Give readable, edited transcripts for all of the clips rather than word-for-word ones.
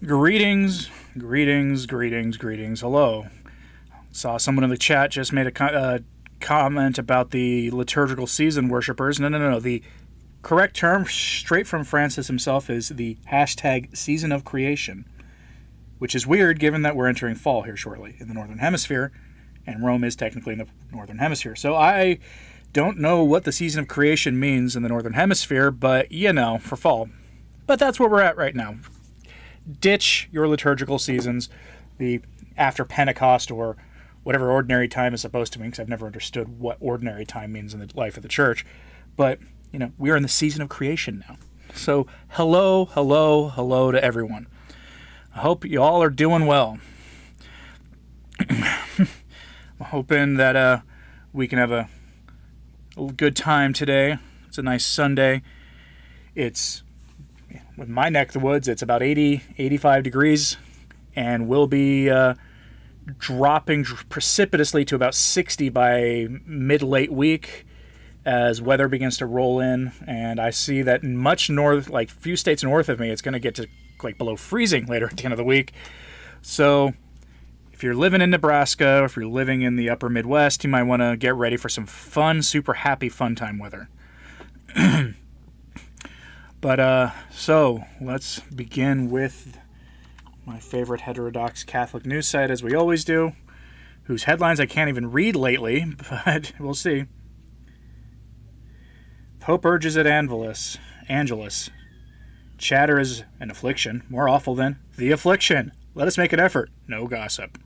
Greetings, greetings, greetings, greetings. Hello. Saw someone in the chat just made a comment about the liturgical season worshippers. No. The correct term, straight from Francis himself, is the hashtag season of creation, which is weird given that we're entering fall here shortly in the Northern Hemisphere, and Rome is technically in the Northern Hemisphere. So I don't know what the season of creation means in the Northern Hemisphere, but for fall. But that's where we're at right now. Ditch your liturgical seasons, the after Pentecost or whatever ordinary time is supposed to mean, because I've never understood what ordinary time means in the life of the church. But, we are in the season of creation now. So, hello to everyone. I hope you all are doing well. I'm hoping that we can have a good time today. It's a nice Sunday. With my neck of the woods, it's about 85 degrees, and will be dropping precipitously to about 60 by mid-late week as weather begins to roll in. And I see that in much north, like few states north of me, it's going to get to below freezing later at the end of the week. So if you're living in Nebraska, or if you're living in the upper Midwest, you might want to get ready for some fun, super happy fun time weather. But, so, let's begin with my favorite heterodox Catholic news site, as we always do, whose headlines I can't even read lately, but we'll see. Pope urges at Angelus. Chatter is an affliction, more awful than the affliction. Let us make an effort. No gossip.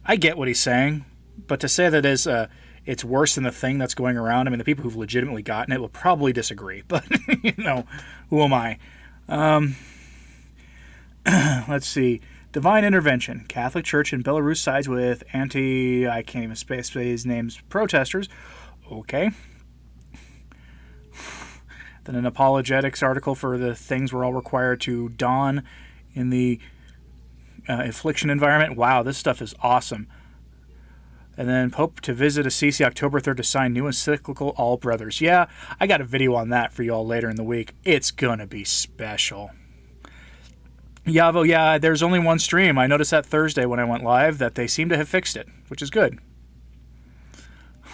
I get what he's saying, but to say that it's worse than the thing that's going around. I mean, the people who've legitimately gotten it will probably disagree, but, who am I? Let's see. Divine intervention. Catholic Church in Belarus sides with I can't even space his names, protesters. Okay. Then an apologetics article for the things we're all required to don in the affliction environment. Wow, this stuff is awesome. And then Pope to visit Assisi October 3rd to sign new encyclical All Brothers. Yeah, I got a video on that for you all later in the week. It's going to be special. Yavo, yeah, there's only one stream. I noticed that Thursday when I went live that they seem to have fixed it, which is good.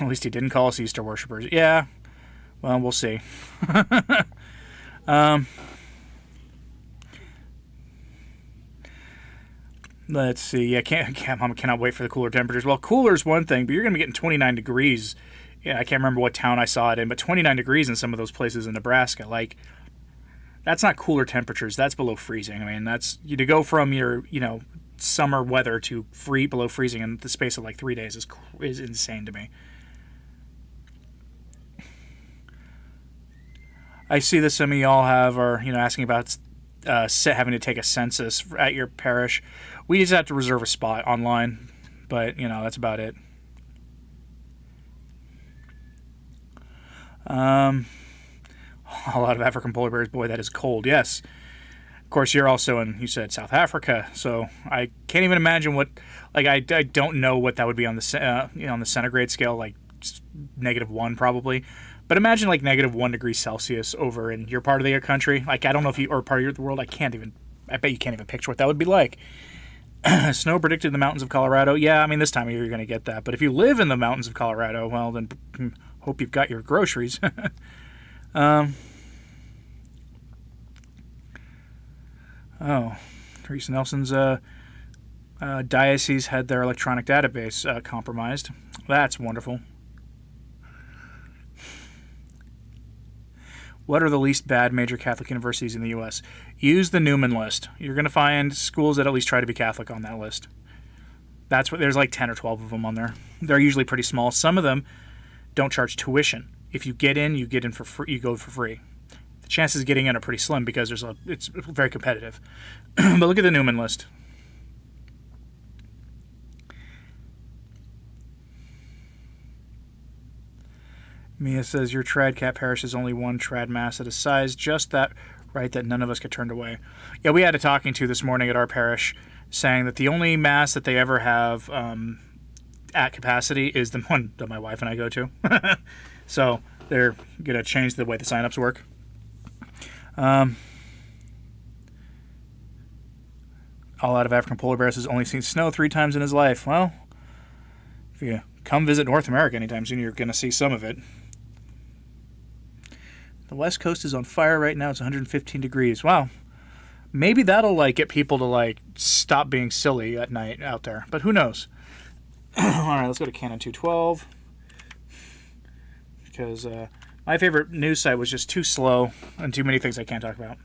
At least he didn't call us Easter worshippers. Yeah, well, we'll see. Let's see. Yeah, cannot wait for the cooler temperatures. Well, cooler's one thing, but you're going to be getting 29 degrees. Yeah, I can't remember what town I saw it in, but 29 degrees in some of those places in Nebraska. That's not cooler temperatures. That's below freezing. I mean, that's to go from your, summer weather to below freezing in the space of 3 days is insane to me. I see that some of y'all are asking about having to take a census at your parish. We just have to reserve a spot online, but that's about it. A lot of African polar bears. Boy, that is cold. Yes, of course you're also you said South Africa, so I can't even imagine what. I don't know what that would be on the on the centigrade scale, -1 probably. But imagine -1 degree Celsius over in your part of the country. I don't know if you or part of the world. I bet you can't even picture what that would be like. Snow predicted in the mountains of Colorado. Yeah, I mean, this time of year you're going to get that. But if you live in the mountains of Colorado, well, then hope you've got your groceries. Teresa Nelson's diocese had their electronic database compromised. That's wonderful. What are the least bad major Catholic universities in the U.S.? Use the Newman list. You're going to find schools that at least try to be Catholic on that list. There's 10 or 12 of them on there. They're usually pretty small. Some of them don't charge tuition. If you get in for free. You go for free. The chances of getting in are pretty slim because it's very competitive. But look at the Newman list. Mia says, your Tradcat parish is only one trad mass at a size just that right that none of us get turned away. Yeah, we had a talking to this morning at our parish saying that the only mass that they ever have at capacity is the one that my wife and I go to. So they're going to change the way the signups work. all out of African polar bears has only seen snow 3 times in his life. Well, if you come visit North America anytime soon, you're going to see some of it. The West Coast is on fire right now. It's 115 degrees. Wow. Maybe that'll get people to stop being silly at night out there. But who knows? All right, let's go to Canon 212. Because my favorite news site was just too slow and too many things I can't talk about.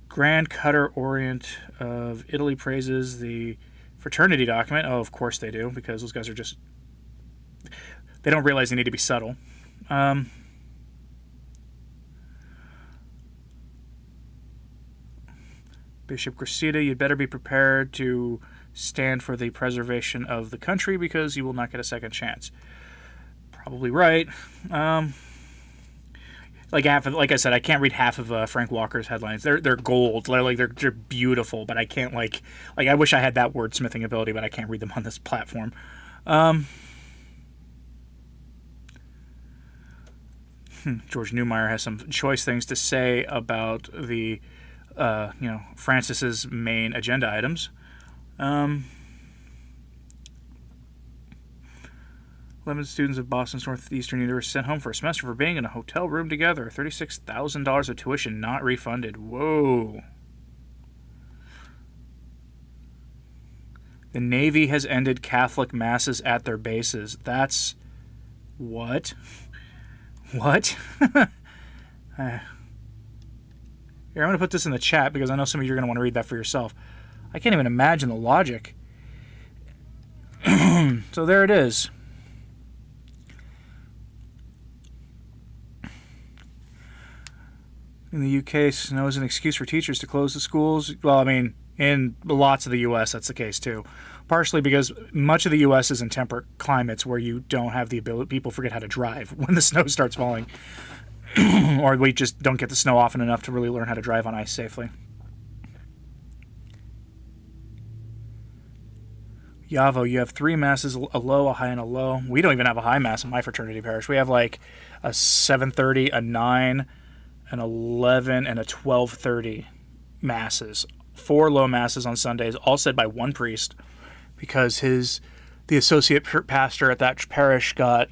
Grand Cutter Orient of Italy praises the fraternity document. Oh, of course they do, because those guys are just... They don't realize they need to be subtle. Bishop Cressida, you'd better be prepared to stand for the preservation of the country because you will not get a second chance. Probably right. Like I said, I can't read half of Frank Walker's headlines. They're gold. They're beautiful, but I can't I wish I had that wordsmithing ability, but I can't read them on this platform. George Neumeier has some choice things to say about the Francis's main agenda items. 11 students of Boston's Northeastern University sent home for a semester for being in a hotel room together. $36,000 of tuition not refunded. Whoa. The Navy has ended Catholic masses at their bases. That's... What? What? Here, I'm going to put this in the chat because I know some of you are going to want to read that for yourself. I can't even imagine the logic. So there it is. In the UK, snow is an excuse for teachers to close the schools. Well, I mean, in lots of the U.S., that's the case too. Partially because much of the U.S. is in temperate climates where you don't have the ability, people forget how to drive when the snow starts falling. Or we just don't get the snow often enough to really learn how to drive on ice safely. Yavo, you have 3 masses, a low, a high, and a low. We don't even have a high mass in my fraternity parish. We have a 7:30, a 9, an 11, and a 12:30 masses. 4 low masses on Sundays, all said by one priest, because the associate pastor at that parish got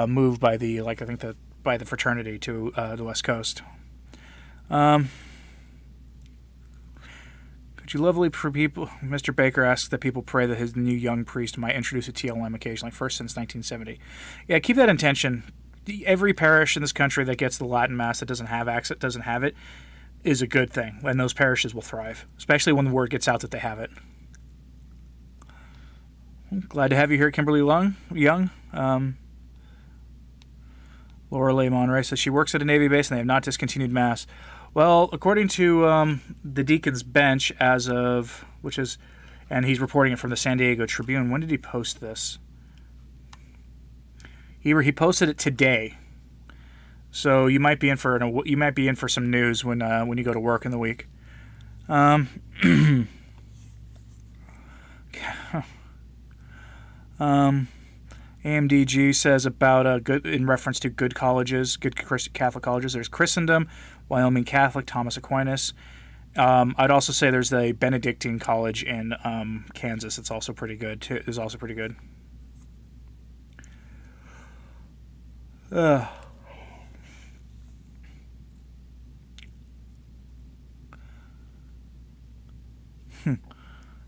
moved by by the fraternity to the West Coast. Could you lovely people? Mr. Baker asks that people pray that his new young priest might introduce a TLM occasionally, first since 1970. Yeah, keep that intention. Every parish in this country that gets the Latin Mass that doesn't have it, is a good thing, and those parishes will thrive, especially when the word gets out that they have it. Glad to have you here, Kimberly Young. Laura Leigh Monray says she works at a Navy base and they have not discontinued Mass. Well, according to the Deacon's Bench, and he's reporting it from the San Diego Tribune. When did he post this? He posted it today, so you might be in for some news when you go to work in the week. AMDG says about in reference to good colleges, good Catholic colleges. There's Christendom, Wyoming Catholic, Thomas Aquinas. I'd also say there's the Benedictine College in Kansas. It's also pretty good too. Is also pretty good.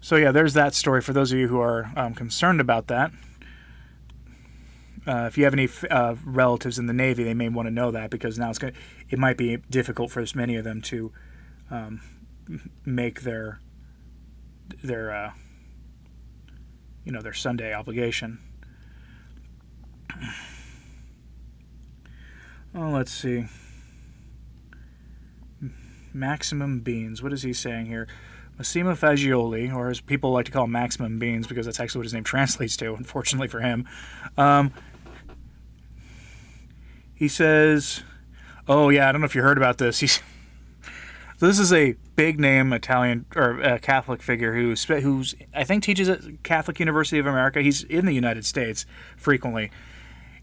So yeah, there's that story for those of you who are concerned about that. If you have any relatives in the Navy, they may want to know that, because now it might be difficult for as many of them to make their Sunday obligation. Oh, let's see. Maximum Beans. What is he saying here? Massimo Fagioli, or as people like to call him, Maximum Beans, because that's actually what his name translates to, unfortunately for him. He says, oh yeah, I don't know if you heard about this. So this is a big name Italian or Catholic figure who's I think teaches at Catholic University of America. He's in the United States frequently.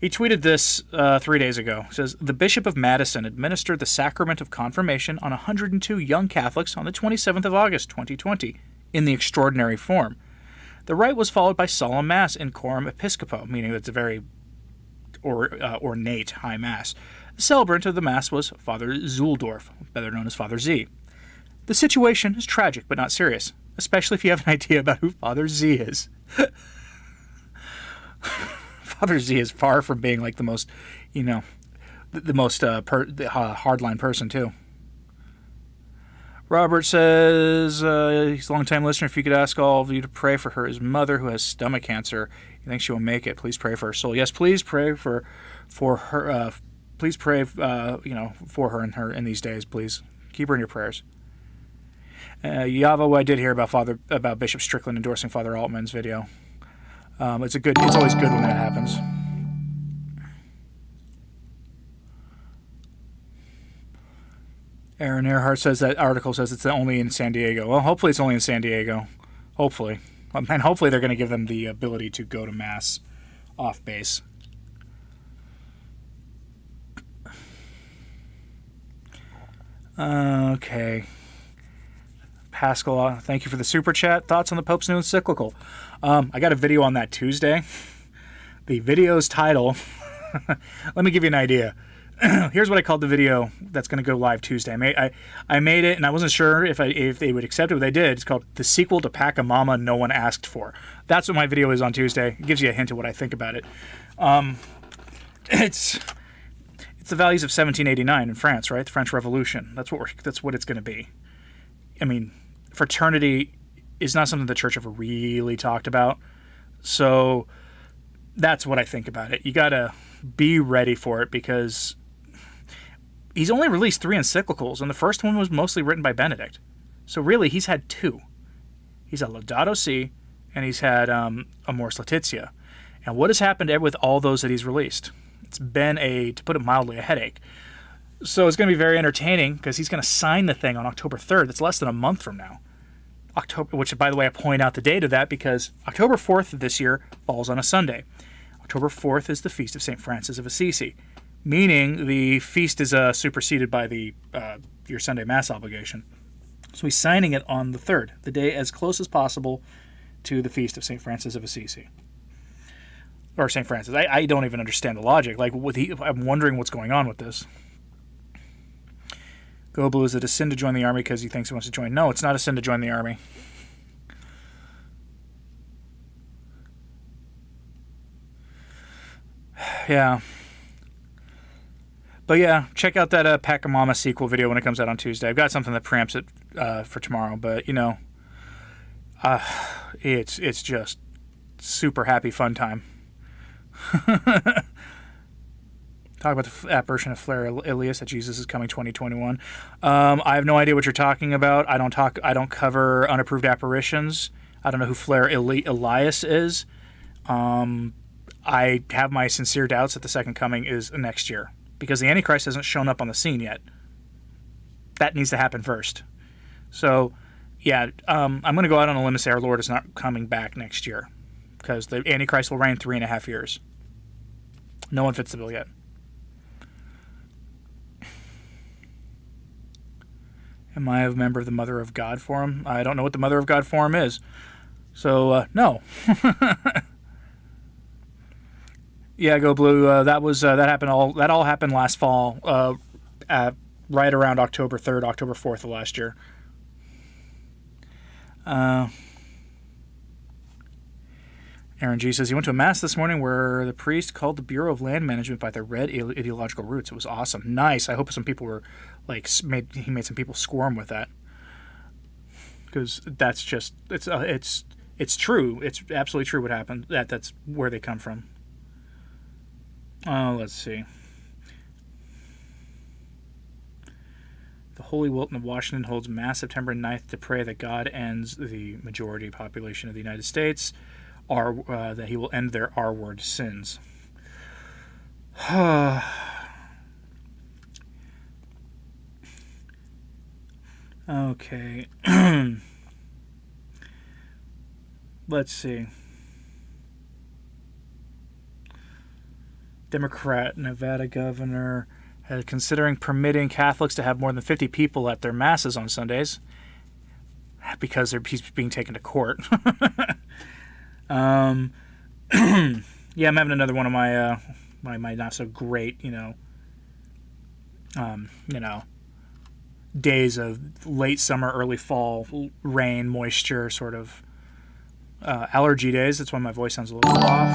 He tweeted this 3 days ago. It says, the Bishop of Madison administered the sacrament of confirmation on 102 young Catholics on the 27th of August, 2020, in the extraordinary form. The rite was followed by solemn mass in coram episcopo, meaning that it's a very ornate high mass. The celebrant of the mass was Father Zuhldorf, better known as Father Z. The situation is tragic but not serious, especially if you have an idea about who Father Z is. Father Z is far from being like the most, the most hardline person too. Robert says, he's a long-time listener. If you could ask all of you to pray for his mother who has stomach cancer. He thinks she will make it. Please pray for her soul. Yes, please pray for her. Please pray, for her in these days. Please keep her in your prayers. Yavo, I did hear about Bishop Strickland endorsing Father Altman's video. It's always good when that happens. Aaron Earhart says that article says it's only in San Diego. Well, hopefully it's only in San Diego. Hopefully. And hopefully they're going to give them the ability to go to Mass off base. Okay. Pascal, thank you for the super chat. Thoughts on the Pope's new encyclical? I got a video on that Tuesday. The video's title, let me give you an idea. Here's what I called the video that's going to go live Tuesday. I made it, and I wasn't sure if they would accept it, but they did. It's called The Sequel to Pack a Mama No One Asked For. That's what my video is on Tuesday. It gives you a hint of what I think about it. It's the values of 1789 in France, right? The French Revolution. That's what it's going to be. I mean, fraternity is not something the church ever really talked about. So that's what I think about it. You got to be ready for it because he's only released 3 encyclicals, and the first one was mostly written by Benedict. So really, he's had 2. He's had Laudato Si, and he's had Amoris Laetitia. And what has happened with all those that he's released? It's been to put it mildly, a headache. So it's going to be very entertaining because he's going to sign the thing on October 3rd. That's less than a month from now. Which, by the way, I point out the date of that because October 4th of this year falls on a Sunday. October 4th is the feast of St. Francis of Assisi, meaning the feast is superseded by your Sunday Mass obligation. So he's signing it on the 3rd, the day as close as possible to the feast of St. Francis of Assisi. Or St. Francis. I don't even understand the logic. I'm wondering what's going on with this. Go Blue, is it a sin to join the army because he thinks he wants to join? No, it's not a sin to join the army. Yeah. But yeah, check out that Pack a Mama sequel video when it comes out on Tuesday. I've got something that preempts it for tomorrow, but it's just super happy fun time. Talk about the apparition of Flare Elias that Jesus is coming 2021. I have no idea what you're talking about. I don't cover unapproved apparitions. I don't know who Flare Elias is. I have my sincere doubts that the second coming is next year because the Antichrist hasn't shown up on the scene yet. That needs to happen first. So, yeah, I'm going to go out on a limb and say our Lord is not coming back next year because the Antichrist will reign 3.5 years. No one fits the bill yet. Am I a member of the Mother of God Forum? I don't know what the Mother of God Forum is. So, no. Yeah, Go Blue. That all happened last fall, right around October 3rd, October 4th of last year. Aaron G says he went to a mass this morning where the priest called the Bureau of Land Management by their red ideological roots. It was awesome. Nice. I hope some people were he made some people squirm with that. Because that's just it's true. It's absolutely true what happened. That's where they come from. Let's see. The Holy Wilton of Washington holds Mass September 9th to pray that God ends the majority population of the United States, that he will end their R-word sins. Okay. Let's see. Democrat Nevada governor considering permitting Catholics to have more than 50 people at their masses on Sundays because he's being taken to court. Yeah, I'm having another one of my my not so great, days of late summer, early fall, rain, moisture, sort of allergy days. That's why my voice sounds a little off.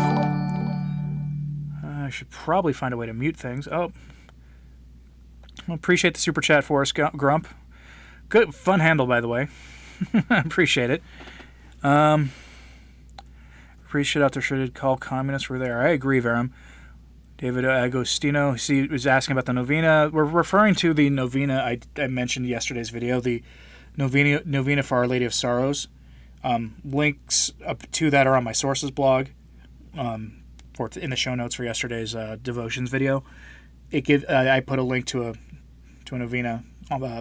I should probably find a way to mute things. Oh, I appreciate the super chat for us, Grump. Good, fun handle, by the way. I appreciate it. Appreciate out there should call communists were there. I agree, Verum. David Agostino was asking about the novena. We're referring to the novena I mentioned in yesterday's video, the novena for Our Lady of Sorrows. Links up to that are on my sources blog. In the show notes for yesterday's devotions video. I put a link to a novena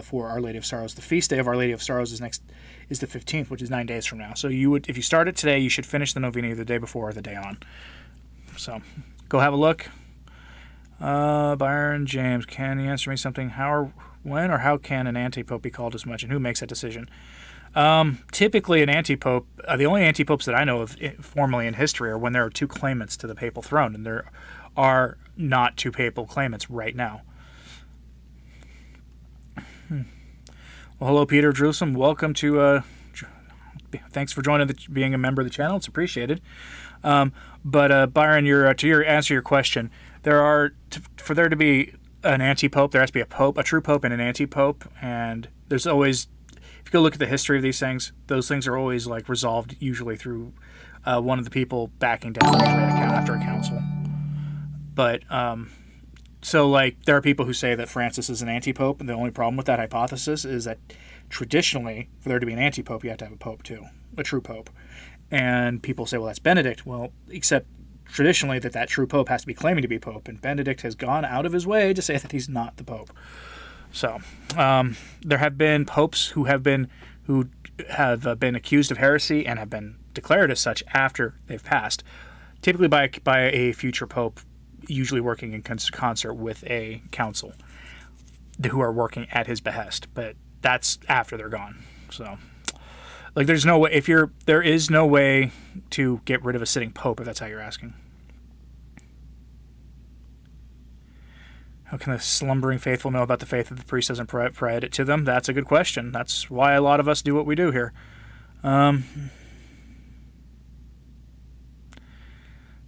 for Our Lady of Sorrows. The feast day of Our Lady of Sorrows is the 15th, which is 9 days from now. So if you start it today, you should finish the novena either the day before or the day on. So go have a look. Byron James, can you answer me something? When or how can an anti-pope be called as much, and who makes that decision? Typically, an anti-pope, the only anti-popes that I know of formally in history are when there are two claimants to the papal throne, and there are not two papal claimants right now. Well, hello, Peter Jerusalem. Welcome to. Thanks for being a member of the channel. It's appreciated. But Byron, to answer your question, for there to be an anti-pope, there has to be a true pope and an anti-pope, and there's always. If you go look at the history of these things, those things are always resolved usually through one of the people backing down after a council. But so there are people who say that Francis is an anti-pope, and the only problem with that hypothesis is that traditionally, for there to be an anti-pope, you have to have a pope too, a true pope. And people say, well, that's Benedict. Well, except traditionally that true pope has to be claiming to be pope, and Benedict has gone out of his way to say that he's not the pope. So there have been popes who have been accused of heresy and have been declared as such after they've passed, typically by a future pope, usually working in concert with a council who are working at his behest. But that's after they're gone. So there's no way there is no way to get rid of a sitting pope, if that's how you're asking. How can the slumbering faithful know about the faith if the priest doesn't provide it to them? That's a good question. That's why a lot of us do what we do here.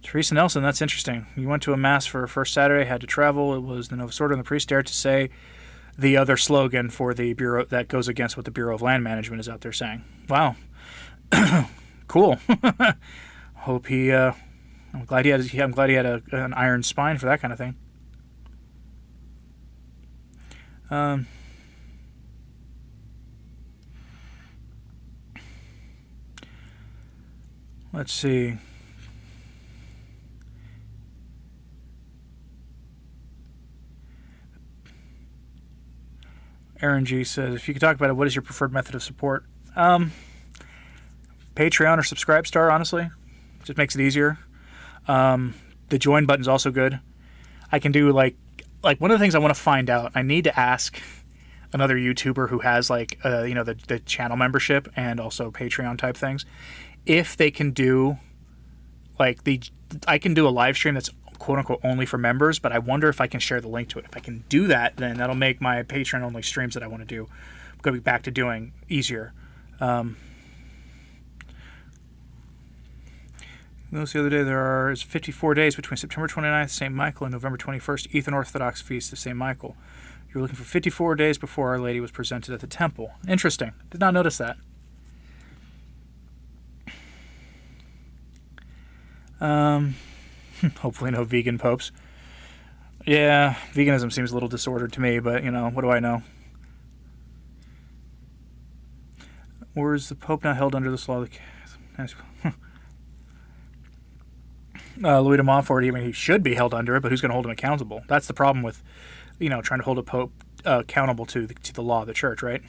Teresa Nelson, that's interesting. You went to a mass for first Saturday, had to travel. It was the Novus Ordo, and the priest dared to say the other slogan for the Bureau that goes against what the Bureau of Land Management is out there saying. Wow. Cool. Hope he... I'm glad he had an iron spine for that kind of thing. Let's see. Aaron G says, if you could talk about it, what is your preferred method of support? Patreon or Subscribestar, honestly. Just makes it easier. The join button is also good. I can do one of the things I want to find out, I need to ask another YouTuber who has the channel membership and also Patreon type things, if they can do I can do a live stream that's quote unquote only for members, but I wonder if I can share the link to it. If I can do that, then that'll make my Patreon only streams that I want to do going back to doing easier. Notice the other day there is 54 days between September 29th, St. Michael, and November 21st, Eastern Orthodox Feast of St. Michael. You're looking for 54 days before Our Lady was presented at the temple. Interesting. Did not notice that. Hopefully no vegan popes. Yeah, veganism seems a little disordered to me, but, what do I know? Or is the Pope not held under this law? Louis de Montfort, he should be held under it, but who's going to hold him accountable? That's the problem with, trying to hold a pope accountable to the law of the church, right?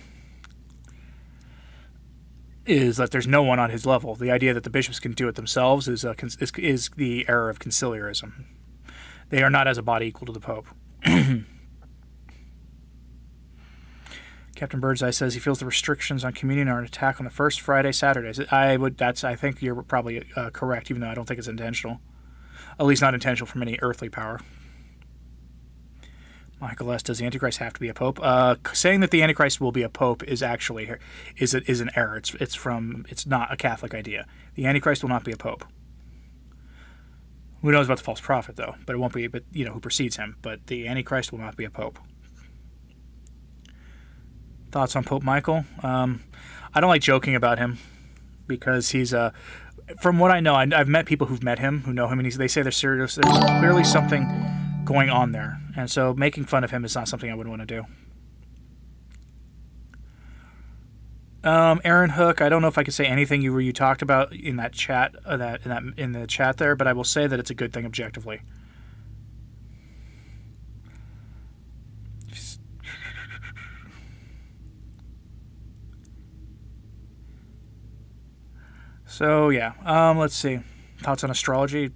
Is that there's no one on his level. The idea that the bishops can do it themselves is the error of conciliarism. They are not as a body equal to the Pope. Captain Birdseye says he feels the restrictions on communion are an attack on the first Friday, Saturdays. I think you're probably correct, even though I don't think it's intentional. At least not intentional from any earthly power. Michael S. Does the Antichrist have to be a pope? Saying that the Antichrist will be a pope is actually is an error. It's not a Catholic idea. The Antichrist will not be a pope. Who knows about the false prophet though? But it won't be. But who precedes him? But the Antichrist will not be a pope. Thoughts on Pope Michael? I don't like joking about him because he's from what I know, I've met people who've met him who know him, and they say there's clearly something going on there, and so making fun of him is not something I would want to do. Aaron Hook, I don't know if I could say anything you talked about in that chat, in the chat there, but I will say that it's a good thing objectively. So yeah, let's see. Thoughts on astrology?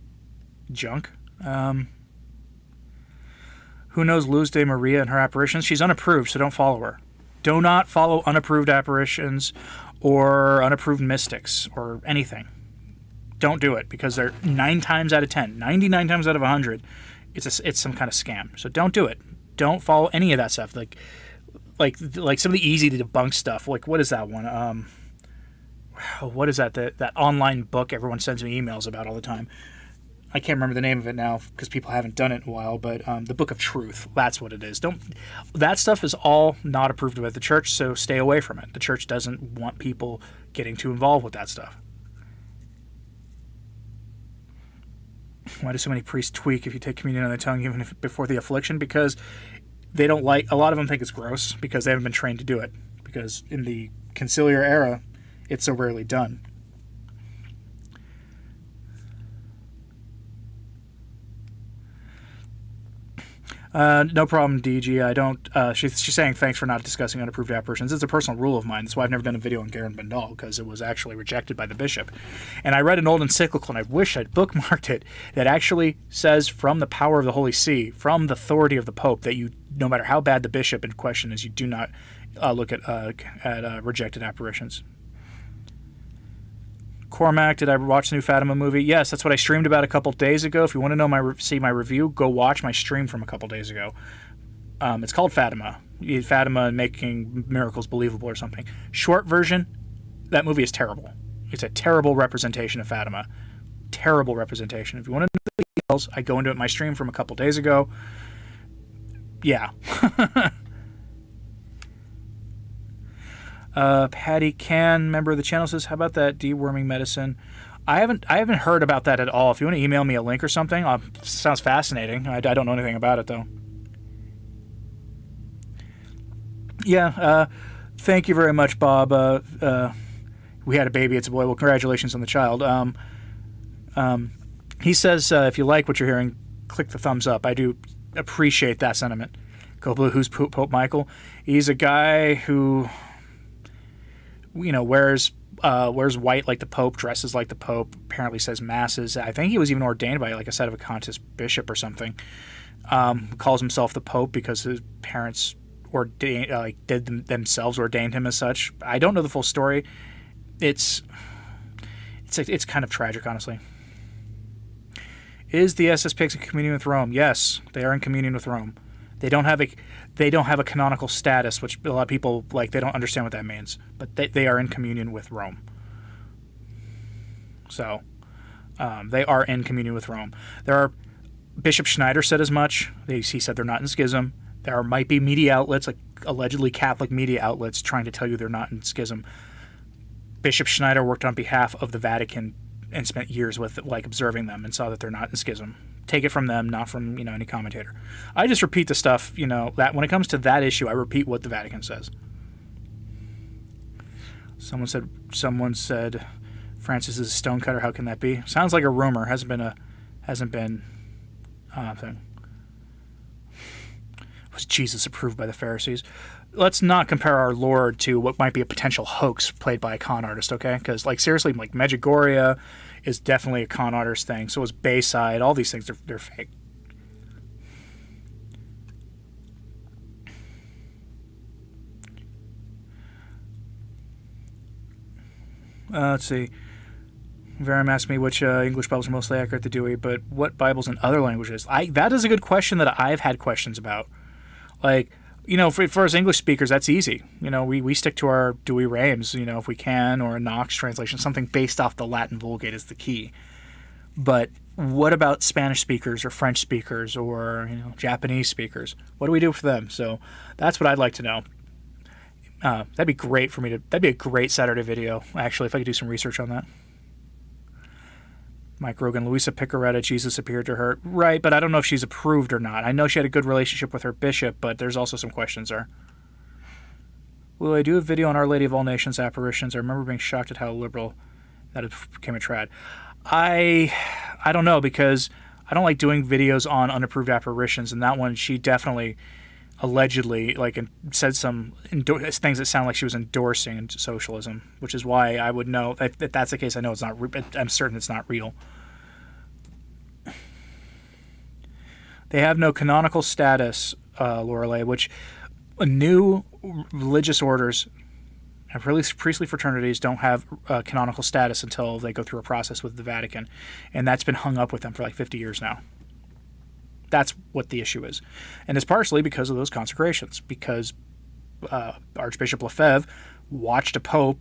Junk. Who knows Luz de Maria and her apparitions? She's unapproved, so don't follow her. Do not follow unapproved apparitions or unapproved mystics or anything. Don't do it because they're 9 times out of 10, 99 times out of 100, it's some kind of scam. So don't do it. Don't follow any of that stuff. Like some of the easy to debunk stuff. Like what is that one? What is that online book everyone sends me emails about all the time? I can't remember the name of it now because people haven't done it in a while, but the Book of Truth, that's what it is. That stuff is all not approved by the church, so stay away from it. The church doesn't want people getting too involved with that stuff. Why do so many priests tweak if you take communion on the tongue even if before the affliction? Because they don't like, a lot of them think it's gross because they haven't been trained to do it. Because in the conciliar era, it's so rarely done. No problem, DG. I don't. She's saying thanks for not discussing unapproved apparitions. It's a personal rule of mine. That's why I've never done a video on Garen Bendal because it was actually rejected by the bishop. And I read an old encyclical, and I wish I'd bookmarked it, that actually says from the power of the Holy See, from the authority of the Pope, that you, no matter how bad the bishop in question is, you do not look at rejected apparitions. Cormac, did I watch the new Fatima movie? Yes, that's what I streamed about a couple days ago. If you want to know see my review, go watch my stream from a couple days ago. It's called Fatima. Fatima making miracles believable or something. Short version, that movie is terrible. It's a terrible representation of Fatima. Terrible representation. If you want to know the details, I go into it in my stream from a couple days ago. Yeah. Patty Can, member of the channel, says, how about that deworming medicine? I haven't heard about that at all. If you want to email me a link or something, sounds fascinating. I don't know anything about it, though. Yeah, thank you very much, Bob. We had a baby, it's a boy. Well, congratulations on the child. He says, if you like what you're hearing, click the thumbs up. I do appreciate that sentiment. Go Blue, who's Pope Michael? He's a guy who... wears white like the Pope, dresses like the Pope, apparently says masses. I think he was even ordained by like a Sedevacantist bishop or something. Calls himself the Pope because his parents themselves ordained him as such. I don't know the full story. It's kind of tragic, honestly. Is the SSPX in communion with Rome? Yes, they are in communion with Rome. They don't have a canonical status, which a lot of people they don't understand what that means. But they are in communion with Rome. So they are in communion with Rome. Bishop Schneider said as much. He said they're not in schism. There might be media outlets, like allegedly Catholic media outlets, trying to tell you they're not in schism. Bishop Schneider worked on behalf of the Vatican and spent years with observing them and saw that they're not in schism. Take it from them, not from any commentator. I just repeat the stuff, that when it comes to that issue, I repeat what the Vatican says. Someone said Francis is a stonecutter. How can that be? Sounds like a rumor. Hasn't been thing. Was Jesus approved by the Pharisees? Let's not compare our Lord to what might be a potential hoax played by a con artist, okay? Because seriously, Medjugorje is definitely a con artist thing. So is Bayside. All these things, they're fake. Let's see. Verum asked me which English Bibles are mostly accurate to Dewey, but what Bibles in other languages? That is a good question that I've had questions about. Like, for us English speakers, that's easy. We stick to our Dewey Rheims, if we can, or a Knox translation. Something based off the Latin Vulgate is the key. But what about Spanish speakers or French speakers or Japanese speakers? What do we do for them? So that's what I'd like to know. That'd be great for me that'd be a great Saturday video, actually, if I could do some research on that. Mike Rogan, Luisa Picaretta, Jesus appeared to her. Right, but I don't know if she's approved or not. I know she had a good relationship with her bishop, but there's also some questions there. Will I do a video on Our Lady of All Nations apparitions? I remember being shocked at how liberal that it became a trad. I don't know, because I don't like doing videos on unapproved apparitions, and that one she definitely allegedly said some things that sound like she was endorsing socialism, which is why I would know if that's the case. I know it's not. I'm certain it's not real. They have no canonical status, Lorelei, which new religious orders and priestly fraternities don't have canonical status until they go through a process with the Vatican, and that's been hung up with them for 50 years now. That's what the issue is. And it's partially because of those consecrations, because Archbishop Lefebvre watched a pope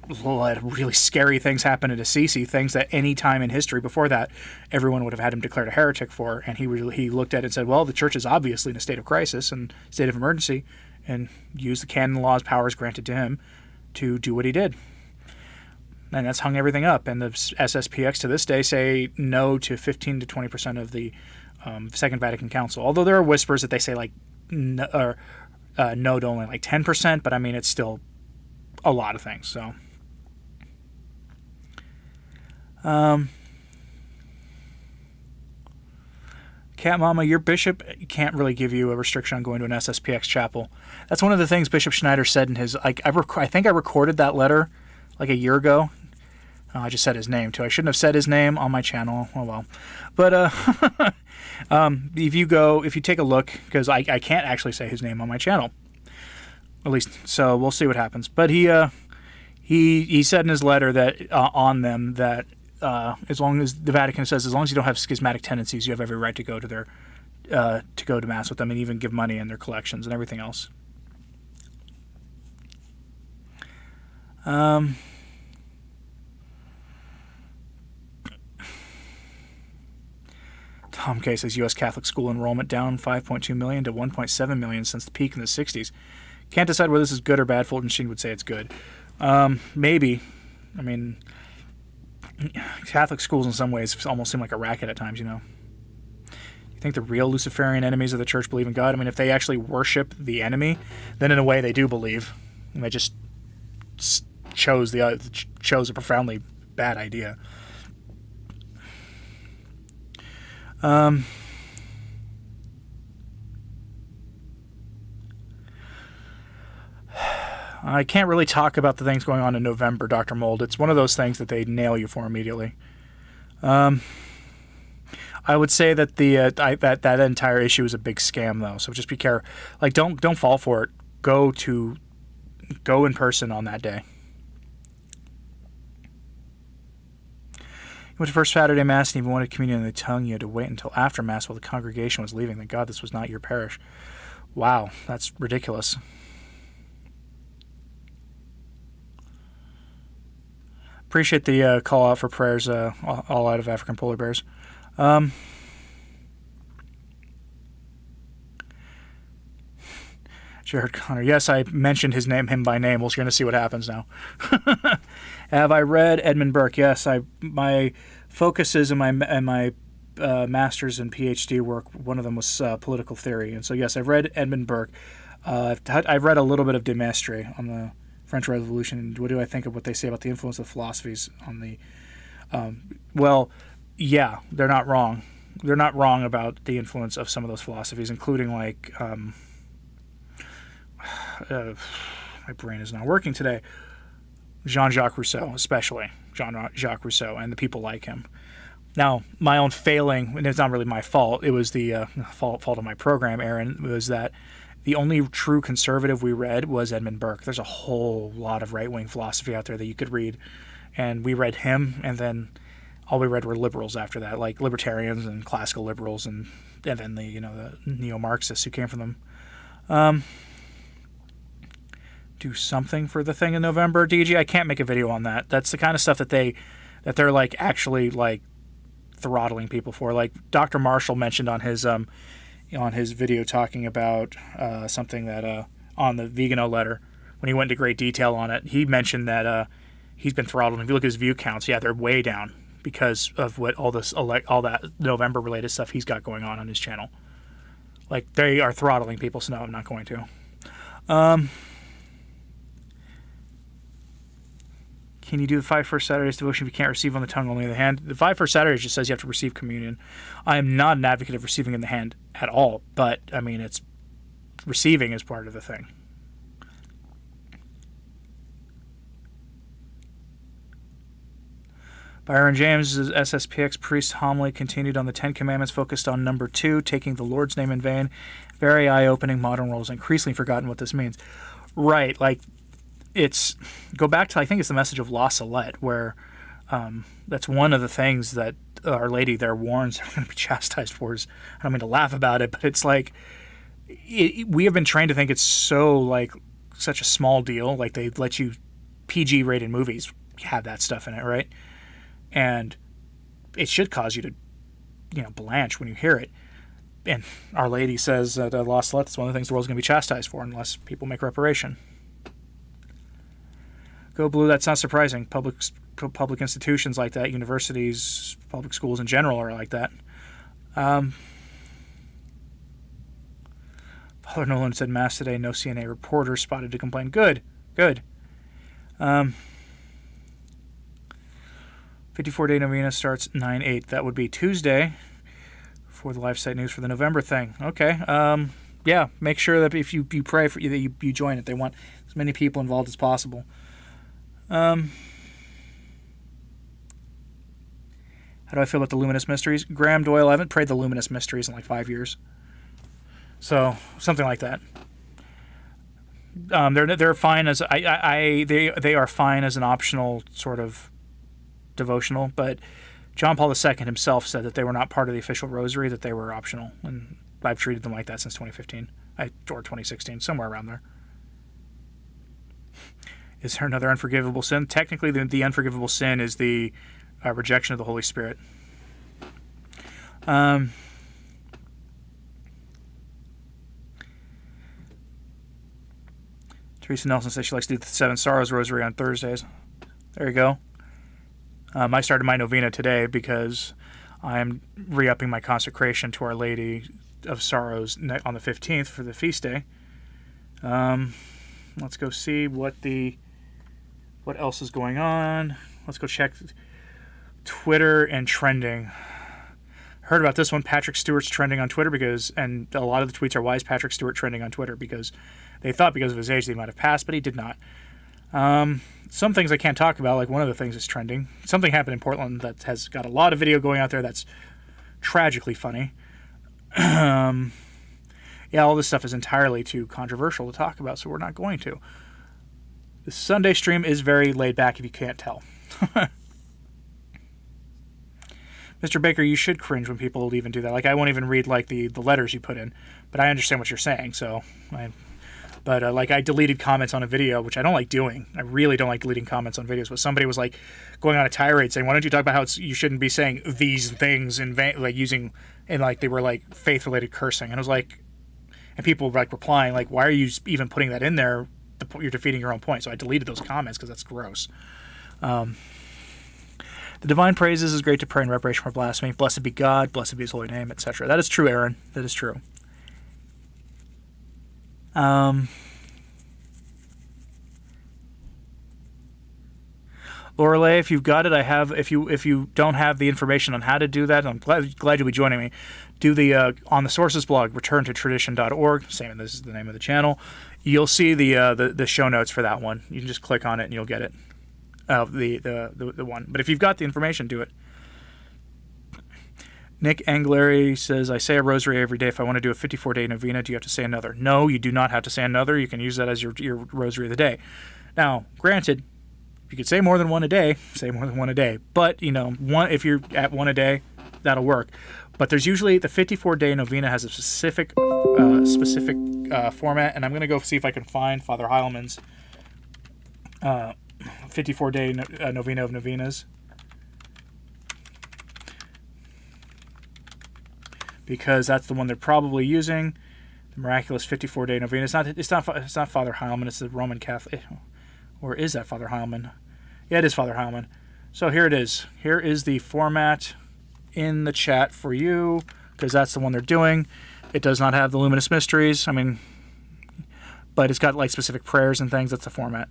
let really scary things happen at Assisi, things that any time in history before that everyone would have had him declared a heretic for, and he looked at it and said, well, the church is obviously in a state of crisis and state of emergency, and used the canon law's powers granted to him to do what he did. And that's hung everything up. And the SSPX to this day say no to 15 to 20% of the Second Vatican Council. Although there are whispers that they say no to only 10%, but I mean, it's still a lot of things. So, Cat Mama, your bishop can't really give you a restriction on going to an SSPX chapel. That's one of the things Bishop Schneider said in his. I think I recorded that letter a year ago. I just said his name too. I shouldn't have said his name on my channel. Oh well. But if you take a look, because I can't actually say his name on my channel, at least. So we'll see what happens. But he said in his letter that on them that as long as the Vatican says, as long as you don't have schismatic tendencies, you have every right to go to their to go to mass with them and even give money in their collections and everything else. Tom K says U.S. Catholic school enrollment down 5.2 million to 1.7 million since the peak in the 60s. Can't decide whether this is good or bad. Fulton Sheen would say it's good. Maybe. I mean, Catholic schools in some ways almost seem like a racket at times, You think the real Luciferian enemies of the church believe in God? I mean, if they actually worship the enemy, then in a way they do believe. And they just chose a profoundly bad idea. I can't really talk about the things going on in November, Dr. Mold. It's one of those things that they nail you for immediately. I would say that that entire issue is a big scam, though. So just be careful. Don't fall for it. Go in person on that day. You went to first Saturday Mass and even wanted communion in the tongue. You had to wait until after Mass while the congregation was leaving. Thank God this was not your parish. Wow, that's ridiculous. Appreciate the call out for prayers all out of African polar bears. Jared Connor. Yes, I mentioned him by name. We're going to see what happens now. Have I read Edmund Burke? Yes, my focuses in my master's and PhD work, one of them was political theory, and so yes, I've read Edmund Burke. I've read a little bit of De Maistre on the French Revolution. What do I think of what they say about the influence of philosophies on the? Well, yeah, they're not wrong. They're not wrong about the influence of some of those philosophies, including my brain is not working today. Jean-Jacques Rousseau, especially Jean-Jacques Rousseau and the people like him. Now, my own failing, and it's not really my fault, it was the fault of my program, Aaron, was that The only true conservative we read was Edmund Burke. There's a whole lot of right-wing philosophy out there that you could read, and we read him, and then all we read were liberals after that, like libertarians and classical liberals, and then the neo-Marxists who came from them. Do something for the thing in November, DG. I can't make a video on that. That's the kind of stuff that they're like actually like throttling people for. Like Dr. Marshall mentioned on his video talking about something that on the Vegano letter, when he went into great detail on it, he mentioned that he's been throttled. If you look at his view counts, yeah, they're way down because of what all that November related stuff he's got going on his channel. Like they are throttling people, so no, I'm not going to. Can you do the 5 First Saturdays devotion if you can't receive on the tongue, only in the hand? The 5 First Saturdays just says you have to receive communion. I am not an advocate of receiving in the hand at all, but, I mean, it's receiving is part of the thing. Byron James' SSPX priest homily continued on the Ten Commandments, focused on number 2, taking the Lord's name in vain. Very eye-opening. Modern world has increasingly forgotten what this means. Right, like, it's go back to, I think it's the message of La Salette, where that's one of the things that Our Lady there warns they're going to be chastised for. I don't mean to laugh about it, but it's like we have been trained to think it's so like such a small deal. Like they let you PG rated movies have that stuff in it, right? And it should cause you to blanch when you hear it. And Our Lady says that La Salette is one of the things the world's going to be chastised for unless people make reparation. Go Blue, that's not surprising. Public institutions like that, universities, public schools in general are like that. Father Nolan said Mass today, no CNA reporter spotted to complain. Good. 54-day novena starts 9/8. That would be Tuesday for the live site news for the November thing. Okay. Yeah, make sure that if you pray for that you join it. They want as many people involved as possible. How do I feel about the Luminous Mysteries? Graham Doyle, I haven't prayed the Luminous Mysteries in like 5 years. So, something like that. They're fine as they are fine as an optional sort of devotional, but John Paul II himself said that they were not part of the official rosary, that they were optional, and I've treated them like that since 2015 or 2016, somewhere around there. Is there another unforgivable sin? Technically, the unforgivable sin is the rejection of the Holy Spirit. Teresa Nelson says she likes to do the Seven Sorrows Rosary on Thursdays. There you go. I started my novena today because I am re-upping my consecration to Our Lady of Sorrows on the 15th for the feast day. Let's go see what else is going on. Let's go check Twitter and trending. Heard about this one. Patrick Stewart's trending on Twitter and a lot of the tweets are, why is Patrick Stewart trending on Twitter? Because they thought because of his age they might have passed, but he did not. Some things I can't talk about, like one of the things is trending. Something happened in Portland that has got a lot of video going out there that's tragically funny. Yeah, all this stuff is entirely too controversial to talk about, so we're not going to. The Sunday stream is very laid back if you can't tell. Mr. Baker, you should cringe when people even do that. Like, I won't even read, like, the letters you put in, but I understand what you're saying, so... I deleted comments on a video, which I don't like doing. I really don't like deleting comments on videos, but somebody was, like, going on a tirade saying, why don't you talk about how you shouldn't be saying these things in vain, like, using... And, like, they were, like, faith-related cursing. And I was like... And people were, like, replying, like, why are you even putting that in there? You're defeating your own point. So I deleted those comments because that's gross. The divine praises is great to pray in reparation for blasphemy. Blessed be God, blessed be his holy name, etc. That is true, Aaron. That is true. Lorelei, if you've got it, I have. If you don't have the information on how to do that, I'm glad you'll be joining me. Do the on the sources blog, returntotradition.org. Same, this is the name of the channel. You'll see the show notes for that one. You can just click on it and you'll get it. The one. But if you've got the information, do it. Nick Anglari says, I say a rosary every day. If I want to do a 54-day novena, do you have to say another? No, you do not have to say another. You can use that as your rosary of the day. Now, granted, you could say more than one a day, say more than one a day. But, if you're at one a day, that'll work. But there's usually, the 54-day novena has a specific format, and I'm going to go see if I can find Father Heilman's 54-day novena of novenas. Because that's the one they're probably using, the miraculous 54-day novena. It's not Father Heilman. It's the Roman Catholic, or is that Father Heilman? Yeah, it is Father Heilman. So here it is. Here is the format in the chat for you, because that's the one they're doing. It does not have the luminous mysteries. But it's got like specific prayers and things. That's the format.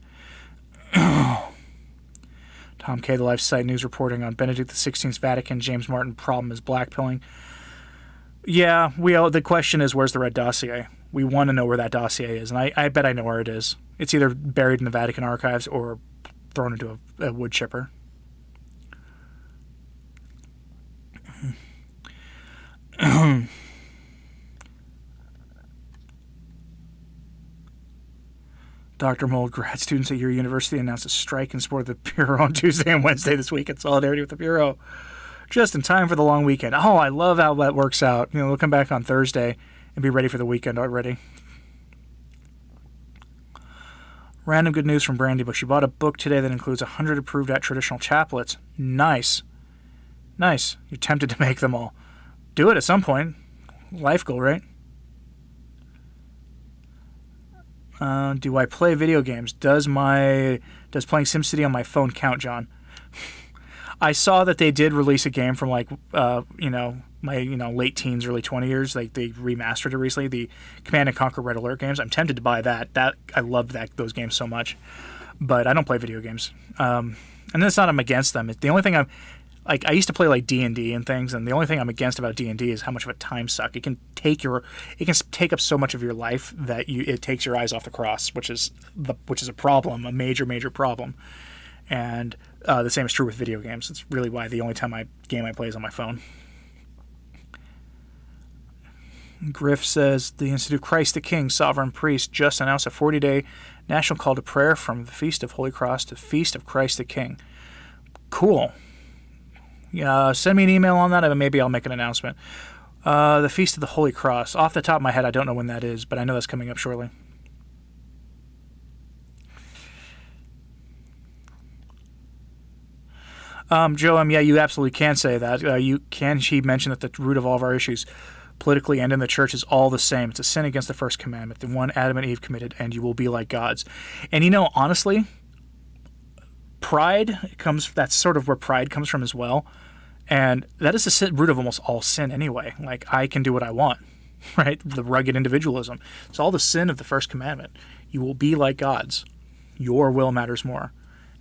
Tom K, the Lifesite News reporting on Benedict XVI's Vatican. James Martin problem is blackpilling. Yeah, the question is, where's the red dossier? We want to know where that dossier is, and I bet I know where it is. It's either buried in the Vatican archives or thrown into a wood chipper. Dr. Mold, grad students at your university announced a strike in support of the Bureau on Tuesday and Wednesday this week in solidarity with the Bureau. Just in time for the long weekend. Oh, I love how that works out. We'll come back on Thursday and be ready for the weekend already. Random good news from Brandy Bush. She bought a book today that includes 100 approved at traditional chaplets. Nice. Nice. You're tempted to make them all. Do it at some point. Life goal, right? Do I play video games? Does playing SimCity on my phone count, John? I saw that they did release a game from my late teens, early 20 years. Like they remastered it recently, the Command & Conquer Red Alert games. I'm tempted to buy that. I love those games so much, but I don't play video games. And that's not I'm against them. The only thing I used to play like D&D and things, and the only thing I'm against about D&D is how much of a time suck. It can take up so much of your life that it takes your eyes off the cross, which is a problem, a major, major problem. And the same is true with video games. It's really why the only game I play is on my phone. Griff says, the Institute of Christ the King, Sovereign Priest, just announced a 40-day national call to prayer from the Feast of Holy Cross to Feast of Christ the King. Cool. Yeah, send me an email on that, and maybe I'll make an announcement. The Feast of the Holy Cross. Off the top of my head, I don't know when that is, but I know that's coming up shortly. Joe, yeah, you absolutely can say that. She mentioned that the root of all of our issues, politically and in the church, is all the same. It's a sin against the first commandment, the one Adam and Eve committed, and you will be like gods. And honestly, pride that's sort of where pride comes from as well. And that is the root of almost all sin anyway. Like, I can do what I want, right? The rugged individualism. It's all the sin of the first commandment. You will be like gods. Your will matters more.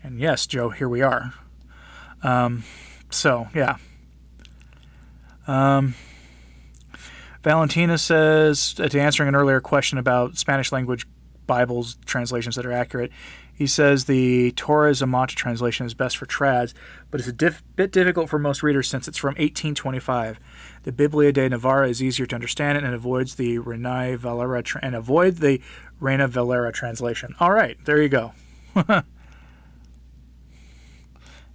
And yes, Joe, here we are. Yeah. Valentina says, to answering an earlier question about Spanish language Bibles translations that are accurate, he says the Torah Zamata translation is best for trads, but it's a bit difficult for most readers since it's from 1825. The Biblia de Navarra is easier to understand and avoids the Reina Valera translation. All right, there you go. How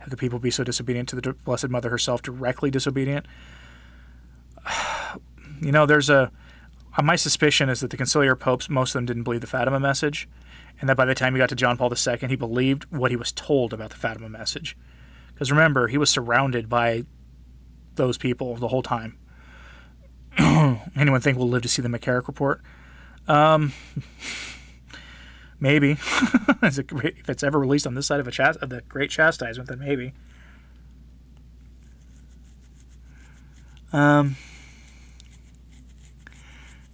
could people be so disobedient to the Blessed Mother herself, directly disobedient? My suspicion is that the conciliar popes, most of them didn't believe the Fatima message, and that by the time he got to John Paul II, he believed what he was told about the Fatima message. Because remember, he was surrounded by those people the whole time. Anyone think we'll live to see the McCarrick Report? Maybe. If it's ever released on this side of the Great Chastisement, then maybe.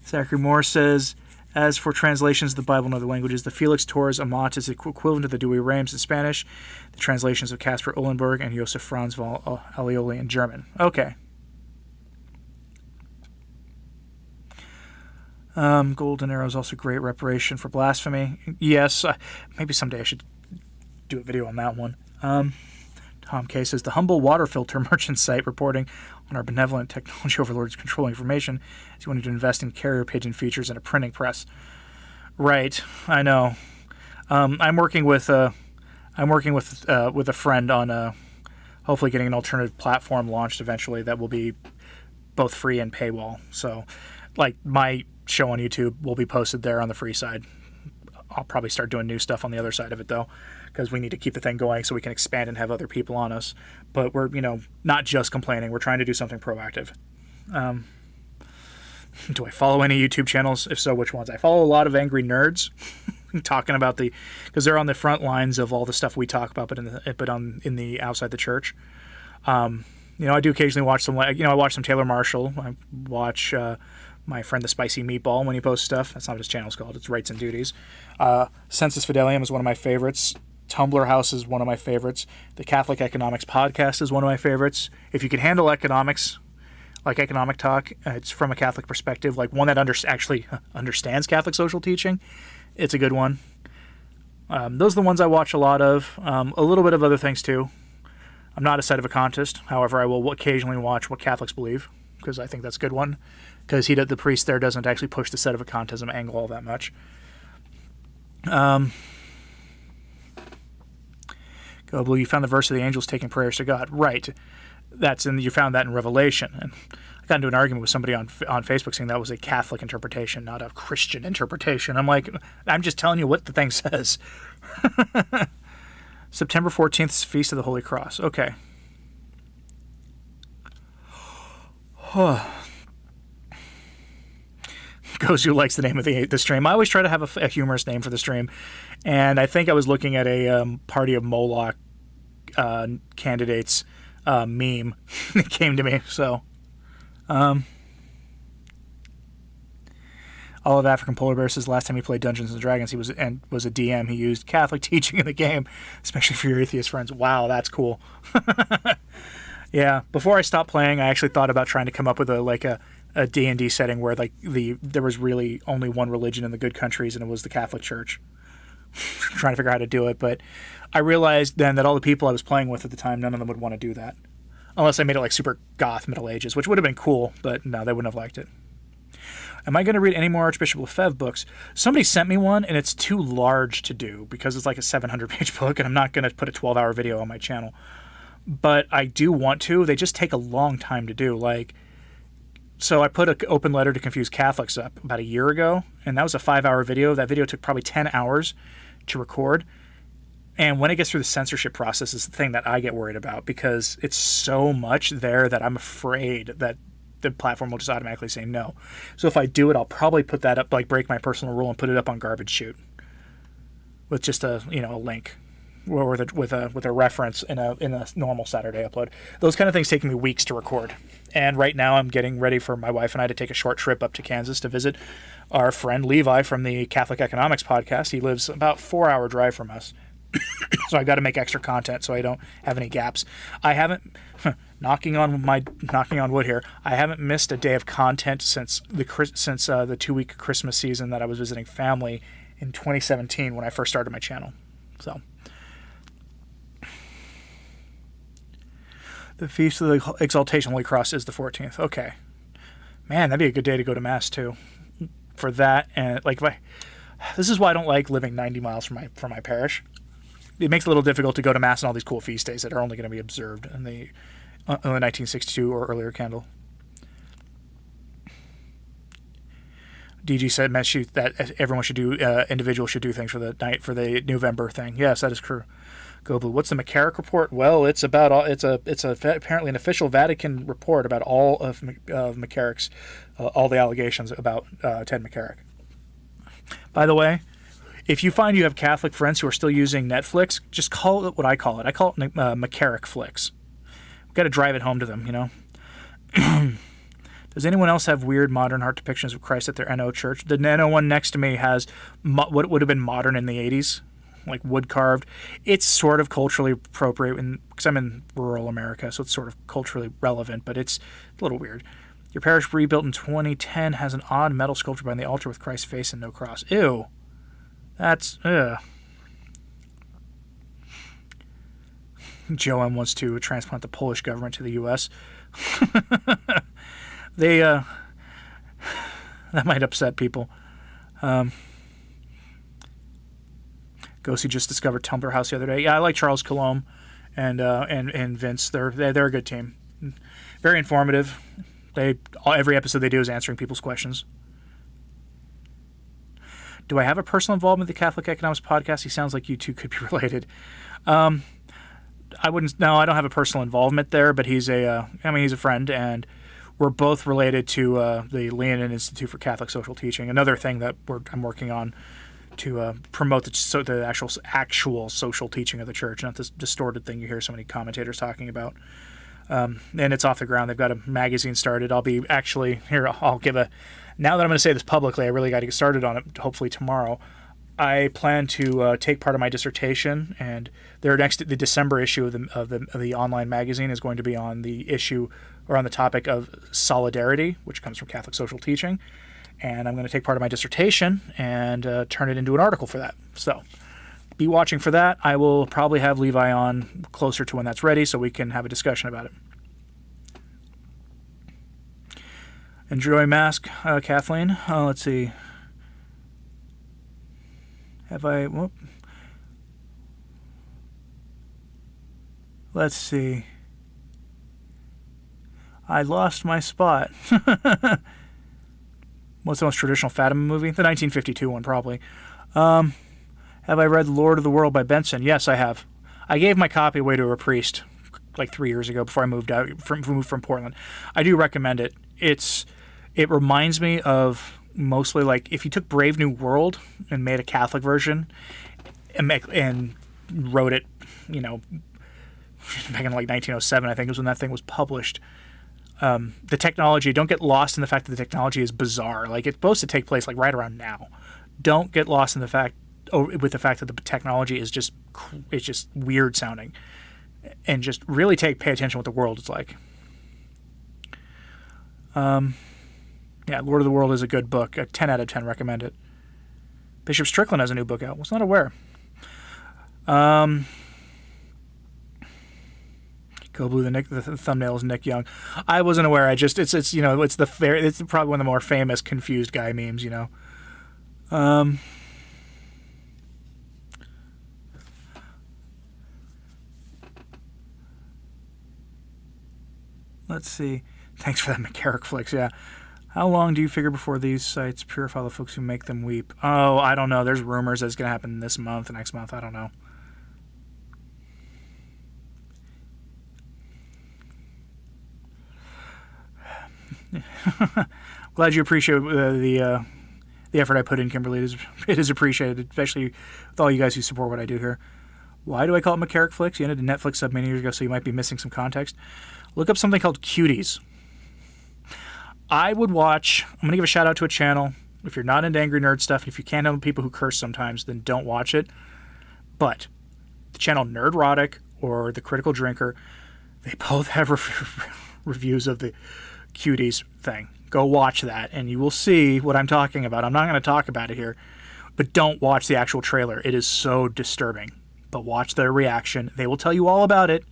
Zachary Moore says, as for translations of the Bible in other languages, the Felix Torres Amat is equivalent to the Douay Rheims in Spanish, the translations of Caspar Uhlenberg and Josef Franz Alioli in German. Okay. Golden Arrow is also great reparation for blasphemy. Yes, maybe someday I should do a video on that one. Tom K says, the humble water filter merchant site reporting on our benevolent technology overlords controlling information is wanting to invest in carrier pigeon features and a printing press. Right, I know. I'm working with a friend on hopefully getting an alternative platform launched eventually that will be both free and paywall. So, like, my show on YouTube will be posted there on the free side. I'll probably start doing new stuff on the other side of it, though, because we need to keep the thing going so we can expand and have other people on us. But we're, not just complaining. We're trying to do something proactive. Do I follow any YouTube channels? If so, which ones? I follow a lot of angry nerds talking about because they're on the front lines of all the stuff we talk about, but in the outside the church. I do occasionally watch some. I watch some Taylor Marshall. I watch my friend the Spicy Meatball when he posts stuff. That's not what his channel's called. It's Rights and Duties. Census Fidelium is one of my favorites. Tumblr House is one of my favorites. The Catholic Economics Podcast is one of my favorites. If you can handle economics, like economic talk, it's from a Catholic perspective, like one that actually understands Catholic social teaching, it's a good one. Those are the ones I watch a lot of. A little bit of other things too. I'm not a sedevacantist. However, I will occasionally watch What Catholics Believe, because I think that's a good one. Because the priest there doesn't actually push the sedevacantism angle all that much. Go Blue, you found the verse of the angels taking prayers to God. Right. You found that in Revelation. And I got into an argument with somebody on Facebook saying that was a Catholic interpretation, not a Christian interpretation. I'm like, I'm just telling you what the thing says. September 14th is Feast of the Holy Cross. Okay. Gozu likes the name of the stream. I always try to have a humorous name for the stream. And I think I was looking at a Party of Moloch candidates meme that came to me. So, Olive African Polar Bear says last time he played Dungeons and Dragons, he was a DM. He used Catholic teaching in the game, especially for your atheist friends. Wow, that's cool. Yeah, before I stopped playing, I actually thought about trying to come up with a D&D setting where there was really only one religion in the good countries, and it was the Catholic Church. Trying to figure out how to do it, but I realized then that all the people I was playing with at the time, none of them would want to do that. Unless I made it like super goth Middle Ages, which would have been cool, but no, they wouldn't have liked it. Am I going to read any more Archbishop Lefebvre books? Somebody sent me one, and it's too large to do because it's like a 700-page book, and I'm not going to put a 12-hour video on my channel. But I do want to. They just take a long time to do. So I put an open letter to confuse Catholics up about a year ago, and that was a 5-hour video. That video took probably 10 hours to record. And when it gets through the censorship process is the thing that I get worried about, because it's so much there that I'm afraid that the platform will just automatically say no. So if I do it, I'll probably put that up, break my personal rule and put it up on Garbage Chute with just a link. Or with a reference in a normal Saturday upload. Those kind of things take me weeks to record. And right now I'm getting ready for my wife and I to take a short trip up to Kansas to visit our friend Levi from the Catholic Economics Podcast. He lives about 4-hour drive from us. So I got to make extra content so I don't have any gaps. I haven't knocking on wood here. I haven't missed a day of content since the 2-week Christmas season that I was visiting family in 2017 when I first started my channel. So the Feast of the Exaltation Holy Cross is the 14th. Okay. Man, that'd be a good day to go to Mass, too. For that, and this is why I don't like living 90 miles from my parish. It makes it a little difficult to go to Mass on all these cool feast days that are only going to be observed in the 1962 or earlier candle. DG said that everyone should do, individuals should do things for the November thing. Yes, that is true. Go Blue. What's the McCarrick report? Well, it's apparently an official Vatican report about all of McCarrick's, all the allegations about Ted McCarrick. By the way, if you find you have Catholic friends who are still using Netflix, just call it what I call it. I call it McCarrick flicks. We've got to drive it home to them, Does anyone else have weird modern art depictions of Christ at their NO church? The NO one next to me has what would have been modern in the 80s. Like wood carved. It's sort of culturally appropriate because I'm in rural America, so it's sort of culturally relevant, but it's a little weird. Your parish rebuilt in 2010 has an odd metal sculpture behind the altar with Christ's face and no cross. Ew. That's, GOM wants to transplant the Polish government to the U.S. They that might upset people. Ghosty just discovered Tumblr House the other day. Yeah, I like Charles Colomb and Vince. They're a good team. Very informative. Every episode they do is answering people's questions. Do I have a personal involvement with the Catholic Economics Podcast? He sounds like you two could be related. I wouldn't. No, I don't have a personal involvement there, but he's a friend, and we're both related to the Leonin Institute for Catholic Social Teaching. Another thing that I'm working on to promote the actual social teaching of the church, not this distorted thing you hear so many commentators talking about. And it's off the ground. They've got a magazine started. I'll be actually here. I'll give a. Now that I'm going to say this publicly, I really got to get started on it. Hopefully tomorrow. I plan to take part of my dissertation, and the December issue of the online magazine is going to be on the issue or on the topic of solidarity, which comes from Catholic social teaching. And I'm going to take part of my dissertation and turn it into an article for that. So be watching for that. I will probably have Levi on closer to when that's ready so we can have a discussion about it. Enjoy Mask, Kathleen. Let's see. Have I... Whoop. Let's see. I lost my spot. What's the most traditional Fatima movie? The 1952 one, probably. Have I read Lord of the World by Benson? Yes, I have. I gave my copy away to a priest like 3 years ago before I moved from Portland. I do recommend it. It reminds me of mostly like if you took Brave New World and made a Catholic version and wrote it, back in like 1907, I think it was when that thing was published. The technology, don't get lost in the fact that the technology is bizarre. Like it's supposed to take place like right around now. Don't get lost in the fact that the technology is just weird sounding, and just really pay attention to what the world is like. Yeah, Lord of the World is a good book. A 10 out of 10, recommend it. Bishop Strickland has a new book out. Was not aware. Go Blue. The thumbnail is Nick Young. I wasn't aware. It's probably one of the more famous confused guy memes. Let's see. Thanks for that, McCarrick Flicks. Yeah. How long do you figure before these sites purify the folks who make them weep? Oh, I don't know. There's rumors that it's going to happen this month, next month. I don't know. Glad you appreciate the effort I put in, Kimberly. It is appreciated, especially with all you guys who support what I do here. Why do I call it McCarrick Flicks? You ended a Netflix sub many years ago, so you might be missing some context. Look up something called Cuties. I would watch... I'm going to give a shout out to a channel. If you're not into angry nerd stuff, if you can't handle people who curse sometimes, then don't watch it. But the channel Nerdrotic or The Critical Drinker, they both have reviews of the Cuties thing. Go watch that, and you will see what I'm talking about. I'm not going to talk about it here, but don't watch the actual trailer. It is so disturbing. But watch their reaction. They will tell you all about it,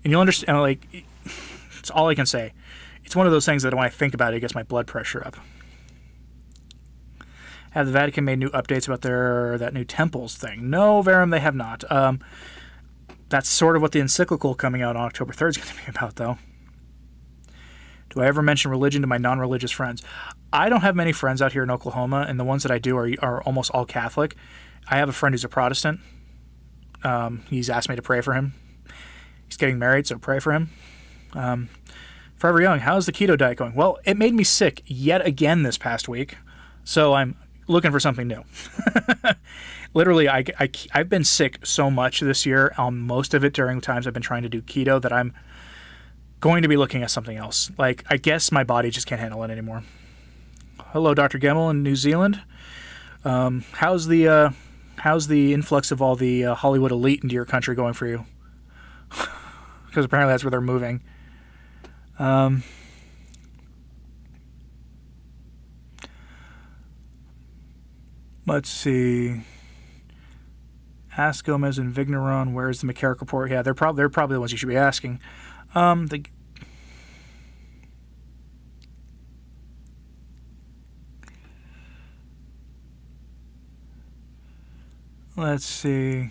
and you'll understand. Like, it's all I can say. It's one of those things that when I think about it, it gets my blood pressure up. Have the Vatican made new updates about that new temples thing? No, Verum, they have not. That's sort of what the encyclical coming out on October 3rd is going to be about, though. Do I ever mention religion to my non-religious friends? I don't have many friends out here in Oklahoma, and the ones that I do are almost all Catholic. I have a friend who's a Protestant. He's asked me to pray for him. He's getting married, so pray for him. Forever Young, how's the keto diet going? Well, it made me sick yet again this past week, so I'm looking for something new. Literally, I've been sick so much this year, most of it during times I've been trying to do keto, that I'm going to be looking at something else. Like, I guess my body just can't handle it anymore. Hello, Dr. Gemmell in New Zealand. How's the influx of all the Hollywood elite into your country going for you? Because apparently that's where they're moving. Let's see. Ask Gomez and Vigneron, where's the McCarrick report? Yeah, they're probably the ones you should be asking. Let's see.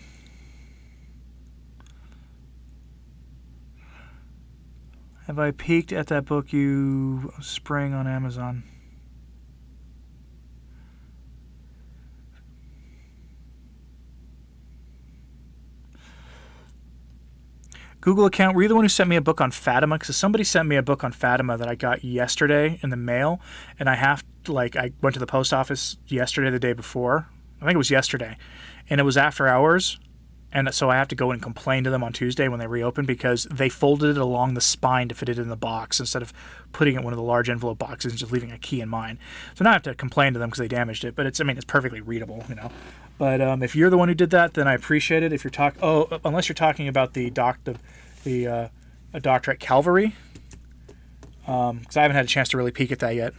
Have I peeked at that book you sprang on Amazon? Google account, were you the one who sent me a book on Fatima? Because somebody sent me a book on Fatima that I got yesterday in the mail, and I went to the post office yesterday, the day before. I think it was yesterday, and it was after hours, and so I have to go and complain to them on Tuesday when they reopen because they folded it along the spine to fit it in the box instead of putting it in one of the large envelope boxes and just leaving a key in mine. So now I have to complain to them because they damaged it, but it's perfectly readable, But if you're the one who did that, then I appreciate it. If you're unless you're talking about the doctor at Calvary, because I haven't had a chance to really peek at that yet.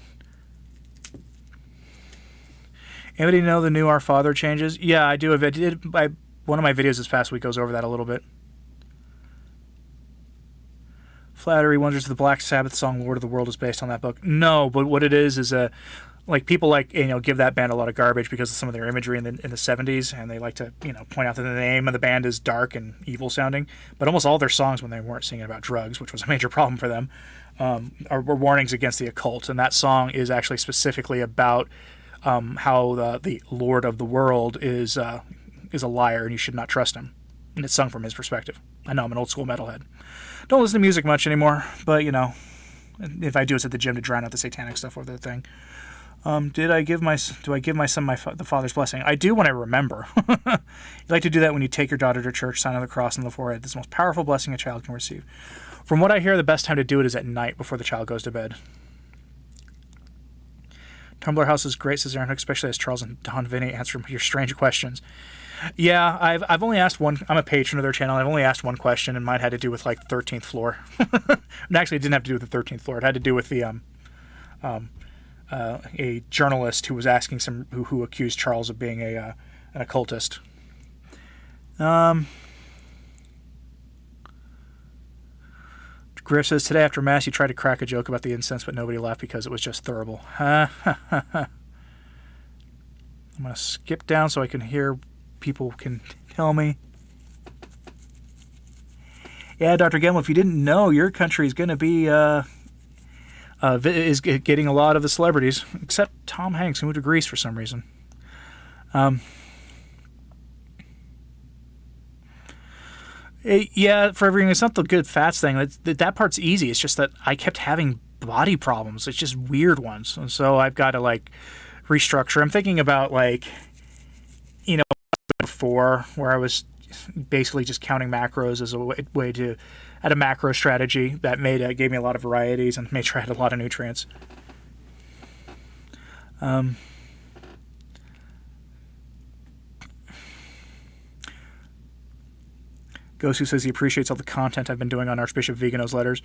Anybody know the new Our Father changes? Yeah, I do. One of my videos this past week goes over that a little bit. Flattery wonders if the Black Sabbath song "Lord of the World" is based on that book. No, but what it is people give that band a lot of garbage because of some of their imagery in the 70s, and they like to point out that the name of the band is dark and evil sounding. But almost all their songs, when they weren't singing about drugs, which was a major problem for them, were warnings against the occult. And that song is actually specifically about how the Lord of the World is a liar and you should not trust him. And it's sung from his perspective. I know I'm an old school metalhead. Don't listen to music much anymore, but if I do, it's at the gym to drown out the satanic stuff over the thing. Do I give my son the Father's blessing? I do when I remember. You like to do that when you take your daughter to church, sign of the cross on the forehead. It's the most powerful blessing a child can receive. From what I hear, the best time to do it is at night before the child goes to bed. Tumblr House is great, says Aaron Hook, especially as Charles and Don Vinny answer your strange questions. Yeah, I've only asked one. I'm a patron of their channel. I've only asked one question, and mine had to do with 13th floor. And actually, it didn't have to do with the 13th floor. It had to do with the a journalist who was asking who accused Charles of being an occultist. Griff says, today after Mass, you tried to crack a joke about the incense, but nobody laughed because it was just thurible. I'm going to skip down so I can hear people can tell me. Yeah, Dr. Gamble, if you didn't know, your country is going to be is getting a lot of the celebrities, except Tom Hanks, who moved to Greece for some reason. Yeah, for everything, it's not the good fats thing. That part's easy. It's just that I kept having body problems. It's just weird ones, and so I've got to restructure. I'm thinking about before where I was basically just counting macros as a way to add a macro strategy that gave me a lot of varieties and made sure I had a lot of nutrients. Gosu says he appreciates all the content I've been doing on Archbishop Vigano's letters.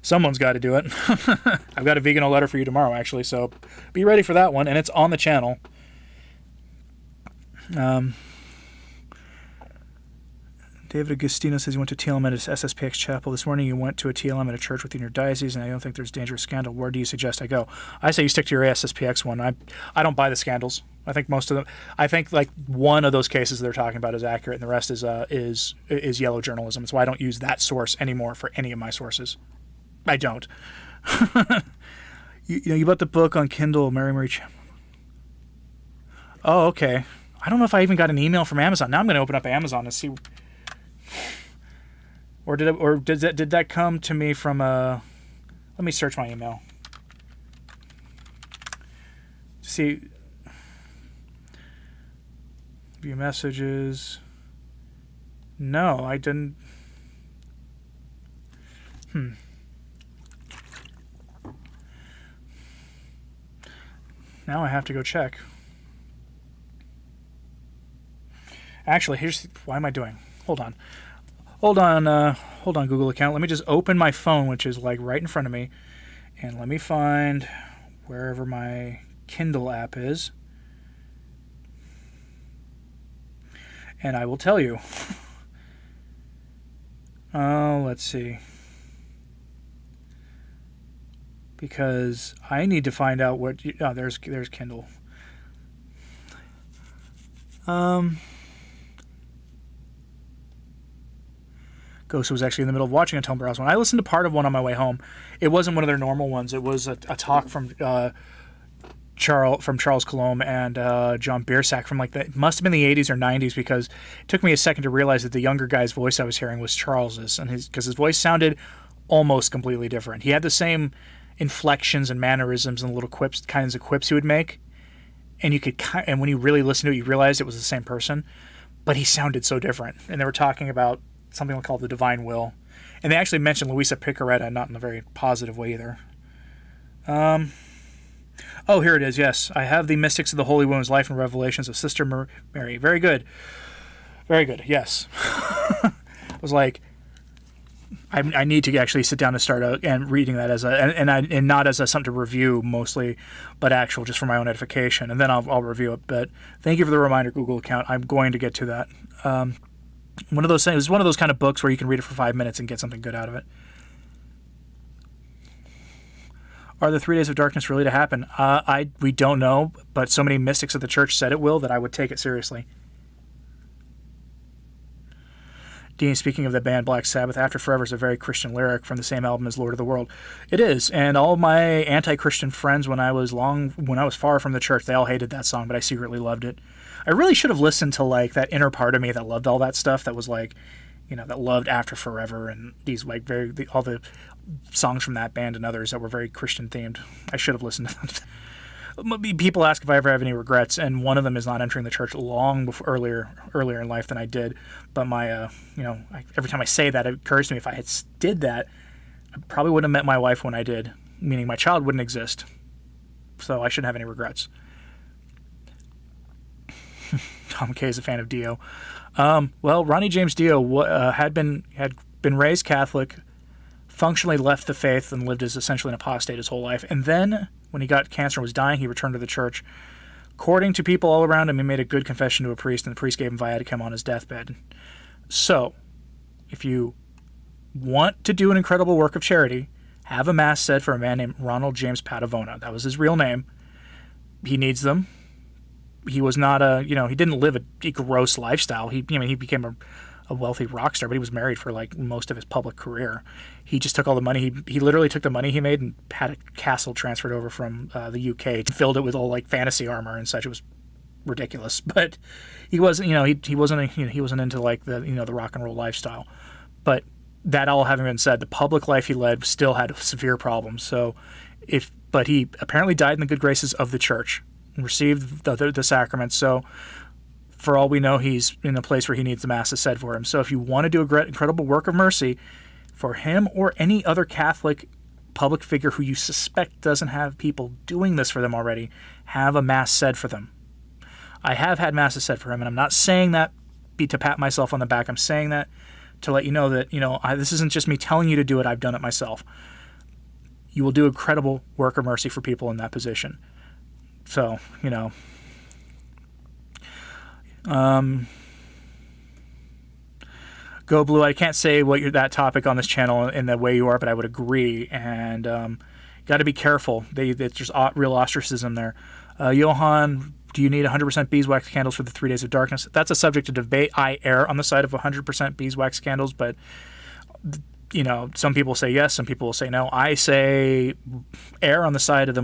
Someone's got to do it. I've got a Vigano letter for you tomorrow, actually, so be ready for that one, and it's on the channel. David Agostino says he went to TLM at his SSPX chapel. This morning you went to a TLM at a church within your diocese, and I don't think there's dangerous scandal. Where do you suggest I go? I say you stick to your SSPX one. I don't buy the scandals. I think most of them. I think one of those cases they're talking about is accurate, and the rest is yellow journalism. That's why I don't use that source anymore for any of my sources. I don't. You bought the book on Kindle, Mary. Oh, okay. I don't know if I even got an email from Amazon. Now I'm going to open up Amazon and see. Or did that come to me from a? Let me search my email. See. View messages. No, I didn't. Now I have to go check. Actually, why am I doing? Hold on, Google account. Let me just open my phone, which is right in front of me, and let me find wherever my Kindle app is. and I will tell you. Let's see. Because I need to find out what... there's Kindle. Ghost was actually in the middle of watching a Tom Browse one. I listened to part of one on my way home. It wasn't one of their normal ones. It was a talk from Charles Colomb and John Biersack from it must have been the 80s or 90s, because it took me a second to realize that the younger guy's voice I was hearing was Charles's, and because his voice sounded almost completely different. He had the same inflections and mannerisms and little kinds of quips he would make, and and when you really listened to it, you realized it was the same person, but he sounded so different. And they were talking about something called the divine will, and they actually mentioned Luisa Picaretta, not in a very positive way either. Oh, here it is. Yes, I have the Mystics of the Holy Woman's Life and Revelations of Sister Mary. Very good. Very good. Yes. I was like, I need to actually sit down and start and reading that as and not as something to review mostly, but actual just for my own edification, and then I'll review it. But thank you for the reminder, Google account. I'm going to get to that. One of those things. It's one of those kind of books where you can read it for 5 minutes and get something good out of it. Are the 3 days of darkness really to happen? We don't know, but so many mystics of the church said it will that I would take it seriously. Dean, speaking of the band Black Sabbath, After Forever is a very Christian lyric from the same album as Lord of the World. It is, and all my anti-Christian friends when I was far from the church, they all hated that song, but I secretly loved it. I really should have listened to that inner part of me that loved all that stuff, that was that loved After Forever and these all the songs from that band and others that were very Christian themed. I should have listened to them. People ask if I ever have any regrets, and one of them is not entering the church long before earlier in life than I did. But my, every time I say that, it occurs to me if I had did that, I probably wouldn't have met my wife when I did, meaning my child wouldn't exist. So I shouldn't have any regrets. Tom K is a fan of Dio. Well, Ronnie James Dio had been raised Catholic, functionally left the faith, and lived as essentially an apostate his whole life. And then, when he got cancer and was dying, he returned to the church. According to people all around him, he made a good confession to a priest, and the priest gave him viaticum on his deathbed. So, if you want to do an incredible work of charity, have a mass said for a man named Ronald James Padavona. That was his real name. He needs them. He was not he didn't live a gross lifestyle. He became a wealthy rock star, but he was married for most of his public career. He just took all the money. He literally took the money he made and had a castle transferred over from the UK, filled it with all fantasy armor and such. It was ridiculous, but he wasn't he wasn't into the rock and roll lifestyle. But that all having been said, the public life he led still had severe problems. But he apparently died in the good graces of the church and received the sacraments. So for all we know, he's in a place where he needs the masses said for him. So if you want to do a incredible work of mercy for him or any other Catholic public figure who you suspect doesn't have people doing this for them already, have a mass said for them. I have had masses said for him, and I'm not saying that to pat myself on the back. I'm saying that to let you know that, this isn't just me telling you to do it. I've done it myself. You will do incredible work of mercy for people in that position. So, Go Blue, I can't say what that topic on this channel in the way you are, but I would agree. And got to be careful. There's just real ostracism there. Johan, do you need 100% beeswax candles for the 3 days of darkness? That's a subject of debate. I err on the side of 100% beeswax candles, but some people say yes, some people will say no. I say err on the side of the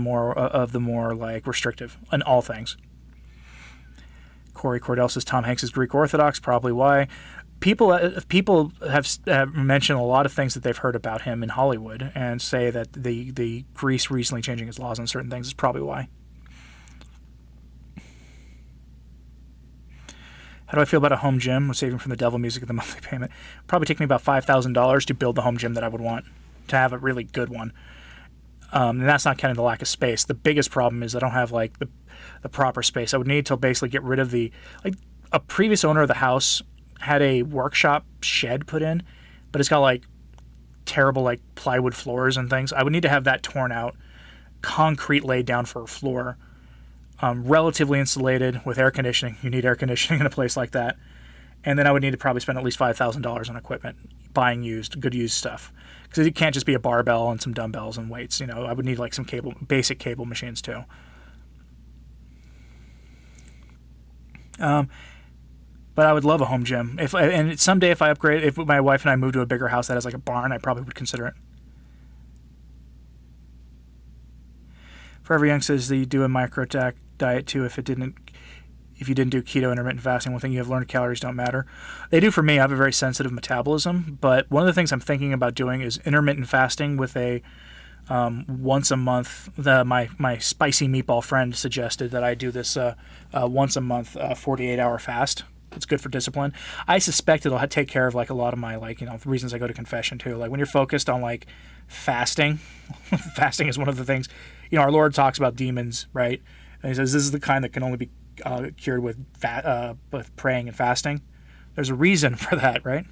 more restrictive in all things. Corey Cordell says Tom Hanks is Greek Orthodox. Probably why. People have mentioned a lot of things that they've heard about him in Hollywood and say that the Greece recently changing his laws on certain things is probably why. How do I feel about a home gym? I'm saving from the devil music of the monthly payment. Probably take me about $5,000 to build the home gym that I would want, to have a really good one. And that's not counting the lack of space. The biggest problem is I don't have the proper space. I would need to basically get rid of a previous owner of the house had a workshop shed put in, but it's got terrible plywood floors and things. I would need to have that torn out, concrete laid down for a floor, relatively insulated with air conditioning. You need air conditioning in a place like that. And then I would need to probably spend at least $5,000 on equipment, buying good used stuff. Because it can't just be a barbell and some dumbbells and weights. I would need like some basic cable machines too. But I would love a home gym. And someday if my wife and I move to a bigger house that has like a barn, I probably would consider it. Forever Young says that you do a micro diet too if you didn't do keto intermittent fasting. One thing you have learned, calories don't matter. They do for me. I have a very sensitive metabolism, but one of the things I'm thinking about doing is intermittent fasting with a once a month. My spicy meatball friend suggested that I do this once a month 48-hour fast. It's good for discipline. I suspect it'll take care of like a lot of my the reasons I go to confession too. Like when you're focused on like fasting, fasting is one of the things. Our Lord talks about demons, right? And he says this is the kind that can only be cured with praying and fasting. There's a reason for that, right?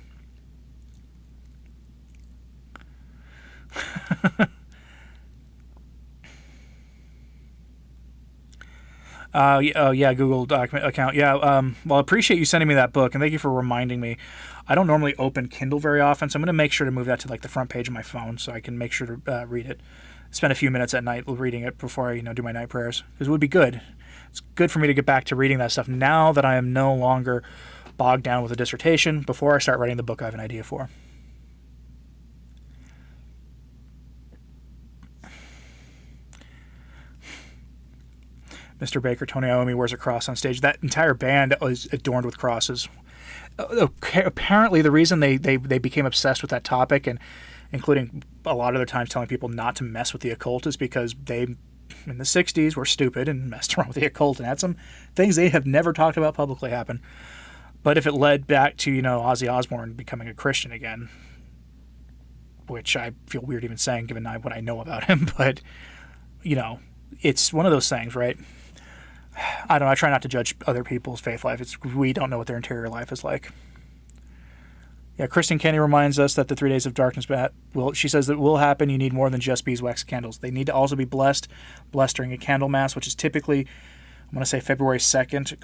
Yeah, Google document account. Yeah, well, I appreciate you sending me that book, and thank you for reminding me. I don't normally open Kindle very often, so I'm going to make sure to move that to like the front page of my phone so I can make sure to read it. Spend a few minutes at night reading it before I do my night prayers, because it would be good. It's good for me to get back to reading that stuff now that I am no longer bogged down with a dissertation. Before I start writing the book I have an idea for. Mr. Baker, Tony Iommi wears a cross on stage. That entire band is adorned with crosses. Apparently, the reason they became obsessed with that topic, and including a lot of their times telling people not to mess with the occult, is because they, in the 60s, were stupid and messed around with the occult and had some things they have never talked about publicly happen. But if it led back to, Ozzy Osbourne becoming a Christian again, which I feel weird even saying given what I know about him, but, it's one of those things, right? I don't know. I try not to judge other people's faith life. We don't know what their interior life is like. Yeah, Kristen Kenny reminds us that the 3 days of darkness she says that will happen. You need more than just beeswax candles. They need to also be blessed during a candle mass, which is typically, I'm going to say February 2nd.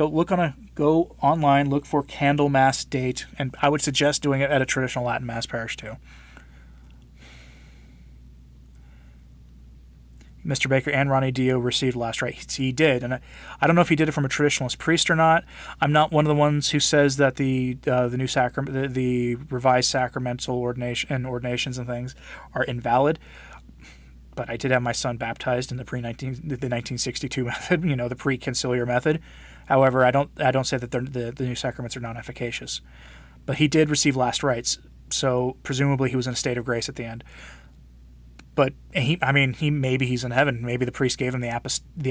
Go online, look for candle mass date, and I would suggest doing it at a traditional Latin mass parish too. Mr. Baker and Ronnie Dio received last rites. He did, and I don't know if he did it from a traditionalist priest or not. I'm not one of the ones who says that the new sacrament, the revised sacramental ordinations and things are invalid. But I did have my son baptized in the 1962 method, the pre-conciliar method. However, I don't say that the new sacraments are non-efficacious. But he did receive last rites, so presumably he was in a state of grace at the end. But maybe he's in heaven. Maybe the priest gave him the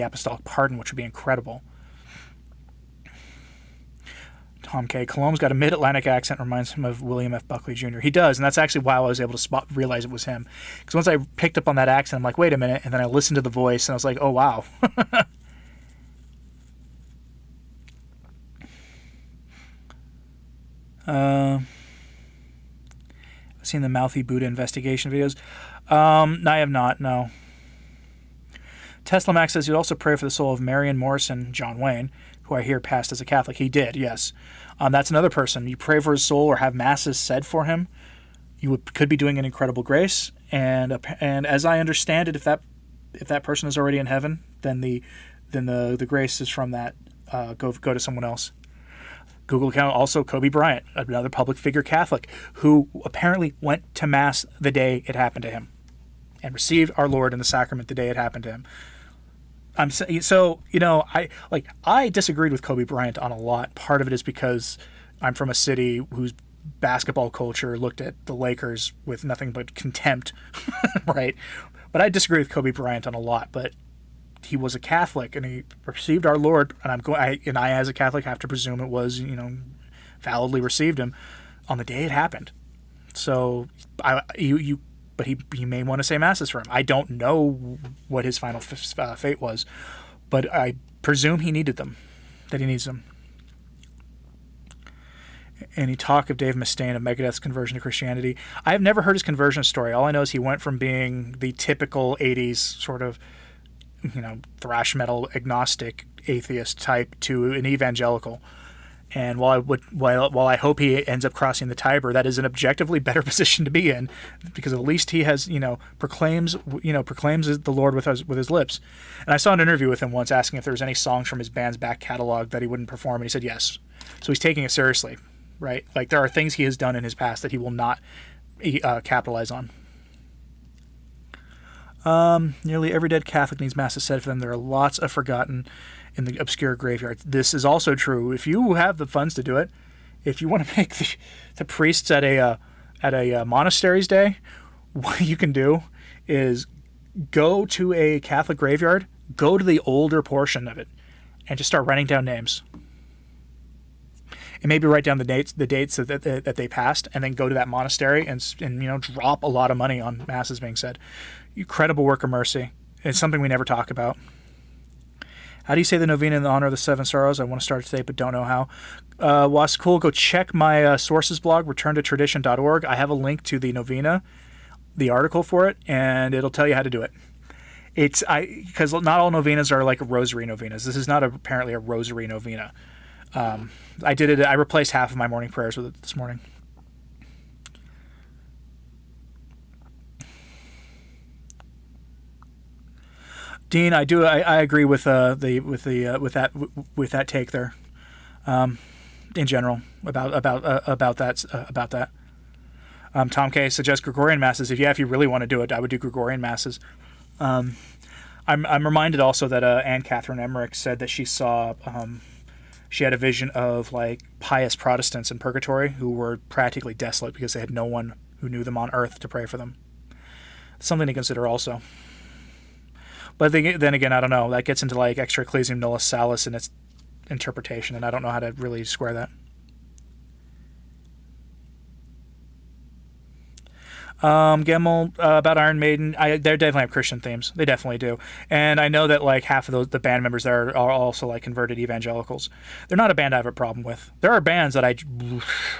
apostolic pardon, which would be incredible. Tom K. Colom's got a mid-Atlantic accent, reminds him of William F. Buckley Jr. He does, and that's actually why I was able to realize it was him. Because once I picked up on that accent, I'm like, wait a minute, and then I listened to the voice, and I was like, oh, wow. I've seen the Mouthy Buddha investigation videos. No, I have not, no. Tesla Max says you'd also pray for the soul of Marion Morrison, John Wayne, who I hear passed as a Catholic. He did, yes. That's another person. You pray for his soul or have masses said for him. You could be doing an incredible grace. And as I understand it, if that person is already in heaven, then the grace is from that. Go to someone else. Google account also Kobe Bryant, another public figure Catholic, who apparently went to Mass the day it happened to him and received our Lord in the sacrament the day it happened to him. I disagreed with Kobe Bryant on a lot. Part of it is because I'm from a city whose basketball culture looked at the Lakers with nothing but contempt, right? But I disagree with Kobe Bryant on a lot. But he was a Catholic and he received our Lord, and I as a Catholic have to presume it was, validly received him on the day it happened. So but he may want to say masses for him. I don't know what his final fate was, but I presume he needed them, that he needs them. Any talk of Dave Mustaine of Megadeth's conversion to Christianity? I have never heard his conversion story. All I know is he went from being the typical 80s sort of, thrash metal agnostic atheist type to an evangelical. And while I hope he ends up crossing the Tiber, that is an objectively better position to be in, because at least he has proclaims the Lord with his lips. And I saw an interview with him once asking if there was any songs from his band's back catalog that he wouldn't perform, and he said yes. So he's taking it seriously, right? Like, there are things he has done in his past that he will not capitalize on. Nearly every dead Catholic needs mass is said for them. There are lots of forgotten in the obscure graveyards. This is also true. If you have the funds to do it, if you want to make the priests at a monastery's day, what you can do is go to a Catholic graveyard, go to the older portion of it, and just start writing down names. And maybe write down the dates that they passed, and then go to that monastery and drop a lot of money on masses being said. Incredible work of mercy. It's something we never talk about. How do you say the novena in the honor of the Seven Sorrows? I want to start today, but don't know how. Was cool. Go check my sources blog, returntotradition.org. I have a link to the novena, the article for it, and it'll tell you how to do it. Because not all novenas are like rosary novenas. This is not apparently a rosary novena. I did it. I replaced half of my morning prayers with it this morning. Dean, I agree with that take there. In general about that. Tom K suggests Gregorian masses. If you really want to do it, I would do Gregorian masses. I'm reminded also that Anne Catherine Emmerich said that she saw she had a vision of like pious Protestants in purgatory who were practically desolate because they had no one who knew them on earth to pray for them. Something to consider also. But then again, I don't know. That gets into like extra ecclesiam nullis salus and its interpretation, and I don't know how to really square that. Gemmel, about Iron Maiden, they definitely have Christian themes. They definitely do. And I know that like half of the band members there are also like converted evangelicals. They're not a band I have a problem with. There are bands that I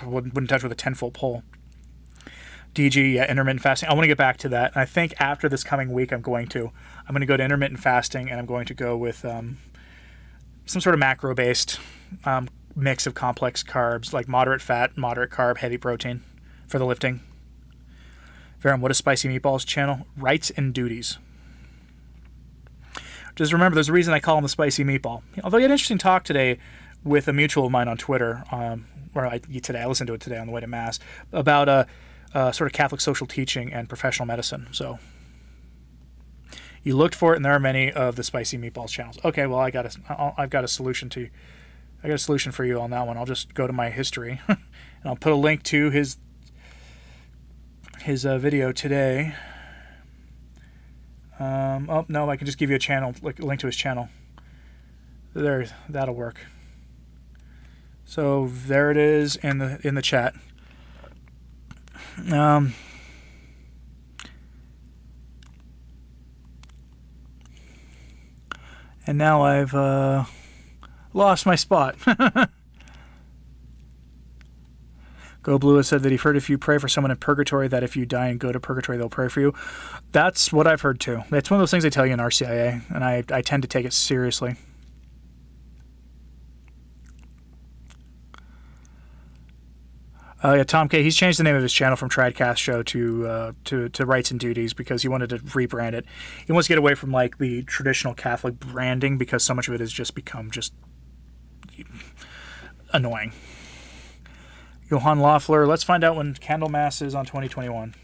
wouldn't touch with a 10-foot pole. DG, yeah, intermittent fasting. I want to get back to that. I think after this coming week, I'm going to go to intermittent fasting, and I'm going to go with some sort of macro-based mix of complex carbs, like moderate fat, moderate carb, heavy protein for the lifting. Varum, what is Spicy Meatballs channel? Rights and duties. Just remember, there's a reason I call him the Spicy Meatball. Although he had an interesting talk today with a mutual of mine on Twitter, I listened to it today on the way to Mass, about sort of Catholic social teaching and professional medicine. So you looked for it, and there are many of the Spicy Meatballs channels. Okay, well, I've got a solution for you on that one. I'll just go to my history, and I'll put a link to his video today. No, I can just give you a link to his channel. There, that'll work. So there it is in the chat. And now I've lost my spot. Go Blue has said that he's heard if you pray for someone in purgatory, that if you die and go to purgatory, they'll pray for you. That's what I've heard too. It's one of those things they tell you in RCIA, and I tend to take it seriously. Yeah, Tom K. He's changed the name of his channel from Tradcast Show to Rights and Duties because he wanted to rebrand it. He wants to get away from like the traditional Catholic branding because so much of it has just become just annoying. Johann Loeffler, let's find out when Candlemas is on 2021.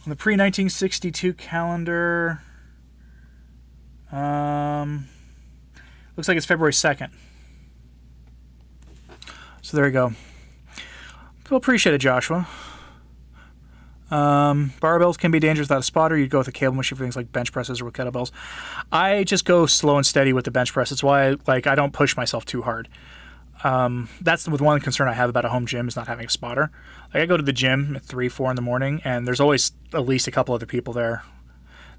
On the pre-1962 calendar, looks like it's February 2nd. So there you go. Well, appreciate it, Joshua. Barbells can be dangerous without a spotter. You'd go with a cable machine for things like bench presses or with kettlebells. I just go slow and steady with the bench press. That's why I don't push myself too hard. That's with one concern I have about a home gym is not having a spotter. Like I go to the gym at 3, 4 in the morning, and there's always at least a couple other people there.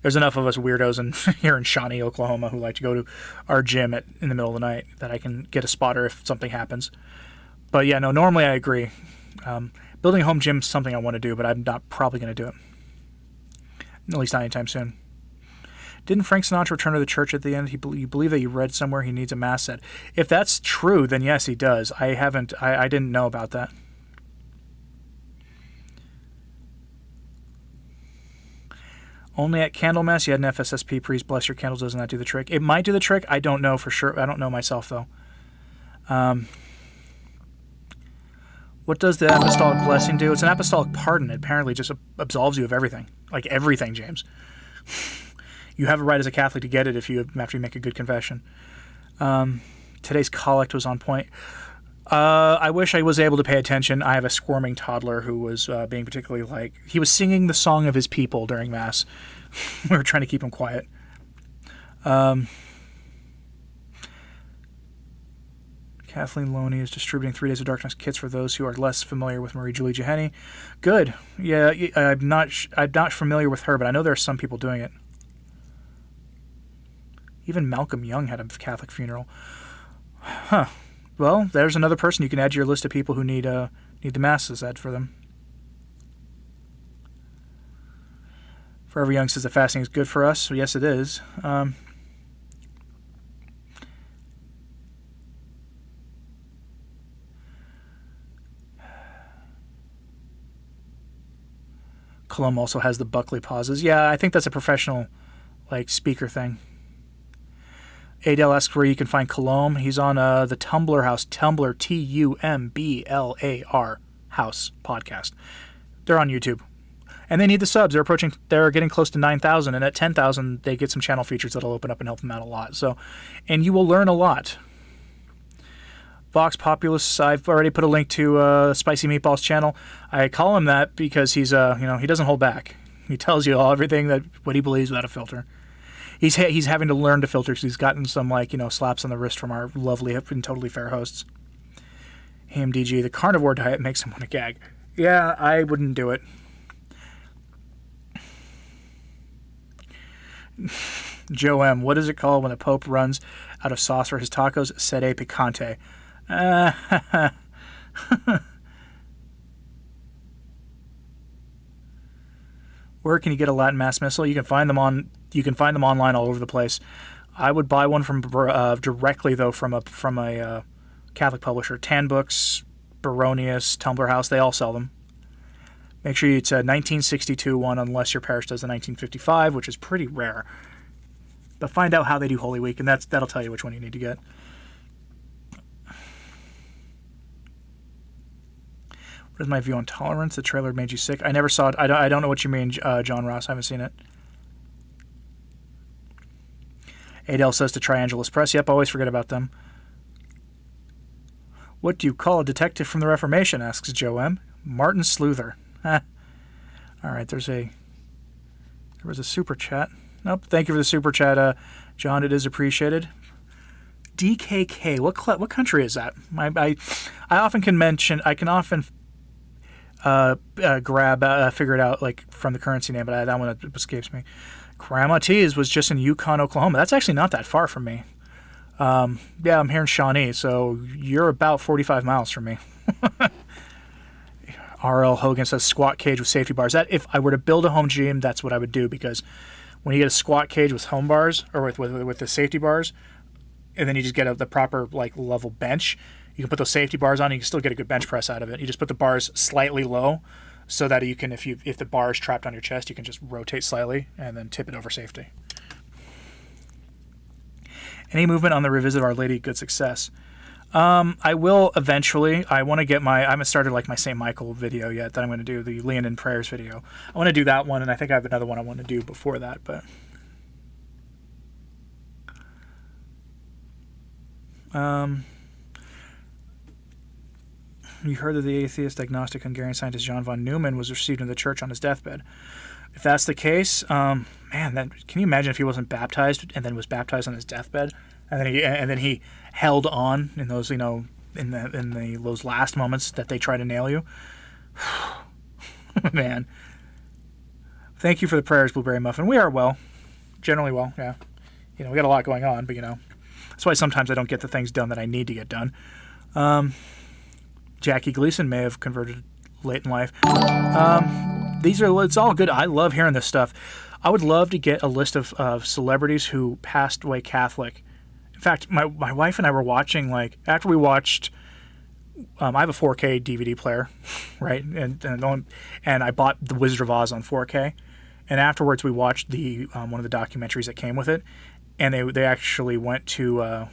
There's enough of us weirdos here in Shawnee, Oklahoma, who like to go to our gym in the middle of the night that I can get a spotter if something happens. But yeah, no, normally I agree. Building a home gym is something I want to do, but I'm not probably going to do it. At least not anytime soon. Didn't Frank Sinatra return to the church at the end? You believe that you read somewhere he needs a mass said. If that's true, then yes, he does. I didn't know about that. Only at Candlemas you had an FSSP priest bless your candles. Doesn't that do the trick? It might do the trick. I don't know for sure. I don't know myself, though. What does the apostolic blessing do? It's an apostolic pardon. It apparently just absolves you of everything. Like everything, James. You have a right as a Catholic to get it after you make a good confession. Today's collect was on point. I wish I was able to pay attention. I have a squirming toddler who was being particularly he was singing the song of his people during Mass. We were trying to keep him quiet. Kathleen Loney is distributing 3 Days of Darkness kits for those who are less familiar with Marie Julie Jeheny. Good. Yeah, I'm not familiar with her, but I know there are some people doing it. Even Malcolm Young had a Catholic funeral. Huh. Well, there's another person you can add to your list of people who need the masses said for them. Forever Young says the fasting is good for us. So yes, it is. Colum also has the Buckley pauses. Yeah, I think that's a professional speaker thing. Adele asks where you can find Colum. He's on the Tumblr House, Tumblr, Tumblar House podcast. They're on YouTube. And they need the subs. They're getting close to 9,000, and at 10,000 they get some channel features that'll open up and help them out a lot. So, and you will learn a lot. Vox Populus, I've already put a link to Spicy Meatballs channel. I call him that because he's he doesn't hold back. He tells you everything what he believes without a filter. He's having to learn to filter because he's gotten some slaps on the wrist from our lovely and totally fair hosts. AMDG, the carnivore diet makes him want to gag. Yeah, I wouldn't do it. Joe M, what is it called when the Pope runs out of sauce for his tacos? Sede picante. Where can you get a Latin Mass missal? You can find them online all over the place. I would buy one from directly though from a Catholic publisher. Tan Books, Baronius, Tumblr House, they all sell them. Make sure it's a 1962 one unless your parish does the 1955, which is pretty rare. But find out how they do Holy Week, and that'll tell you which one you need to get. What is my view on Tolerance? The trailer made you sick. I never saw it. I don't know what you mean, John Ross. I haven't seen it. Adele says to Triangelus Press. Yep, always forget about them. What do you call a detective from the Reformation? Asks Joe M. Martin Sluther. All right, there was a super chat. Nope, thank you for the super chat, John. It is appreciated. DKK. What country is that? I often can mention. I can often figure it out from the currency name, but that one escapes me. Grandma T's was just in Yukon, Oklahoma. That's actually not that far from me. Yeah, I'm here in Shawnee, so you're about 45 miles from me. R.L. Hogan says squat cage with safety bars. That if I were to build a home gym, that's what I would do, because when you get a squat cage with home bars or with the safety bars, and then you just get the proper level bench, you can put those safety bars on, and you can still get a good bench press out of it. You just put the bars slightly low so that you can, if the bar is trapped on your chest, you can just rotate slightly and then tip it over safety. Any movement on the revisit of Our Lady Good Success? I will eventually. I want to get I haven't started my St. Michael video yet that I'm going to do, the Leonin Prayers video. I want to do that one, and I think I have another one I want to do before that, but you heard that the atheist, agnostic Hungarian scientist Jan von Neumann was received in the church on his deathbed. If that's the case, can you imagine if he wasn't baptized and then was baptized on his deathbed, and then he held on in those those last moments that they try to nail you? Man, thank you for the prayers, Blueberry Muffin. We are well, generally well. Yeah, we got a lot going on, but that's why sometimes I don't get the things done that I need to get done. Jackie Gleason may have converted late in life. It's all good. I love hearing this stuff. I would love to get a list of celebrities who passed away Catholic. In fact, my wife and I were watching, like, after we watched, I have a 4K DVD player, right? And I bought The Wizard of Oz on 4K. And afterwards, we watched the one of the documentaries that came with it. And they actually went to, it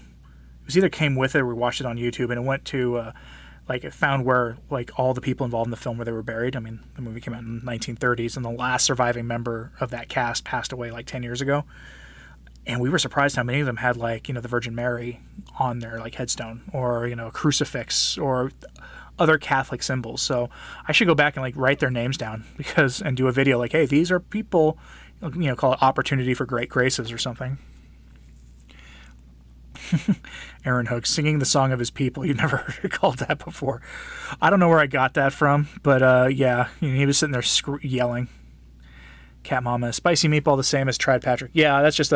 was either came with it or we watched it on YouTube. And it went to, it found where, like, all the people involved in the film where they were buried. I mean, the movie came out in the 1930s. And the last surviving member of that cast passed away, like, 10 years ago. And we were surprised how many of them had, like, the Virgin Mary on their, like, headstone, or, a crucifix, or other Catholic symbols. So I should go back and, like, write their names down and do a video like, hey, these are people, call it Opportunity for Great Graces or something. Aaron Hook singing the song of his people. You've never heard it called that before. I don't know where I got that from, but yeah, he was sitting there yelling. Cat Mama, spicy meatball, the same as Tried Patrick. Yeah, that's just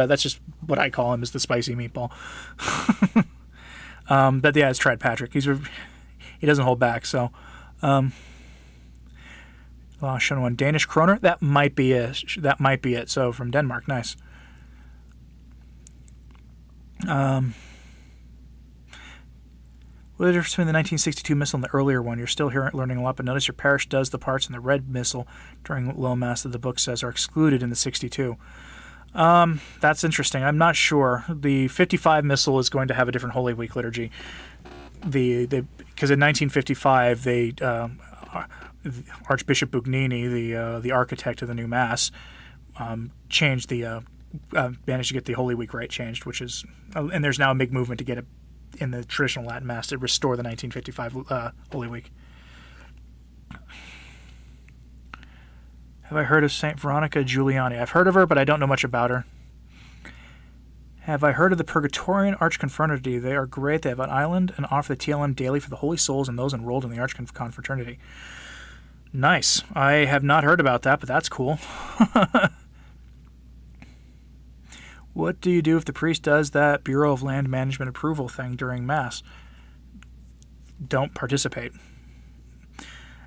what I call him, is the spicy meatball. But yeah, it's Tried Patrick. He doesn't hold back. So, shown one Danish kroner. That might be it. So from Denmark, nice. What is the difference between the 1962 missile and the earlier one? You're still here learning a lot, but notice your parish does the parts in the red missile during Low Mass that the book says are excluded in the 62. That's interesting. I'm not sure. The 55 missile is going to have a different Holy Week liturgy. Because in 1955, Archbishop Bugnini, the architect of the new Mass, changed managed to get the Holy Week rite changed, which is, and there's now a big movement to get it in the traditional Latin Mass to restore the 1955 Holy Week. Have I heard of St. Veronica Giuliani? I've heard of her, but I don't know much about her. Have I heard of the Purgatorian Archconfraternity? They are great. They have an island and offer the TLM daily for the holy souls and those enrolled in the Archconfraternity. Nice. I have not heard about that, but that's cool. What do you do if the priest does that Bureau of Land Management approval thing during Mass? Don't participate.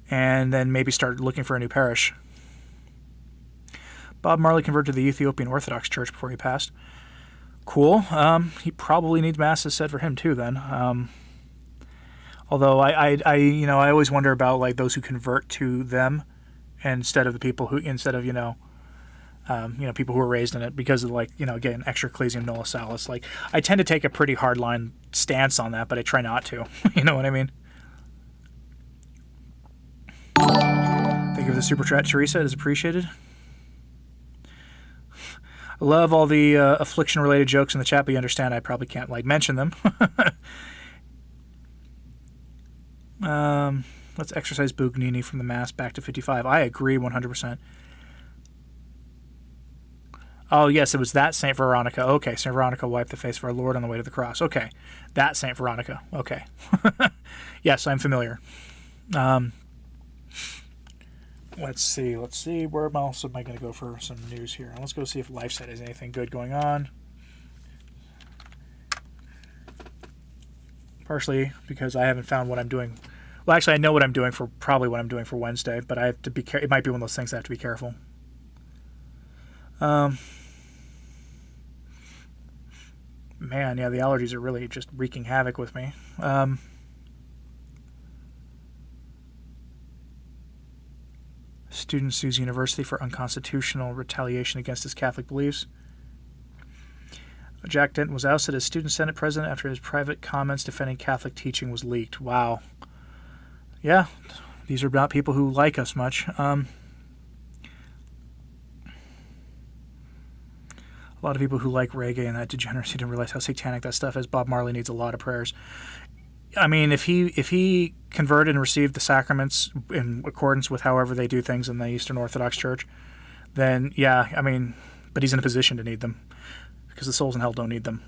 And then maybe start looking for a new parish. Bob Marley converted to the Ethiopian Orthodox Church before he passed. Cool. He probably needs Masses said for him too then. Although I always wonder about, like, those who convert to them instead of people who people who were raised in it, because of, like, again, extra ecclesiam nulla salus. Like, I tend to take a pretty hardline stance on that, but I try not to. You know what I mean? Thank you for the super chat, Teresa. It is appreciated. I love all the affliction-related jokes in the chat, but you understand I probably can't, like, mention them. Let's exercise Bugnini from the Mass back to 55. I agree 100%. Oh, yes, it was that St. Veronica. Okay, St. Veronica wiped the face of our Lord on the way to the cross. Okay, that St. Veronica. Okay. Yes, I'm familiar. Let's see. Where else am I going to go for some news here? Let's go see if LifeSite has anything good going on. Partially because I haven't found what I'm doing. Well, actually, I know what I'm doing for Wednesday, but I have to be it might be one of those things I have to be careful. Man, yeah, the allergies are really just wreaking havoc with me. Student sues university for unconstitutional retaliation against his Catholic beliefs. Jack Denton was ousted as student senate president after his private comments defending Catholic teaching was leaked. Wow. Yeah, these are not people who like us much. A lot of people who like reggae and that degeneracy didn't realize how satanic that stuff is. Bob Marley needs a lot of prayers. I mean, if he converted and received the sacraments in accordance with however they do things in the Eastern Orthodox Church, then yeah, I mean, but he's in a position to need them because the souls in hell don't need them.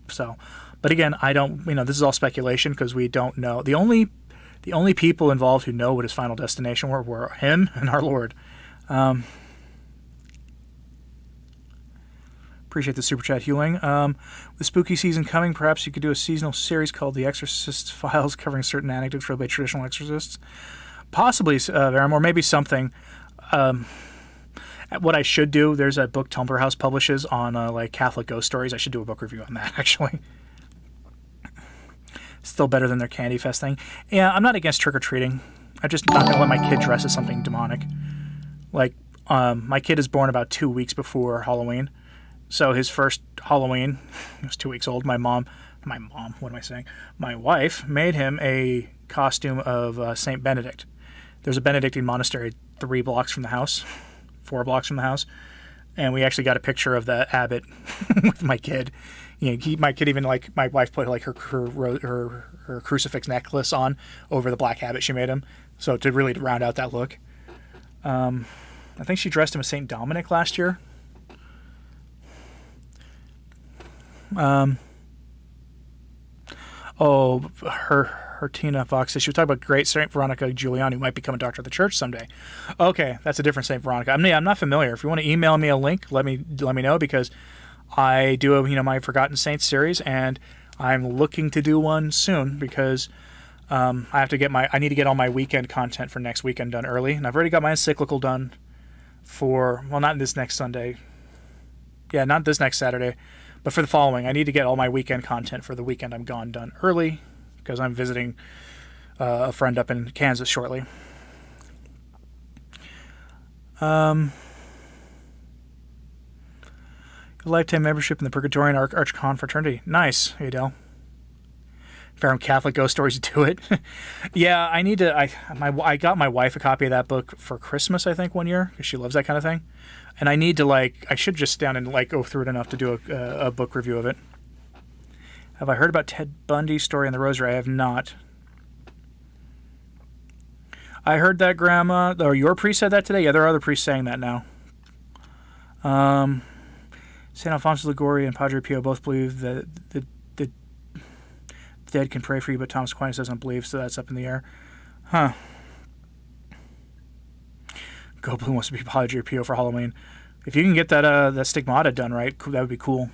So, but again, I don't, this is all speculation because we don't know. The only people involved who know what his final destination were him and our Lord. Appreciate the super chat, Hewling. With spooky season coming, perhaps you could do a seasonal series called The Exorcist Files, covering certain anecdotes read by traditional exorcists. Possibly, or maybe something. What I should do, there's a book Tumblr House publishes on like Catholic ghost stories. I should do a book review on that, actually. Still better than their Candy Fest thing. Yeah, I'm not against trick-or-treating. I'm just not going to let my kid dress as something demonic. Like, my kid is born about 2 weeks before Halloween. So his first Halloween, he was 2 weeks old, my wife made him a costume of St. Benedict. There's a Benedictine monastery 4 blocks from the house. And we actually got a picture of the abbot with my kid. You know, my kid even, like, my wife put like her crucifix necklace on over the black habit she made him. So to really round out that look. I think she dressed him as St. Dominic last year. Her Tina Fox says she was talking about great Saint Veronica Giuliani, who might become a doctor of the church someday. Okay, that's a different Saint Veronica. I'm not familiar. If you want to email me a link, let me know, because I do my Forgotten Saints series, and I'm looking to do one soon because I need to get all my weekend content for next weekend done early, and I've already got my encyclical done for, well, not this next Sunday. Yeah, not this next Saturday, but for the following. I need to get all my weekend content for the weekend I'm gone done early, because I'm visiting a friend up in Kansas shortly. Lifetime membership in the Purgatorian Arch Confraternity. Nice, Adele. Fair Catholic ghost stories do it. Yeah, I need to. I got my wife a copy of that book for Christmas, I think, one year, because she loves that kind of thing. And I need to, I should just down and go through it enough to do a book review of it. Have I heard about Ted Bundy's story in the Rosary? I have not. I heard that, Grandma. Or your priest said that today? Yeah, there are other priests saying that now. St. Alfonso Liguori and Padre Pio both believe that the dead can pray for you, but Thomas Aquinas doesn't believe, so that's up in the air. Huh. Go Blue wants to be Padre Pio for Halloween. If you can get that stigmata done right, that would be cool.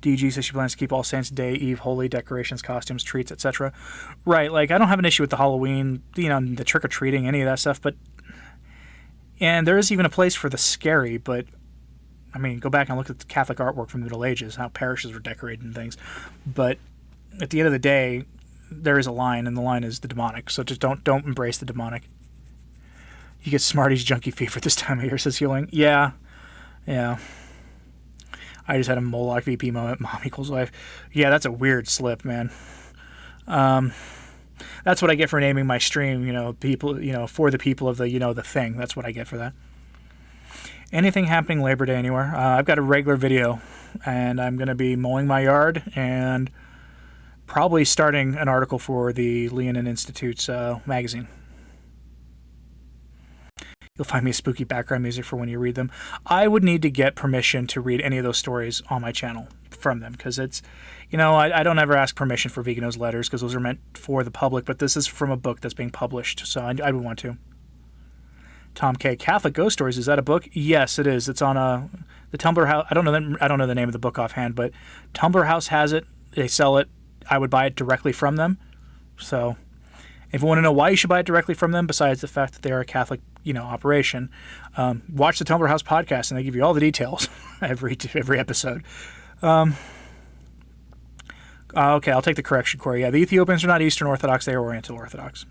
DG says she plans to keep All Saints Day, Eve, Holy, decorations, costumes, treats, etc. Right, I don't have an issue with the Halloween, the trick-or-treating, any of that stuff, and there is even a place for the scary, but, go back and look at the Catholic artwork from the Middle Ages, how parishes were decorated and things, but at the end of the day, there is a line, and the line is the demonic, so just don't embrace the demonic. You get Smarties junkie fever this time of year, says Healing. Yeah. I just had a Moloch VP moment. Mom equals wife. Yeah, that's a weird slip, man. That's what I get for naming my stream, people, for the people of the, the thing. That's what I get for that. Anything happening Labor Day anywhere? I've got a regular video, and I'm going to be mowing my yard and probably starting an article for the Leonin Institute's magazine. You'll find me spooky background music for when you read them. I would need to get permission to read any of those stories on my channel from them, because it's, I don't ever ask permission for Veganos letters, because those are meant for the public, but this is from a book that's being published, so I would want to. Tom K. Catholic Ghost Stories, is that a book? Yes, it is. It's on the Tumblr House. I don't know the name of the book offhand, but Tumblr House has it. They sell it. I would buy it directly from them. So if you want to know why you should buy it directly from them, besides the fact that they are a Catholic, operation, watch the Tumblr House podcast, and they give you all the details every episode. Okay, I'll take the correction, Corey. Yeah, the Ethiopians are not Eastern Orthodox; they are Oriental Orthodox.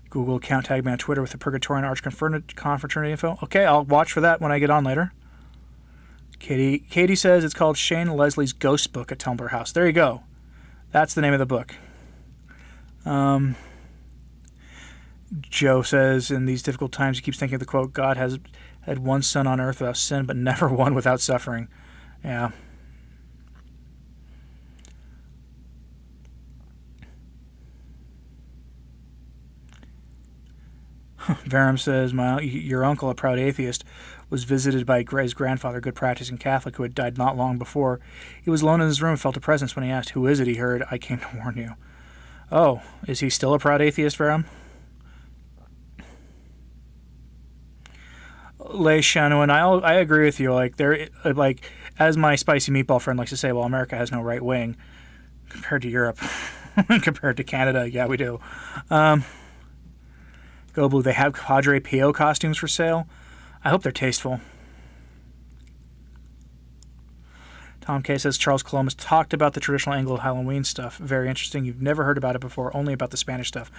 Google account, tag me on Twitter with the Purgatorian Arch Confraternity info. Okay, I'll watch for that when I get on later. Katie says it's called Shane Leslie's Ghost Book at Tumblr House. There you go. That's the name of the book. Joe says, in these difficult times, he keeps thinking of the quote, God has had one son on earth without sin, but never one without suffering. Yeah. Varum says, your uncle, a proud atheist, was visited by his grandfather, a good practicing Catholic, who had died not long before. He was alone in his room and felt a presence. When he asked, who is it, he heard, I came to warn you. Oh, is he still a proud atheist, Varum? Les Shawnee, and I agree with you. Like there, like as my spicy meatball friend likes to say, well, America has no right wing compared to Europe, compared to Canada. Yeah, we do. Go Blue. They have Padre Pio costumes for sale. I hope they're tasteful. Tom K says Charles Columbus talked about the traditional Anglo Halloween stuff. Very interesting. You've never heard about it before, only about the Spanish stuff.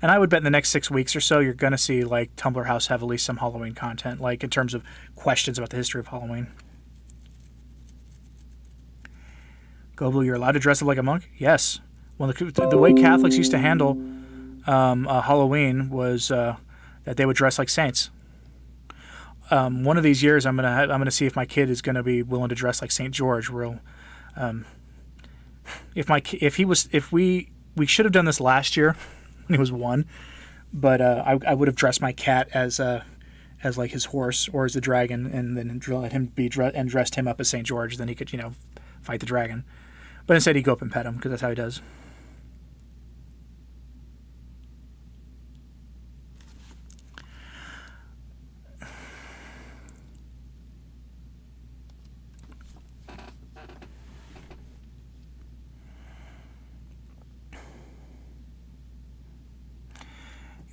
And I would bet in the next 6 weeks or so, you're going to see like Tumblr House have at least some Halloween content, like in terms of questions about the history of Halloween. Go Blue, you're allowed to dress up like a monk? Yes. Well, the way Catholics used to handle Halloween was that they would dress like saints. One of these years, I'm gonna see if my kid is gonna be willing to dress like Saint George. We should have done this last year when he was 1, but I would have dressed my cat as like his horse or as the dragon, and then let him be and dressed him up as Saint George. Then he could fight the dragon. But instead, he'd go up and pet him because that's how he does.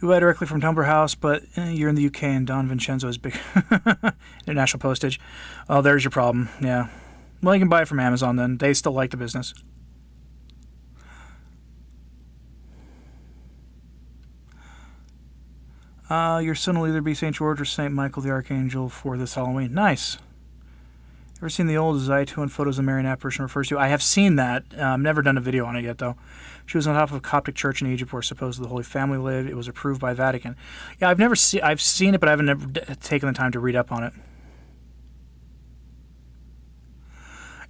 You buy directly from Tumblr House, but you're in the UK and Don Vincenzo is big. International postage. Oh, there's your problem. Yeah. Well, you can buy it from Amazon then. They still like the business. Your son will either be St. George or St. Michael the Archangel for this Halloween. Nice. Ever seen the old Zaitun photos of Marian apparition refers to? I have seen that. Never done a video on it yet, though. She was on top of a Coptic church in Egypt where supposedly the Holy Family lived. It was approved by Vatican. Yeah, I've seen it, but I haven't never taken the time to read up on it.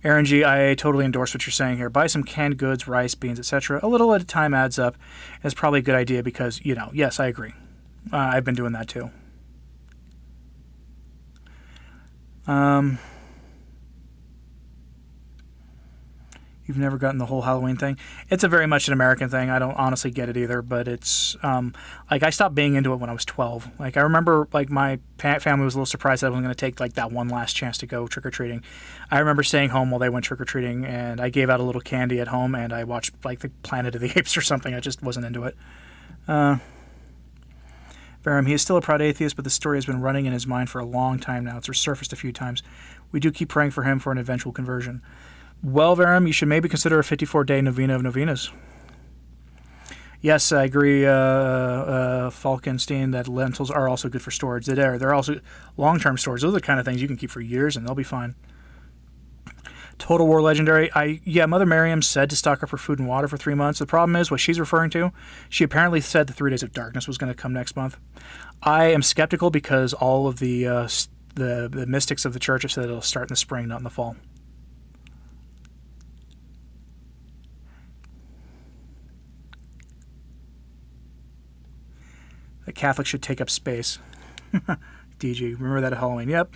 Aaron G, I totally endorse what you're saying here. Buy some canned goods, rice, beans, etc. A little at a time adds up. It's probably a good idea because, yes, I agree. I've been doing that too. You've never gotten the whole Halloween thing? It's a very much an American thing. I don't honestly get it either, but it's like I stopped being into it when I was 12. Like I remember, like my family was a little surprised that I wasn't going to take like that one last chance to go trick or treating. I remember staying home while they went trick or treating, and I gave out a little candy at home, and I watched like the Planet of the Apes or something. I just wasn't into it. Verum, he is still a proud atheist, but the story has been running in his mind for a long time now. It's resurfaced a few times. We do keep praying for him for an eventual conversion. Well, Verum, you should maybe consider a 54-day novena of novenas. Yes, I agree, Falkenstein, that lentils are also good for storage. They're also long-term storage. Those are the kind of things you can keep for years, and they'll be fine. Total War Legendary. Mother Miriam said to stock up her food and water for 3 months. The problem is, what she's referring to, she apparently said the 3 Days of Darkness was going to come next month. I am skeptical because all of the mystics of the church have said it'll start in the spring, not in the fall. The Catholics should take up space. DG, remember that at Halloween? Yep.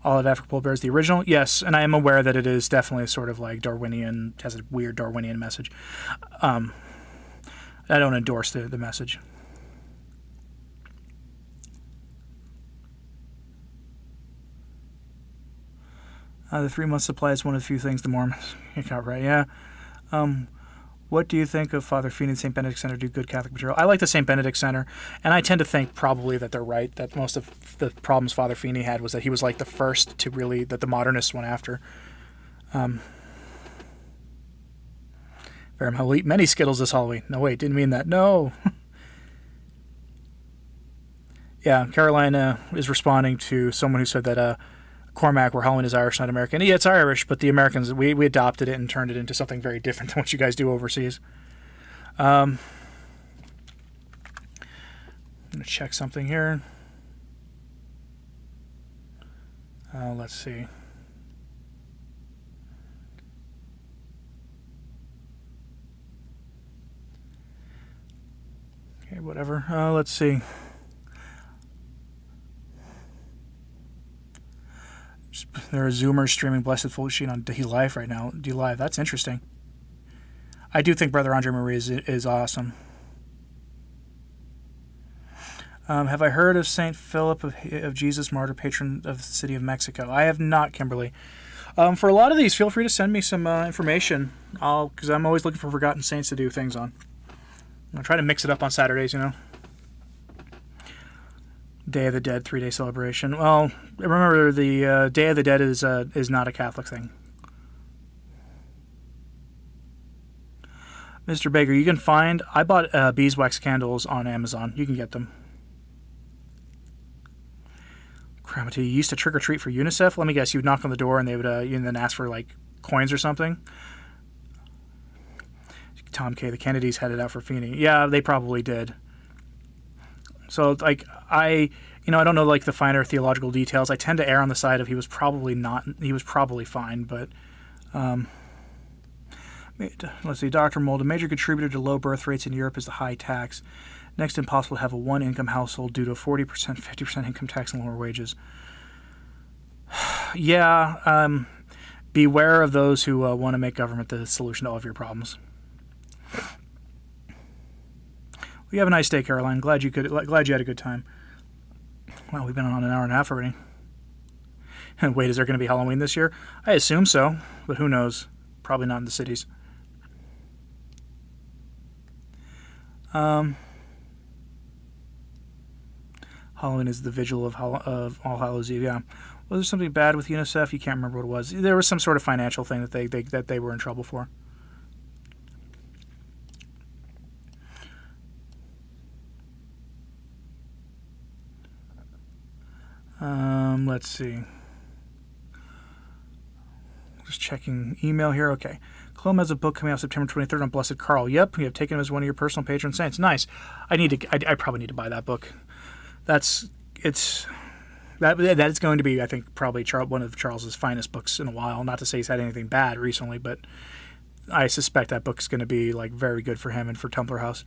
Olive Africa Pole Bear is the original? Yes, and I am aware that it is definitely sort of like Darwinian, has a weird Darwinian message. I don't endorse the message. The 3-month supply is one of the few things the Mormons got right. Yeah. What do you think of Father Feeney and St. Benedict Center do good Catholic material? I like the St. Benedict Center, and I tend to think probably that they're right, that most of the problems Father Feeney had was that he was like the first to really, that the modernists went after. I'll eat many Skittles this Halloween. No, wait, didn't mean that. No. Yeah, Carolina is responding to someone who said that Cormac, where Halloween is Irish, not American. Yeah, it's Irish, but the Americans, we adopted it and turned it into something very different than what you guys do overseas. I'm going to check something here. Let's see. Okay, whatever. Let's see. There are Zoomers streaming Blessed Full Sheet on D Live right now. D Live, that's interesting. I do think Brother Andre Marie is awesome. Have I heard of St. Philip of Jesus, martyr patron of the city of Mexico? I have not, Kimberly. For a lot of these, feel free to send me some information, because I'm always looking for forgotten saints to do things on. I'll try to mix it up on Saturdays, Day of the Dead, 3-day celebration. Well, remember the Day of the Dead is not a Catholic thing. Mr. Baker, you can find... I bought beeswax candles on Amazon. You can get them. Cramity, you used to trick-or-treat for UNICEF? Let me guess, you would knock on the door and they would then ask for, coins or something? Tom K., the Kennedys headed out for Feeney. Yeah, they probably did. So, I don't know, the finer theological details. I tend to err on the side of he was probably fine, but... let's see, Dr. Mold, a major contributor to low birth rates in Europe is the high tax. Next, impossible to have a one-income household due to 40%, 50% income tax and lower wages. Yeah, beware of those who want to make government the solution to all of your problems. Well, you have a nice day, Caroline. Glad you had a good time. Well, we've been on an hour and a half already. And wait, is there going to be Halloween this year? I assume so, but who knows? Probably not in the cities. Halloween is the vigil of All Hallows Eve. Yeah. Was there something bad with UNICEF? You can't remember what it was. There was some sort of financial thing that they were in trouble for. Let's see. Just checking email here. Okay. Clome has a book coming out September 23rd on Blessed Carl. Yep, you have taken him as one of your personal patron saints. Nice. I probably need to buy that book. That is going to be, I think, probably one of Charles's finest books in a while. Not to say he's had anything bad recently, but I suspect that book's going to be very good for him and for Templar House.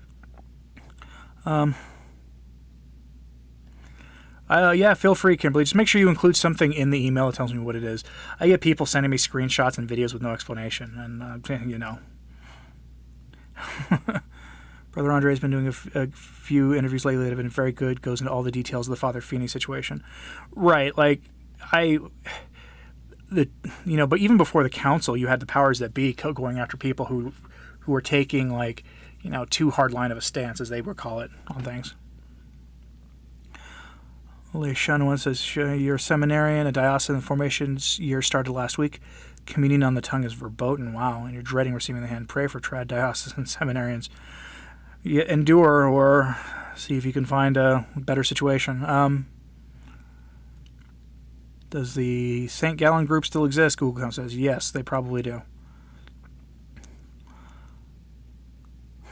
Yeah, feel free, Kimberly. Just make sure you include something in the email that tells me what it is. I get people sending me screenshots and videos with no explanation, and Brother Andre has been doing a few interviews lately that have been very good. Goes into all the details of the Father Feeney situation. Right, but even before the council, you had the powers that be going after people who were taking too hard line of a stance, as they would call it, on things. Shawnee says, you're a seminarian, a diocesan formations year started last week. Communion on the tongue is verboten. Wow, and you're dreading receiving the hand. Pray for trad diocesan seminarians. Yeah, endure or see if you can find a better situation. Does the St. Gallen group still exist? Google says, yes, they probably do.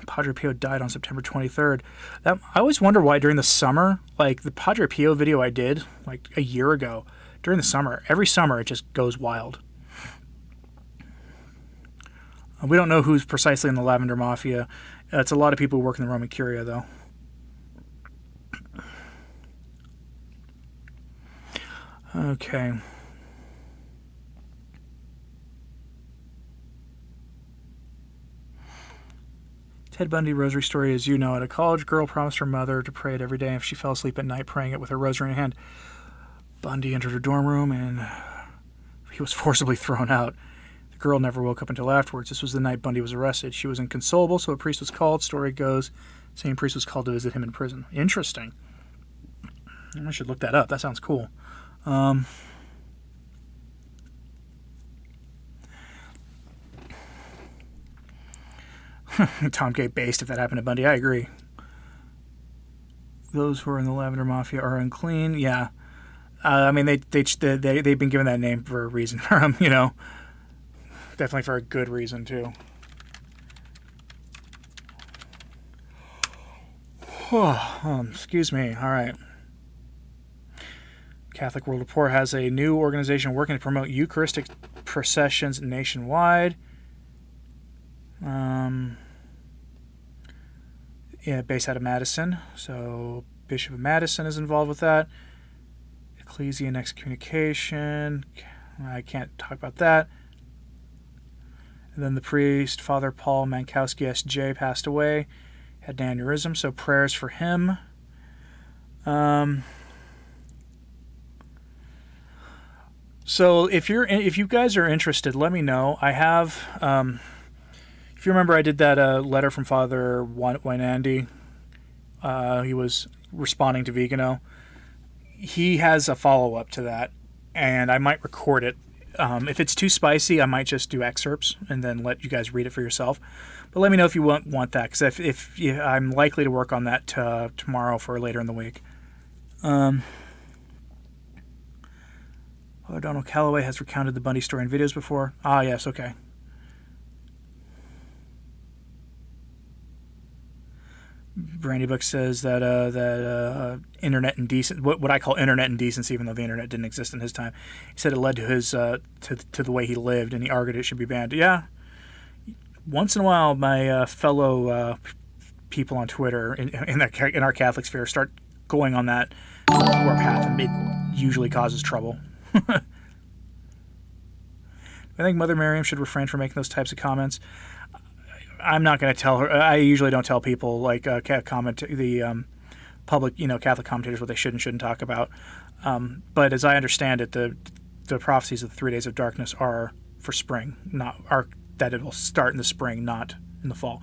Padre Pio died on September 23rd. I always wonder why during the summer, the Padre Pio video I did a year ago, during the summer, every summer it just goes wild. We don't know who's precisely in the Lavender Mafia. It's a lot of people who work in the Roman Curia, though. Okay. Ted Bundy rosary story, as you know it. A college girl promised her mother to pray it every day if she fell asleep at night, praying it with her rosary in hand. Bundy entered her dorm room and he was forcibly thrown out. The girl never woke up until afterwards. This was the night Bundy was arrested. She was inconsolable, so a priest was called. Story goes, same priest was called to visit him in prison. Interesting. I should look that up. That sounds cool. Tom K. based if that happened to Bundy. I agree. Those who are in the Lavender Mafia are unclean. Yeah. They've been given that name for a reason. Definitely for a good reason, too. Excuse me. All right. Catholic World Report has a new organization working to promote Eucharistic processions nationwide. Based out of Madison. So Bishop of Madison is involved with that. Ecclesia and Excommunication. I can't talk about that. And then the priest, Father Paul Mankowski, S.J., passed away. Had an aneurysm, so prayers for him. So if you guys are interested, let me know. I have, if you remember, I did that letter from Father Wynandy. He was responding to Vigano. He has a follow-up to that, and I might record it. If it's too spicy, I might just do excerpts and then let you guys read it for yourself. But let me know if you want that, because if I'm likely to work on that tomorrow for later in the week. Donald Calloway has recounted the Bundy story in videos before. Ah, yes, okay. Brandy Book says that internet indecency, what I call internet indecency, even though the internet didn't exist in his time, he said it led to his to the way he lived, and he argued it should be banned. Yeah, once in a while, my fellow people on Twitter in our Catholic sphere start going on that warpath, and it usually causes trouble. I think Mother Miriam should refrain from making those types of comments. I'm not going to tell her. I usually don't tell people, like, public, Catholic commentators, what they should and shouldn't talk about. But as I understand it, the prophecies of the 3 days of darkness are for spring, that it will start in the spring, not in the fall.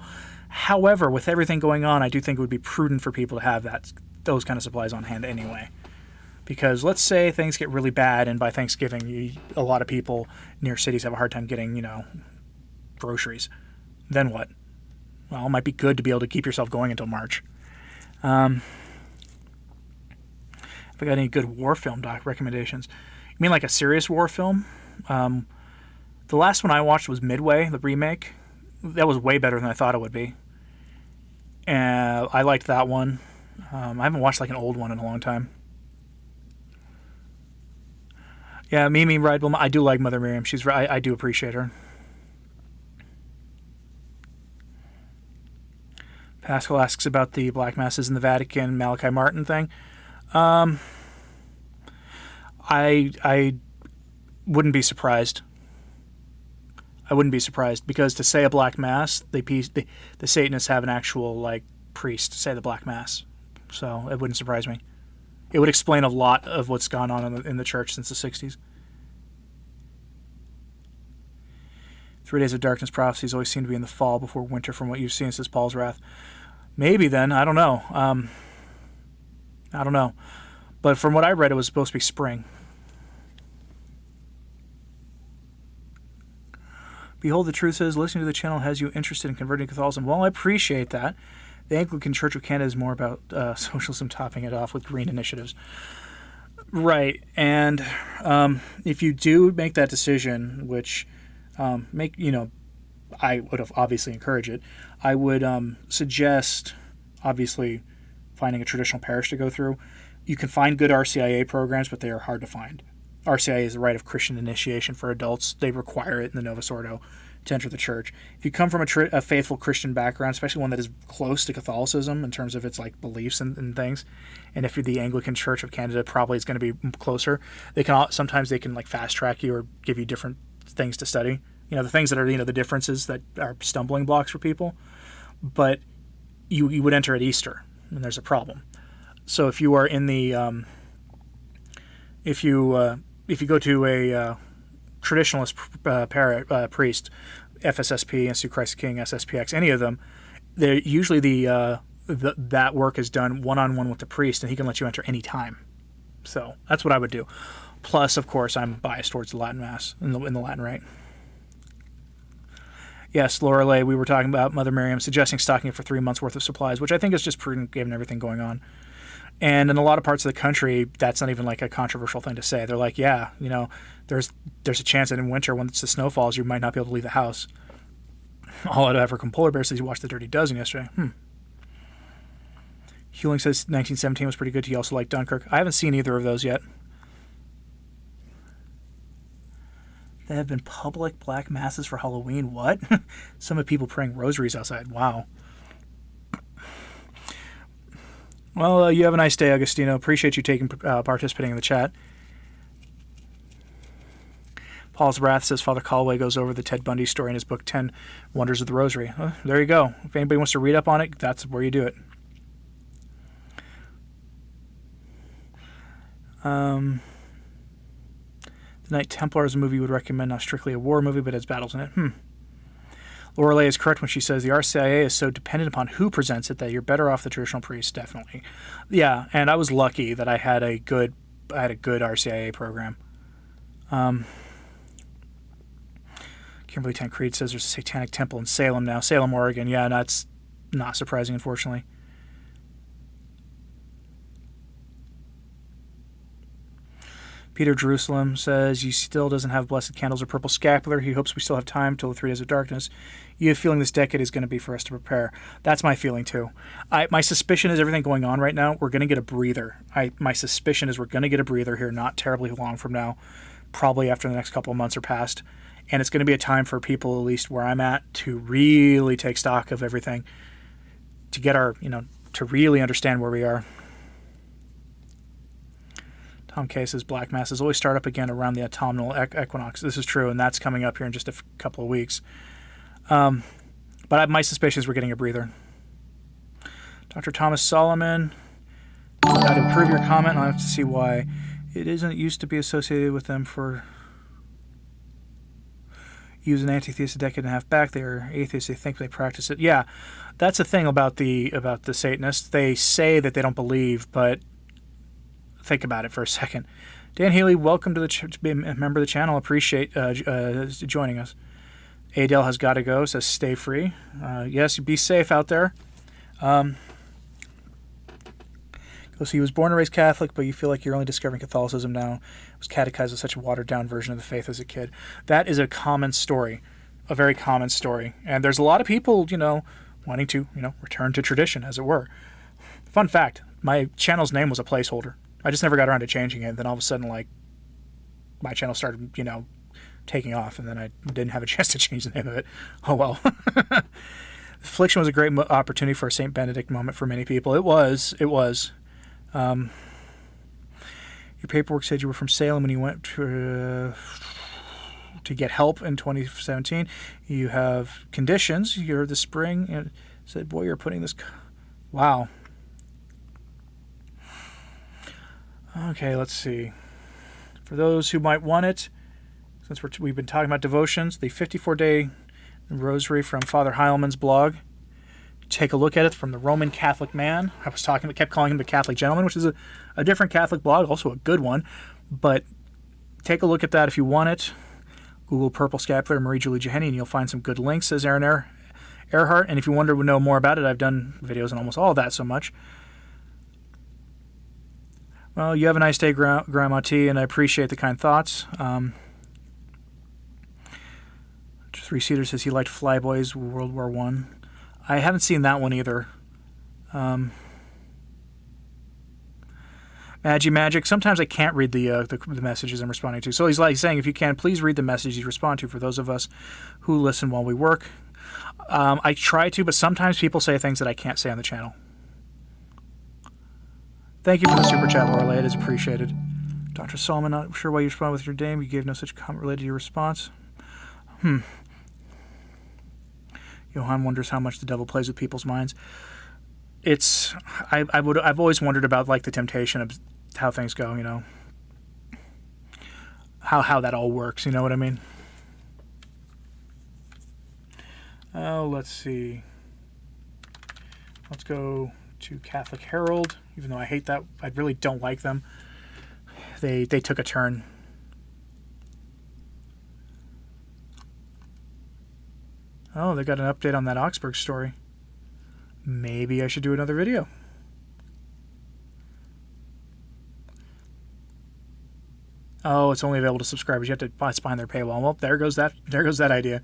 However, with everything going on, I do think it would be prudent for people to have those kind of supplies on hand anyway. Because let's say things get really bad, and by Thanksgiving, a lot of people near cities have a hard time getting, groceries. Then what? Well, it might be good to be able to keep yourself going until March. If I got any good war film recommendations. You mean like a serious war film? The last one I watched was Midway, the remake. That was way better than I thought it would be. And I liked that one. I haven't watched like an old one in a long time. Yeah, Mimi Rideable. I do like Mother Miriam. I do appreciate her. Pascal asks about the Black Masses in the Vatican, Malachi Martin thing. I wouldn't be surprised. I wouldn't be surprised, because to say a Black Mass, the Satanists have an actual priest say the Black Mass, so it wouldn't surprise me. It would explain a lot of what's gone on in the church since the 60s. 3 Days of Darkness prophecies always seem to be in the fall before winter from what you've seen, says Paul's Wrath. Maybe then. I don't know. I don't know. But from what I read, it was supposed to be spring. Behold the Truth says, listening to the channel has you interested in converting to Catholicism. Well, I appreciate that. The Anglican Church of Canada is more about socialism, topping it off with green initiatives. Right. And if you do make that decision, which I would obviously encourage it, I would suggest, obviously, finding a traditional parish to go through. You can find good RCIA programs, but they are hard to find. RCIA is the Rite of Christian Initiation for adults. They require it in the Novus Ordo to enter the church. If you come from a faithful Christian background, especially one that is close to Catholicism in terms of its beliefs and things, and if you're the Anglican Church of Canada, probably it's going to be closer. Sometimes they can fast track you or give you different things to study. The things that are the differences that are stumbling blocks for people. But you would enter at Easter, and there's a problem. So if you are in the if you go to a traditionalist priest, FSSP, Institute Christ the King, SSPX, any of them, they usually that work is done one-on-one with the priest, and he can let you enter any time. So that's what I would do. Plus, of course, I'm biased towards the Latin Mass in the Latin Rite. Yes, Lorelei, we were talking about Mother Miriam suggesting stocking it for 3 months' worth of supplies, which I think is just prudent given everything going on. And in a lot of parts of the country, that's not even a controversial thing to say. They're like, yeah, there's a chance that in winter, when the snow falls, you might not be able to leave the house. All out of effort from Polar Bear says he watched The Dirty Dozen yesterday. Hewling says 1917 was pretty good. He also liked Dunkirk. I haven't seen either of those yet. There have been public black masses for Halloween. What? Some of people praying rosaries outside. Wow. Well, you have a nice day, Agostino. Appreciate you participating in the chat. Paul's Wrath says Father Calloway goes over the Ted Bundy story in his book 10 Wonders of the Rosary. Well, there you go. If anybody wants to read up on it, that's where you do it. The Knight Templar is a movie you would recommend, not strictly a war movie, but has battles in it. Lorelei is correct when she says the RCIA is so dependent upon who presents it that you're better off the traditional priest, definitely. Yeah, and I was lucky that I had a good RCIA program. Kimberly Tancreed says there's a satanic temple in Salem now. Salem, Oregon. Yeah, that's not surprising, unfortunately. Peter Jerusalem says he still doesn't have blessed candles or purple scapular. He hopes we still have time till the 3 days of darkness. You have a feeling this decade is going to be for us to prepare. That's my feeling too. My suspicion is everything going on right now, we're going to get a breather. My suspicion is we're going to get a breather here not terribly long from now, probably after the next couple of months are past. And it's going to be a time for people, at least where I'm at, to really take stock of everything, to get our, to really understand where we are. Tom K says black masses always start up again around the autumnal equinox. This is true, and that's coming up here in just a couple of weeks. But my suspicion is we're getting a breather. Dr. Thomas Solomon, to improve your comment, I'll have to see why. It isn't used to be associated with them for use an anti-theist a decade and a half back. They are atheists. They think they practice it. Yeah, that's the thing about the Satanists. They say that they don't believe, but think about it for a second. Dan Healy, welcome to to be a member of the channel. Appreciate joining us. Adele has got to go. Says stay free. Yes, be safe out there. So he was born and raised Catholic, but you feel like you're only discovering Catholicism now. Was catechized with such a watered-down version of the faith as a kid. That is a common story, a very common story. And there's a lot of people, wanting to, return to tradition, as it were. Fun fact, my channel's name was a placeholder. I just never got around to changing it. Then all of a sudden, my channel started, taking off, and then I didn't have a chance to change the name of it. Oh, well. Affliction was a great opportunity for a St. Benedict moment for many people. It was. Your paperwork said you were from Salem when you went to get help in 2017. You have conditions. You're the spring. And said, boy, you're putting this... Wow. Okay, let's see. For those who might want it, since we've been talking about devotions, the 54-day rosary from Father Heilman's blog. Take a look at it from the Roman Catholic man. I kept calling him the Catholic gentleman, which is a different Catholic blog, also a good one. But take a look at that if you want it. Google Purple Scapular Marie Julie Jeheni, and you'll find some good links, says Aaron Earhart. And if you wonder to know more about it, I've done videos on almost all of that so much. Well, you have a nice day, Grandma T, and I appreciate the kind thoughts. Three-Seater says he liked Flyboys World War I. I haven't seen that one either. Magic. Sometimes I can't read the messages I'm responding to. So he's saying, if you can, please read the message you respond to for those of us who listen while we work. I try to, but sometimes people say things that I can't say on the channel. Thank you for the super chat, Lorelei. It is appreciated. Dr. Solomon, not sure why you responded with your name. You gave no such comment related to your response. Johann wonders how much the devil plays with people's minds. I've always wondered about the temptation of how things go, how that all works, you know what I mean? Oh, let's see. Let's go to Catholic Herald, even though I hate that. I really don't like them. They took a turn. Oh, they got an update on that Augsburg story. Maybe I should do another video. Oh, it's only available to subscribers. You have to buy it behind their paywall. Well, there goes that idea.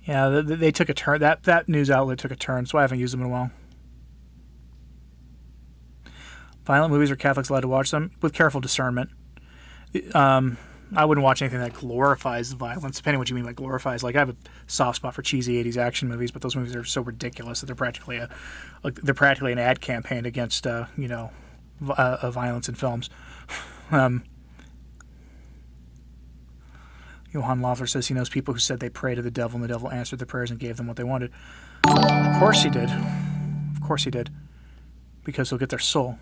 Yeah, they took a turn. That news outlet took a turn, so I haven't used them in a while. Violent movies, are Catholics allowed to watch them? With careful discernment. I wouldn't watch anything that glorifies violence, depending on what you mean by glorifies. I have a soft spot for cheesy 80s action movies, but those movies are so ridiculous that they're practically an ad campaign against violence in films. Johann Loeffler says he knows people who said they prayed to the devil and the devil answered their prayers and gave them what they wanted. Of course he did. Of course he did. Because he'll get their soul.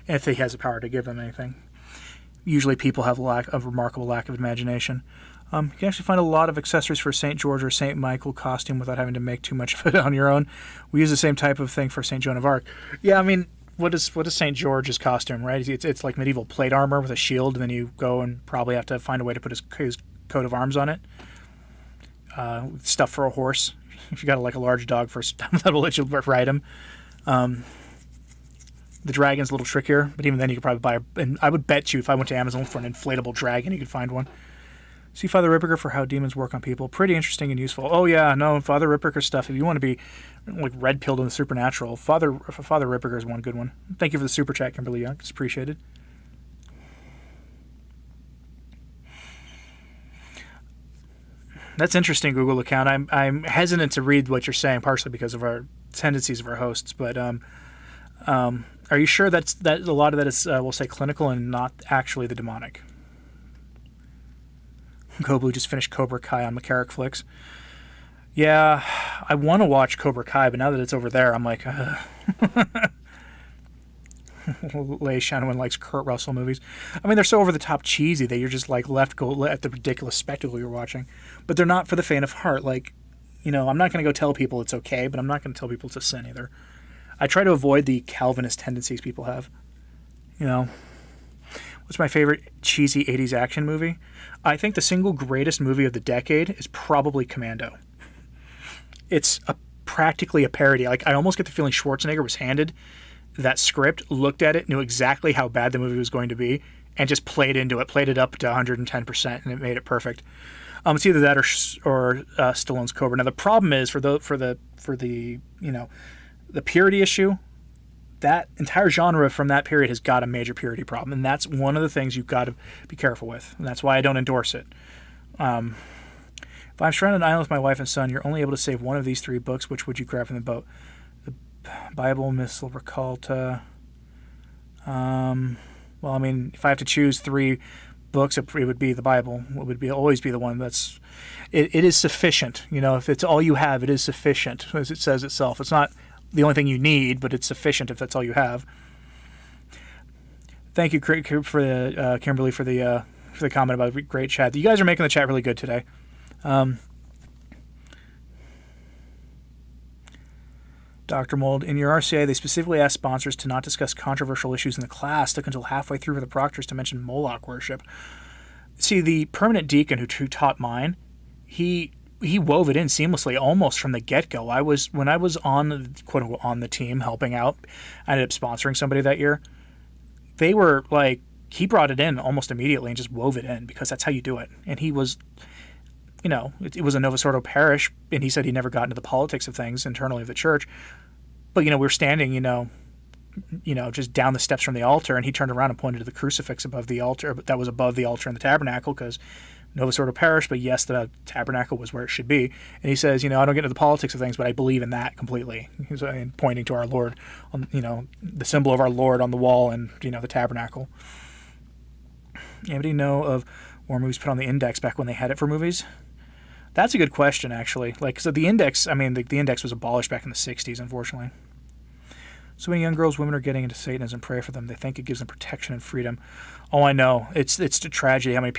If he has the power to give them anything. Usually people have a remarkable lack of imagination. You can actually find a lot of accessories for St. George or St. Michael costume without having to make too much of it on your own. We use the same type of thing for St. Joan of Arc. Yeah, I mean, what is St. George's costume, right? It's like medieval plate armor with a shield, and then you go and probably have to find a way to put his coat of arms on it. Stuff for a horse. If you got like a large dog that'll let you ride him. The dragon's a little trickier, but even then you could probably buy and I would bet you if I went to Amazon for an inflatable dragon, you could find one. See Father Ripperger for how demons work on people. Pretty interesting and useful. Oh yeah, no, Father Ripperger stuff. If you want to be like red-pilled in the supernatural, Father Ripperger is one good one. Thank you for the super chat, Kimberly Young. It's appreciated. That's interesting, Google account. I'm hesitant to read what you're saying, partially because of our tendencies of our hosts, but are you sure that a lot of that is, we'll say, clinical and not actually the demonic? Gobloo just finished Cobra Kai on McCarrick Flicks. Yeah, I want to watch Cobra Kai, but now that it's over there, I'm like, Leigh Shannon likes Kurt Russell movies. I mean, they're so over-the-top cheesy that you're just like left go at the ridiculous spectacle you're watching. But they're not for the faint of heart. Like, I'm not going to go tell people it's okay, but I'm not going to tell people it's a sin either. I try to avoid the Calvinist tendencies people have. What's my favorite cheesy 80s action movie? I think the single greatest movie of the decade is probably Commando. It's practically a parody. Like, I almost get the feeling Schwarzenegger was handed that script, looked at it, knew exactly how bad the movie was going to be, and just played into it, played it up to 110%, and it made it perfect. It's either that or Stallone's Cobra. Now the problem is for the purity issue, that entire genre from that period has got a major purity problem, and that's one of the things you've got to be careful with, and that's why I don't endorse it. If I'm stranded on an island with my wife and son, you're only able to save one of these 3 books. Which would you grab from the boat? The Bible, Missal, Recalta. Well, I mean, if I have to choose 3 books, it would be the Bible. It would always be the one that's. It is sufficient. If it's all you have, it is sufficient, as it says itself. It's not the only thing you need, but it's sufficient if that's all you have. Thank you, for the Kimberly, for the comment about great chat. You guys are making the chat really good today. Dr. Mold, in your RCA, they specifically asked sponsors to not discuss controversial issues in the class. Took until halfway through for the proctors to mention Moloch worship. See, the permanent deacon who taught mine, he wove it in seamlessly almost from the get-go. When I was on, quote-unquote, on the team helping out, I ended up sponsoring somebody that year. They were like, he brought it in almost immediately and just wove it in because that's how you do it. And he was, it was a Novus Ordo parish, and he said he never got into the politics of things internally of the church. But, we were standing, just down the steps from the altar, and he turned around and pointed to the crucifix above the altar, but that was above the altar in the tabernacle because Novus Ordo parish, but yes, the tabernacle was where it should be. And he says, I don't get into the politics of things, but I believe in that completely. He's pointing to our Lord, on, the symbol of our Lord on the wall and, the tabernacle. Anybody know of war movies put on the index back when they had it for movies? That's a good question, actually. So the index, the index was abolished back in the 60s, unfortunately. So many young girls, women are getting into Satanism. Pray for them. They think it gives them protection and freedom. Oh, I know. It's a tragedy how many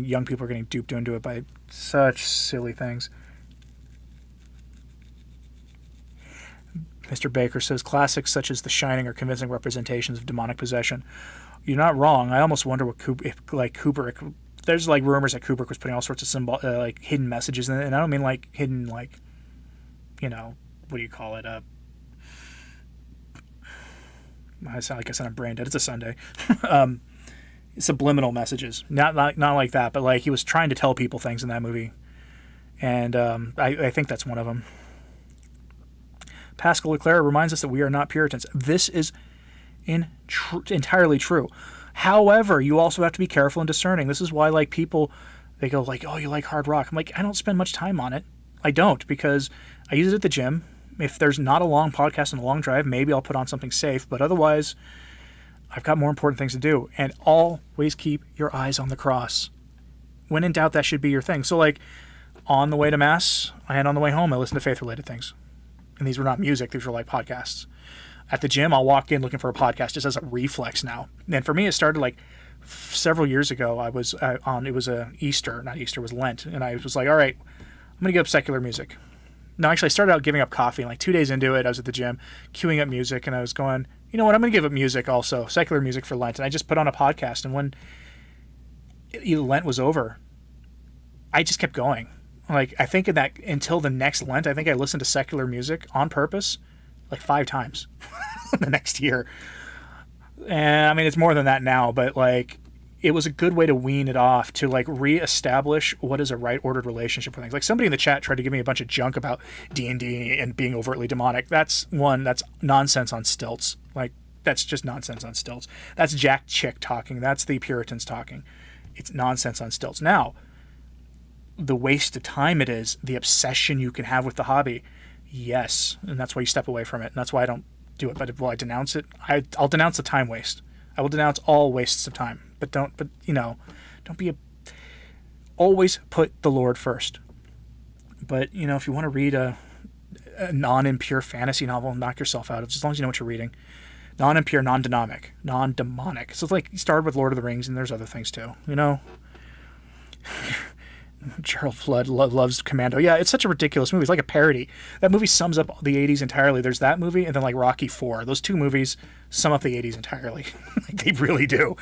young people are getting duped into it by such silly things. Mr. Baker says, classics such as The Shining are convincing representations of demonic possession. You're not wrong. I almost wonder what Kubrick... There's rumors that Kubrick was putting all sorts of hidden messages in it, and I don't mean hidden what do you call it? I sound like I said I'm brain dead. It's a Sunday. Subliminal messages, not like that, but he was trying to tell people things in that movie, and I think that's one of them. Pascal Leclerc reminds us that we are not Puritans. This is entirely true. However, you also have to be careful and discerning. This is why people, they go oh, you like hard rock. I'm like, I don't spend much time on it. I don't, because I use it at the gym. If there's not a long podcast and a long drive, maybe I'll put on something safe. But otherwise, I've got more important things to do. And always keep your eyes on the cross. When in doubt, that should be your thing. So on the way to Mass and on the way home, I listen to faith-related things. And these were not music. These were like podcasts. At the gym, I'll walk in looking for a podcast just as a reflex now. And for me, it started like several years ago. I was it was it was Lent. And I was like, all right, I'm going to give up secular music. No, actually, I started out giving up coffee. And like 2 days into it, I was at the gym queuing up music. And I was going, you know what, I'm going to give up music also, secular music for Lent. And I just put on a podcast. And when Lent was over, I just kept going. Like, I think that until the next Lent, I think I listened to secular music on purpose like 5 times the next year. And I mean, it's more than that now, but like, it was a good way to wean it off, to like reestablish what is a right ordered relationship with things. Like, somebody in the chat tried to give me a bunch of junk about D&D and being overtly demonic. That's nonsense on stilts. Like, that's just nonsense on stilts. That's Jack Chick talking. That's the Puritans talking. It's nonsense on stilts. Now, the waste of time it is, the obsession you can have with the hobby, yes, and that's why you step away from it, and that's why I don't do it. But will I denounce it? I'll denounce the time waste. I will denounce all wastes of time. But don't always put the Lord first. But if you want to read a non-impure fantasy novel, knock yourself out. As long as you know what you're reading. Non-impure, non-demonic. So it's like, you started with Lord of the Rings, and there's other things too. Gerald Flood loves Commando. Yeah, it's such a ridiculous movie. It's like a parody. That movie sums up the 80s entirely. There's that movie and then like Rocky IV. Those 2 movies sum up the 80s entirely. They really do.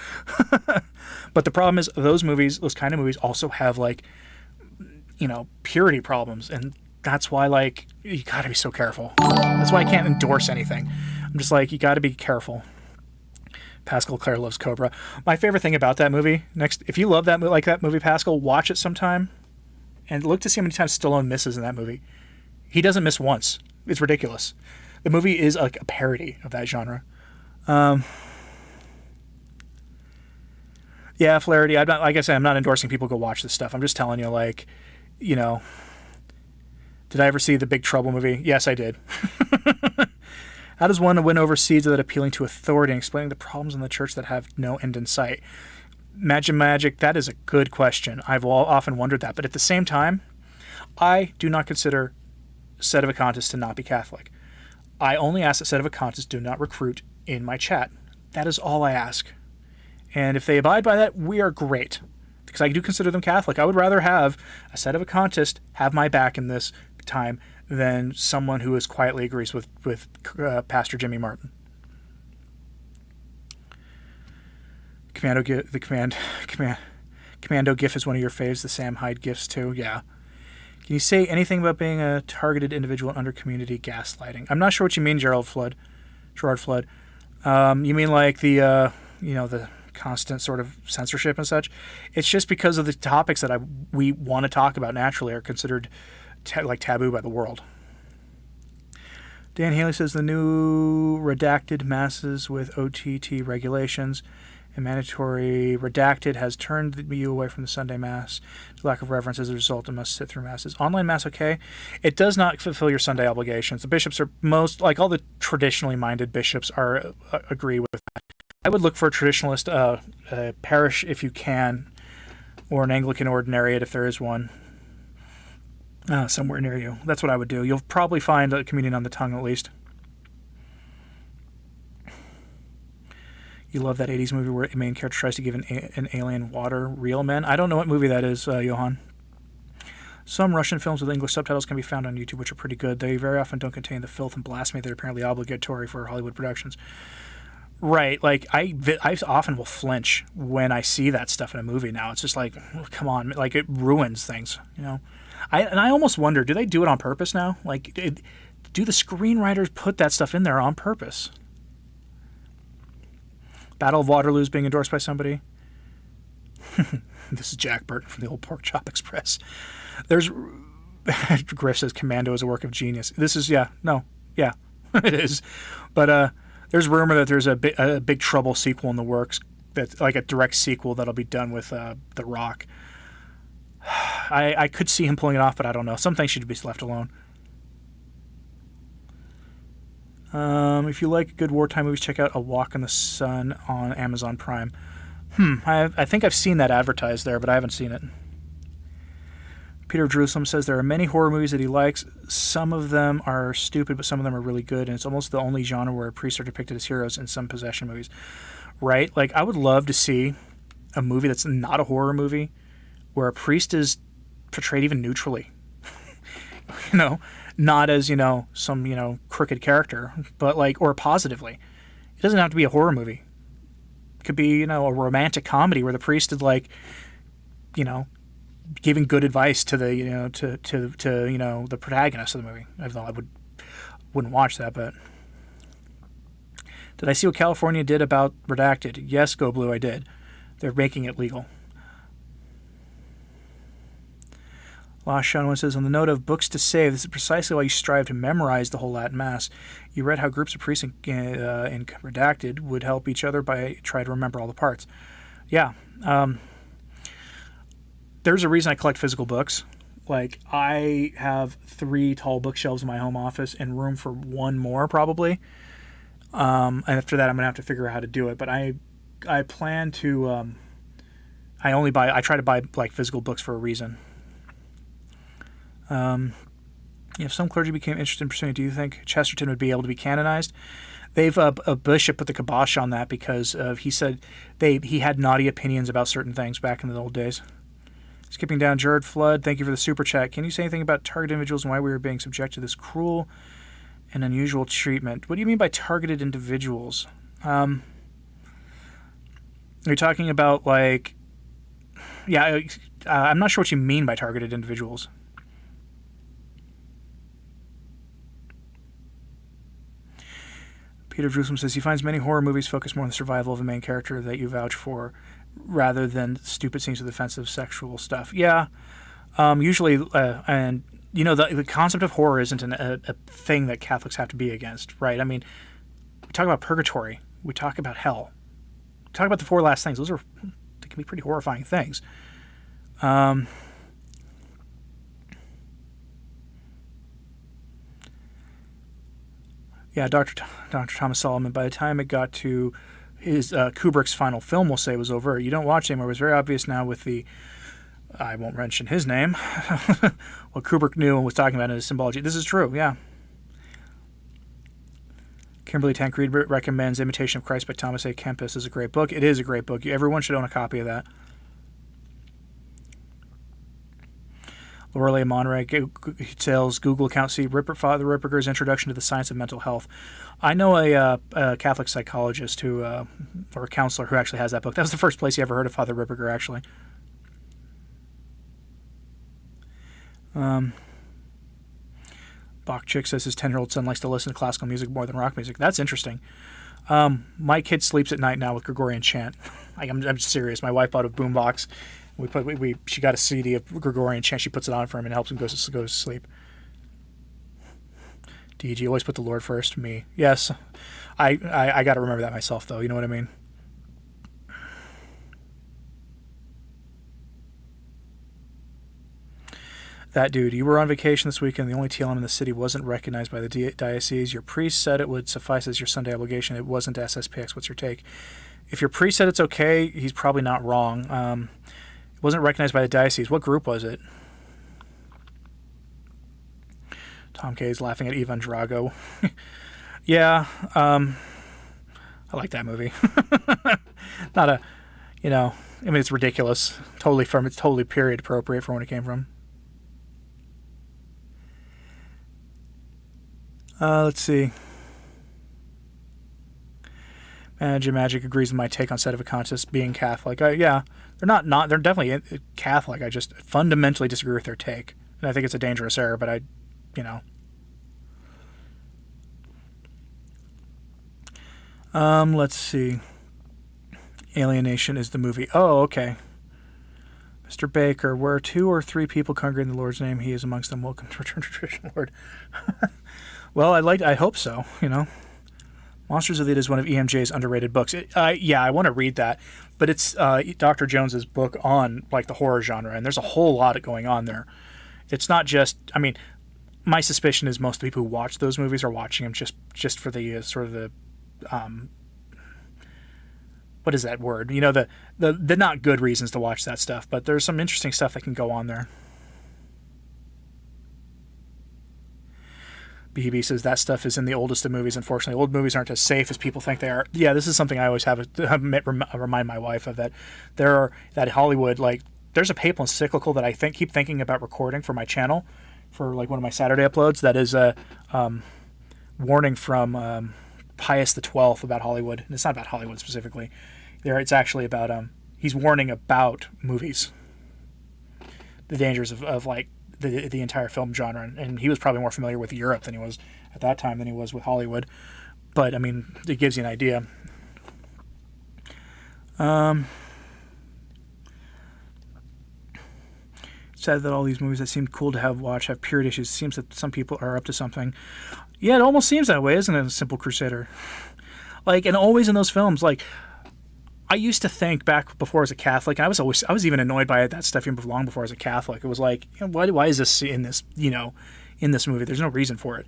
But the problem is, those kind of movies also have like, purity problems. And that's why, like, you got to be so careful. That's why I can't endorse anything. I'm just like, you got to be careful. Pascal Clare loves Cobra. My favorite thing about that movie, if you love that movie, Pascal, watch it sometime and look to see how many times Stallone misses in that movie. He doesn't miss once. It's ridiculous. The movie is like a parody of that genre. Yeah, Flaherty, like I said, I'm not endorsing people go watch this stuff. I'm just telling you, like, did I ever see the Big Trouble movie? Yes, I did. How does one win over seeds without appealing to authority and explaining the problems in the church that have no end in sight? Magic, that is a good question. I've often wondered that. But at the same time, I do not consider Sedevacantists to not be Catholic. I only ask that Sedevacantists do not recruit in my chat. That is all I ask. And if they abide by that, we are great. Because I do consider them Catholic. I would rather have a Sedevacantist have my back in this time than someone who is quietly agrees with Pastor Jimmy Martin. Commando GIF is one of your faves. The Sam Hyde GIFs too. Yeah. Can you say anything about being a targeted individual under community gaslighting? I'm not sure what you mean, Gerard Flood. You mean like the the constant sort of censorship and such? It's just because of the topics that we want to talk about naturally are considered taboo by the world. Dan Haley says the new redacted masses with OTT regulations and mandatory redacted has turned you away from the Sunday Mass. Lack of reverence as a result and must sit through Masses. Online Mass, okay? It does not fulfill your Sunday obligations. The bishops are all the traditionally minded bishops agree with that. I would look for a traditionalist parish if you can, or an Anglican ordinariate if there is one. Somewhere near you. That's what I would do. You'll probably find a communion on the tongue at least. You love that 80s movie where the main character tries to give an alien water real men? I don't know what movie that is, Johan. Some Russian films with English subtitles can be found on YouTube, which are pretty good. They very often don't contain the filth and blasphemy that are apparently obligatory for Hollywood productions. Right, like, I often will flinch when I see that stuff in a movie now. It's just like, oh, come on, like, it ruins things, I almost wonder, do they do it on purpose now? Like, do the screenwriters put that stuff in there on purpose? Battle of Waterloo is being endorsed by somebody. This is Jack Burton from the old Pork Chop Express. Griff says Commando is a work of genius. This is, it is. But there's rumor that there's a Big Trouble sequel in the works, that's like a direct sequel that'll be done with The Rock. I could see him pulling it off, but I don't know. Some things should be left alone. If you like good wartime movies, check out A Walk in the Sun on Amazon Prime. I think I've seen that advertised there, but I haven't seen it. Peter of Jerusalem says there are many horror movies that he likes. Some of them are stupid, but some of them are really good, and it's almost the only genre where priests are depicted as heroes in some possession movies. Right? Like, I would love to see a movie that's not a horror movie where a priest is portrayed even neutrally. Not as, some, crooked character, but or positively. It doesn't have to be a horror movie. It could be, a romantic comedy where the priest is giving good advice to the, to the protagonist of the movie. I wouldn't watch that, but. Did I see what California did about Redacted? Yes, Go Blue, I did. They're making it legal. Lost Shawnee says, on the note of books to save, this is precisely why you strive to memorize the whole Latin Mass. You read how groups of priests in Redacted would help each other by trying to remember all the parts. Yeah. There's a reason I collect physical books. I have 3 tall bookshelves in my home office and room for 1 more, probably. And after that, I'm going to have to figure out how to do it. But I plan to... I try to buy, physical books for a reason. If some clergy became interested in pursuing it, do you think Chesterton would be able to be canonized? They've a bishop put the kibosh on that because he said he had naughty opinions about certain things back in the old days. Skipping down, Jared Flood, thank you for the super chat. Can you say anything about targeted individuals and why we are being subjected to this cruel and unusual treatment? What do you mean by targeted individuals? Are you talking about I'm not sure what you mean by targeted individuals. Peter Jerusalem says he finds many horror movies focus more on the survival of the main character that you vouch for rather than stupid scenes with offensive sexual stuff. Yeah, usually, and the concept of horror isn't a thing that Catholics have to be against, right? I mean, we talk about purgatory, we talk about hell, we talk about the 4 last things. They can be pretty horrifying things. Yeah, Dr. Thomas Solomon, by the time it got to his Kubrick's final film, we'll say, was over, you don't watch anymore. It was very obvious now with the, I won't mention his name, what Kubrick knew and was talking about in his symbology. This is true, yeah. Kimberly Tancreed recommends Imitation of Christ by Thomas A. Kempis is a great book. It is a great book. Everyone should own a copy of that. Lorelei Monterey tells Google account, see Father Ripperger's Introduction to the Science of Mental Health. I know a Catholic psychologist or a counselor who actually has that book. That was the first place you ever heard of Father Ripperger, actually. Bach Chick says his 10-year-old son likes to listen to classical music more than rock music. That's interesting. My kid sleeps at night now with Gregorian chant. I'm serious. My wife bought a boombox. She got a CD of Gregorian chant. She puts it on for him and helps him go to sleep. DG, always put the Lord first. Me, yes. I got to remember that myself, though. You know what I mean? That dude, you were on vacation this weekend. The only TLM in the city wasn't recognized by the diocese. Your priest said it would suffice as your Sunday obligation. It wasn't SSPX. What's your take? If your priest said it's okay, he's probably not wrong. It wasn't recognized by the diocese. What group was it? Tom K is laughing at Ivan Drago. Yeah, I like that movie. Not a, it's ridiculous. It's totally period appropriate for when it came from. Let's see. Jim Magic agrees with my take on sedevacantist being Catholic. Yeah, they're definitely Catholic. I just fundamentally disagree with their take. And I think it's a dangerous error, but let's see. Alienation is the movie. Oh, okay. Mr. Baker, where 2 or 3 people congregate in the Lord's name, he is amongst them. Welcome to return to tradition, Lord. Well, I hope so, Monsters of the Id is one of EMJ's underrated books. I want to read that, but it's Dr. Jones's book on the horror genre, and there's a whole lot going on there. It's not just, my suspicion is most of the people who watch those movies are watching them just for the sort of the, what is that word? The not good reasons to watch that stuff, but there's some interesting stuff that can go on there. BB says that stuff is in the oldest of movies. Unfortunately, old movies aren't as safe as people think they are. Yeah, this is something I always have to remind my wife of, that there are, that Hollywood, like, there's a papal encyclical that I keep thinking about recording for my channel, for like one of my Saturday uploads, that is a warning from Pius XII about Hollywood. And it's not about Hollywood specifically. It's actually about he's warning about movies, the dangers of like the entire film genre, and he was probably more familiar with Europe than he was at that time than he was with Hollywood. But I mean, it gives you an idea. Said that all these movies that seemed cool to watch have period issues. It seems that some people are up to something. Yeah, it almost seems that way, isn't it? A Simple Crusader. Like, and always in those films, like, I used to think back before as a Catholic, and I was even annoyed by that stuff even long before as a Catholic. It was like, you know, why is this in this, in this movie? There's no reason for it.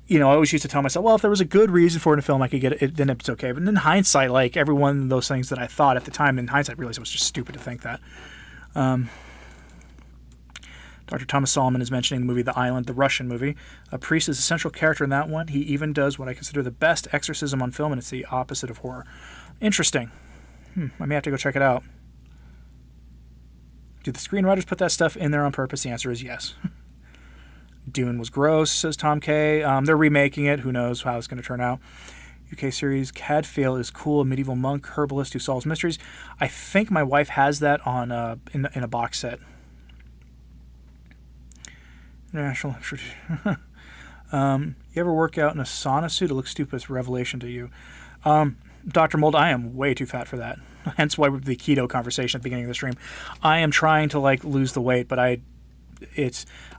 I always used to tell myself, well, if there was a good reason for it in a film, I could get it, then it's okay. But in hindsight, like, every one of those things that I thought at the time, in hindsight, I realized it was just stupid to think that. Dr. Thomas Solomon is mentioning the movie The Island, the Russian movie. A priest is a central character in that one. He even does what I consider the best exorcism on film, and it's the opposite of horror. Interesting. I may have to go check it out. Do the screenwriters put that stuff in there on purpose? The answer is yes. Dune was gross, says Tom K. They're remaking it. Who knows how it's going to turn out. UK series Cadfael is cool, a medieval monk herbalist who solves mysteries. I think my wife has that on in a box set. International. You ever work out in a sauna suit? It looks stupid. It's a revelation to you. Dr. Mold, I am way too fat for that. Hence why the keto conversation at the beginning of the stream. I am trying to like lose the weight, but I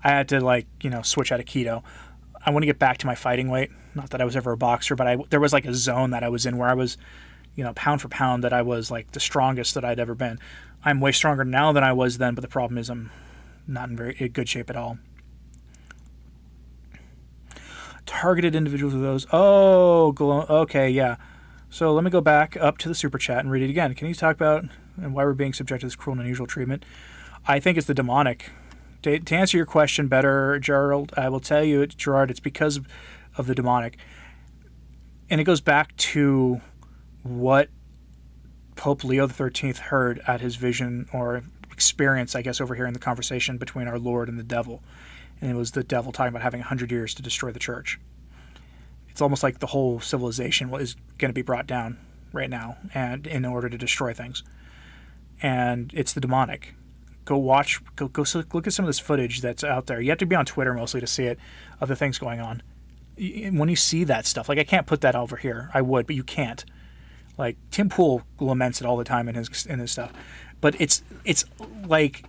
had to like, switch out of keto. I want to get back to my fighting weight. Not that I was ever a boxer, but there was like a zone that I was in where I was, pound for pound, that I was like the strongest that I'd ever been. I'm way stronger now than I was then, but the problem is I'm not in very good shape at all. Targeted individuals of those. Oh, okay, yeah. So let me go back up to the super chat and read it again. Can you talk about and why we're being subjected to this cruel and unusual treatment? I think it's the demonic. To answer your question better, Gerald, I will tell you, Gerard, it's because of the demonic. And it goes back to what Pope Leo XIII heard at his vision, or experience, I guess, over here in the conversation between our Lord and the devil. And it was the devil talking about having 100 years to destroy the church. It's almost like the whole civilization is going to be brought down right now, and in order to destroy things. And it's the demonic. Go look at some of this footage that's out there. You have to be on Twitter mostly to see it, of the things going on. When you see that stuff, like, I can't put that over here. I would, but you can't. Like, Tim Pool laments it all the time in his stuff. But it's like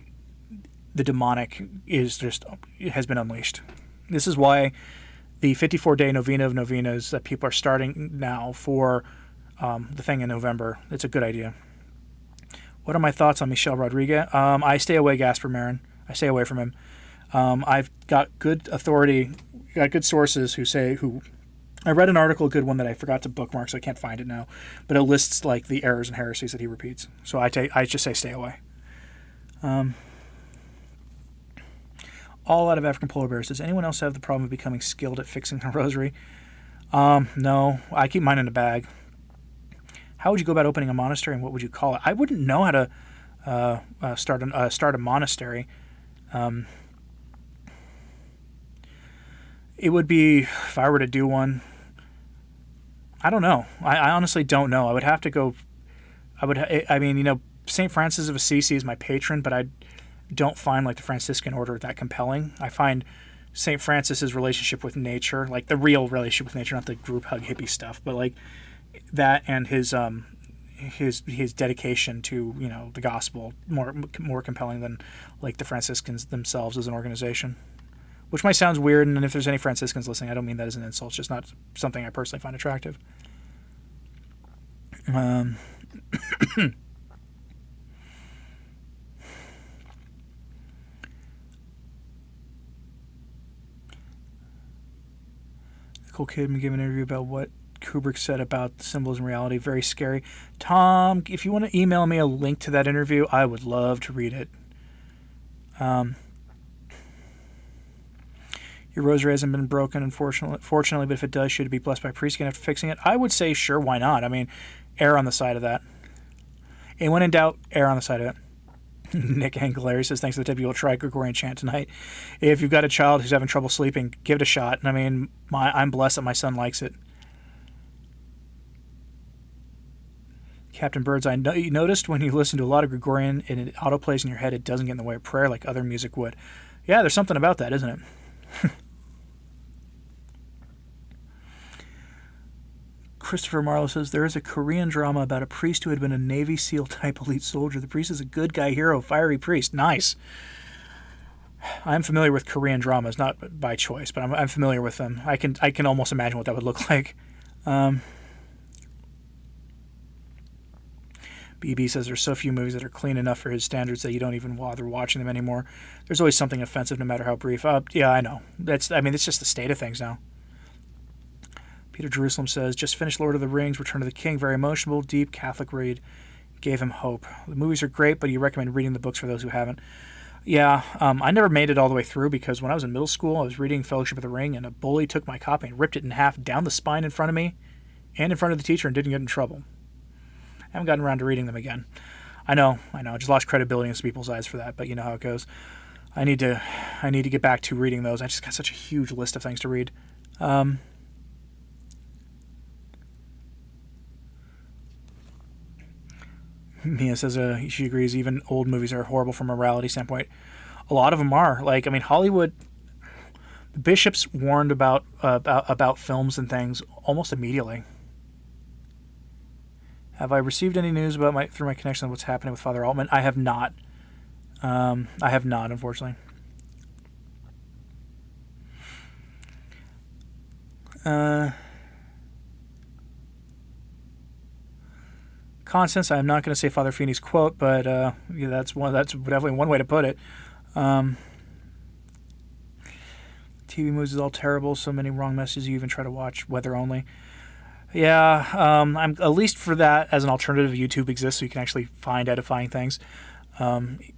the demonic has been unleashed. This is why the 54-day novena of novenas that people are starting now for the thing in November, it's a good idea. What are my thoughts on Michelle Rodriguez? I stay away, Gasper Marin. I stay away from him. I've got good authority, got good sources who I read an article, a good one that I forgot to bookmark, so I can't find it now, but it lists like the errors and heresies that he repeats. So I just say stay away. All out of African polar bears. Does anyone else have the problem of becoming skilled at fixing the rosary? No, I keep mine in a bag. How would you go about opening a monastery, and what would you call it? I wouldn't know how to start a monastery. It would be, if I were to do one, I don't know. I honestly don't know. I would have to go. St. Francis of Assisi is my patron, but I don't find like the Franciscan order that compelling. I find St. Francis's relationship with nature, like the real relationship with nature, not the group hug hippie stuff, but like that, and his dedication to the gospel more compelling than like the Franciscans themselves as an organization. Which might sound weird, and if there's any Franciscans listening, I don't mean that as an insult. It's just not something I personally find attractive. Nicole Kidman gave an interview about what Kubrick said about symbolism and reality. Very scary. Tom, if you want to email me a link to that interview, I would love to read it. Your rosary hasn't been broken, unfortunately, but if it does, should it be blessed by a priest again after fixing it? I would say sure, why not? I mean, err on the side of that. And when in doubt, err on the side of it. Nick Anglari says, thanks for the tip, you'll try Gregorian chant tonight. If you've got a child who's having trouble sleeping, give it a shot. I mean, I'm blessed that my son likes it. Captain Birds, you noticed when you listen to a lot of Gregorian and it autoplays in your head, it doesn't get in the way of prayer like other music would. Yeah, there's something about that, isn't it? Christopher Marlowe says, there is a Korean drama about a priest who had been a Navy SEAL type elite soldier. The priest is a good guy hero, fiery priest. Nice. I'm familiar with Korean dramas, not by choice, but I'm familiar with them. I can almost imagine what that would look like. BB says there's so few movies that are clean enough for his standards that you don't even bother watching them anymore. There's always something offensive, no matter how brief. Yeah, I know. It's just the state of things now. Peter Jerusalem says, just finished Lord of the Rings, Return of the King. Very emotional, deep Catholic read. Gave him hope. The movies are great, but you recommend reading the books for those who haven't. Yeah, I never made it all the way through because when I was in middle school, I was reading Fellowship of the Ring, and a bully took my copy and ripped it in half down the spine in front of me and in front of the teacher and didn't get in trouble. I haven't gotten around to reading them again. I know. I just lost credibility in some people's eyes for that, but you know how it goes. I need to get back to reading those. I just got such a huge list of things to read. Mia says she agrees even old movies are horrible from a morality standpoint. A lot of them are. Like, I mean, Hollywood, the bishops warned about films and things almost immediately. Have I received any news about through my connection of what's happening with Father Altman? I have not. Unfortunately. Constance, I'm not going to say Father Feeney's quote, but yeah, that's definitely one way to put it. TV movies is all terrible. So many wrong messages. You even try to watch weather only. Yeah, I'm at least for that as an alternative. YouTube exists, so you can actually find edifying things. EWTN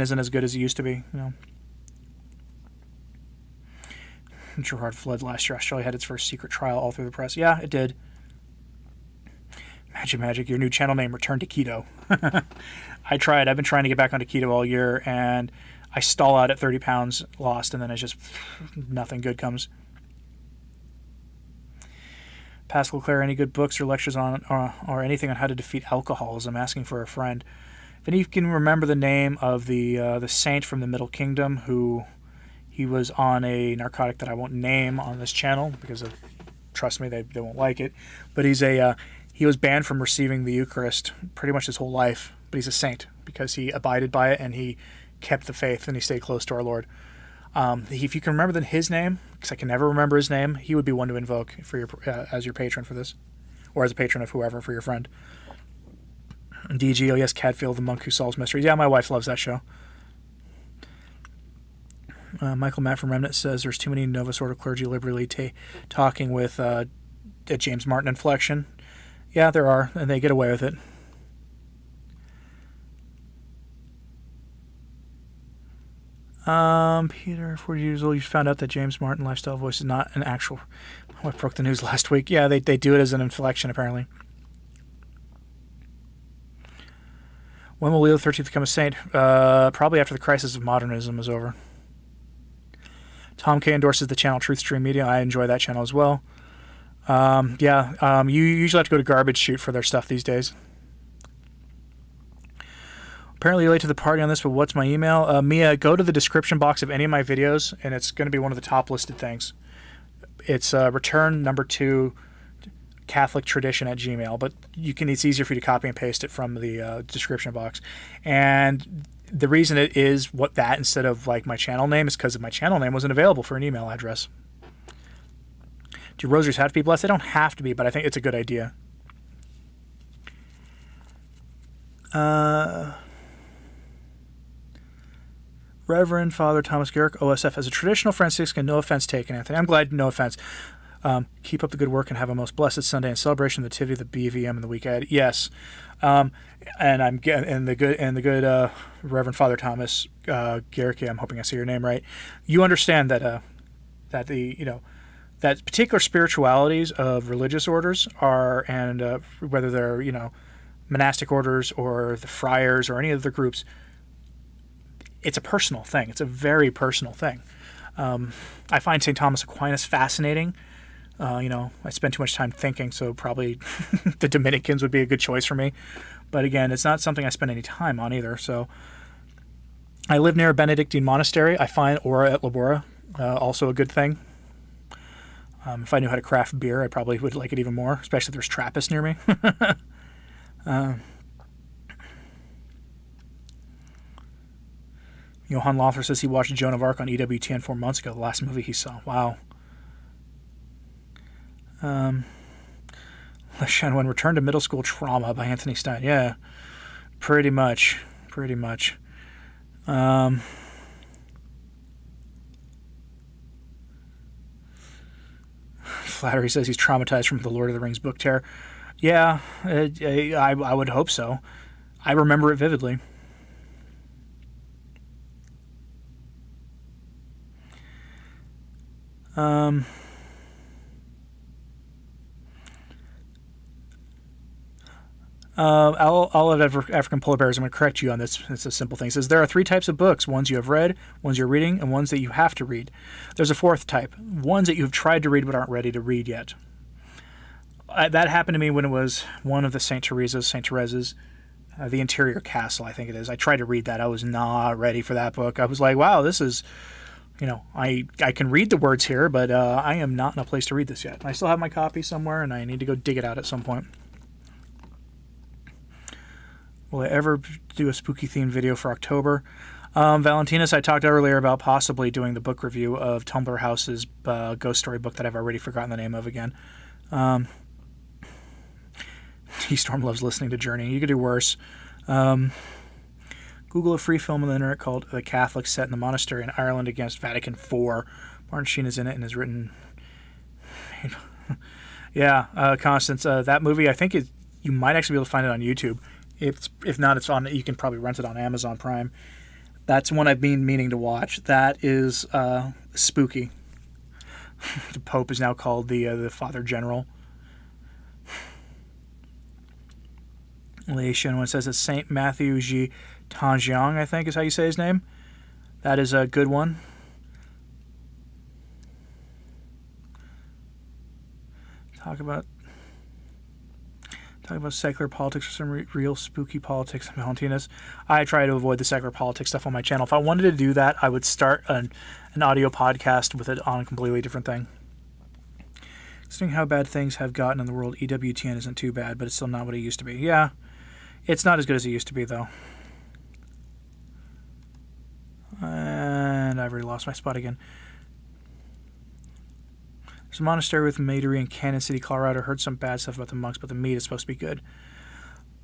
isn't as good as it used to be. You know. Gerard fled last year. Australia had its first secret trial all through the press. Yeah, it did. Magic, your new channel name, Return to Keto. I tried. I've been trying to get back onto keto all year, and I stall out at 30 pounds lost, and then it's just nothing good comes. Pascal Claire, any good books or lectures on or anything on how to defeat alcoholism? Asking for a friend. If any of you can remember the name of the saint from the Middle Kingdom who he was on a narcotic that I won't name on this channel because trust me, they won't like it. But he was banned from receiving the Eucharist pretty much his whole life, but he's a saint because he abided by it and he kept the faith and he stayed close to our Lord. If you can remember his name, because I can never remember his name, he would be one to invoke for your as your patron for this, or as a patron of whoever for your friend. DG, oh yes, Cadfield, the monk who solves mysteries. Yeah, my wife loves that show. Michael Matt from Remnant says there's too many Novus Order clergy liberally talking with a James Martin inflection. Yeah, there are, and they get away with it. Peter, 40 years old, you found out that James Martin Lifestyle Voice is not an actual... I broke the news last week. Yeah, they do it as an inflection, apparently. When will Leo XIII become a saint? Probably after the crisis of modernism is over. Tom K endorses the channel Truth Stream Media. I enjoy that channel as well. You usually have to go to Garbage Chute for their stuff these days. Apparently you're late to the party on this, but what's my email? Mia, go to the description box of any of my videos, and it's going to be one of the top listed things. It's return number 2 Catholic tradition at Gmail, but it's easier for you to copy and paste it from the description box. And the reason it is that instead of like my channel name is because my channel name wasn't available for an email address. Do rosaries have to be blessed? They don't have to be, but I think it's a good idea. Reverend Father Thomas Garrick, OSF, as a traditional Franciscan, no offense taken, Anthony. I'm glad, no offense. Keep up the good work and have a most blessed Sunday and celebration of the Nativity of the BVM in the week ahead. Yes. And the good Reverend Father Thomas Garricky, I'm hoping I say your name right. You understand that that particular spiritualities of religious orders are, and whether they're monastic orders or the friars or any other groups, it's a personal thing. It's a very personal thing. I find St. Thomas Aquinas fascinating. I spend too much time thinking, so probably the Dominicans would be a good choice for me. But again, it's not something I spend any time on either. So I live near a Benedictine monastery. I find ora et labora also a good thing. If I knew how to craft beer, I probably would like it even more, especially if there's Trappists near me. Johann Lothar says he watched Joan of Arc on EWTN 4 months ago, the last movie he saw. Wow. Shanwen, Return to Middle School Trauma by Anthony Stine. Yeah, pretty much. Flattery says he's traumatized from the Lord of the Rings book tear. Yeah, I would hope so. I remember it vividly. All of African polar bears, I'm going to correct you on this. It's a simple thing. It says there are 3 types of books: ones you have read, ones you're reading, and ones that you have to read. There's a 4th type: ones that you have tried to read but aren't ready to read yet. That happened to me when it was one of the St. Teresa's, The Interior Castle, I think it is. I tried to read that. I was not ready for that book. I was like, wow, this is, I can read the words here, but I am not in a place to read this yet. I still have my copy somewhere, and I need to go dig it out at some point. Will I ever do a spooky-themed video for October? Valentinus, I talked earlier about possibly doing the book review of Tumblr House's ghost story book that I've already forgotten the name of again. T-Storm loves listening to Journey. You could do worse. Google a free film on the internet called The Catholic, set in the monastery in Ireland against Vatican IV. Martin Sheen is in it and is written... Yeah, Constance, that movie, I think you might actually be able to find it on YouTube. If not, it's on. You can probably rent it on Amazon Prime. That's one I've been meaning to watch. That is spooky. The Pope is now called the Father General. Leishan one says it's Saint Matthew Ji Tanjiang, I think is how you say his name. That is a good one. Talk about secular politics or some real spooky politics in Valentinus. I try to avoid the secular politics stuff on my channel. If I wanted to do that, I would start an audio podcast with it on a completely different thing. Considering how bad things have gotten in the world, EWTN isn't too bad, but it's still not what it used to be. Yeah, it's not as good as it used to be, though. And I've already lost my spot again. There's a monastery with Madery in Cannon City, Colorado. Heard some bad stuff about the monks, but the meat is supposed to be good.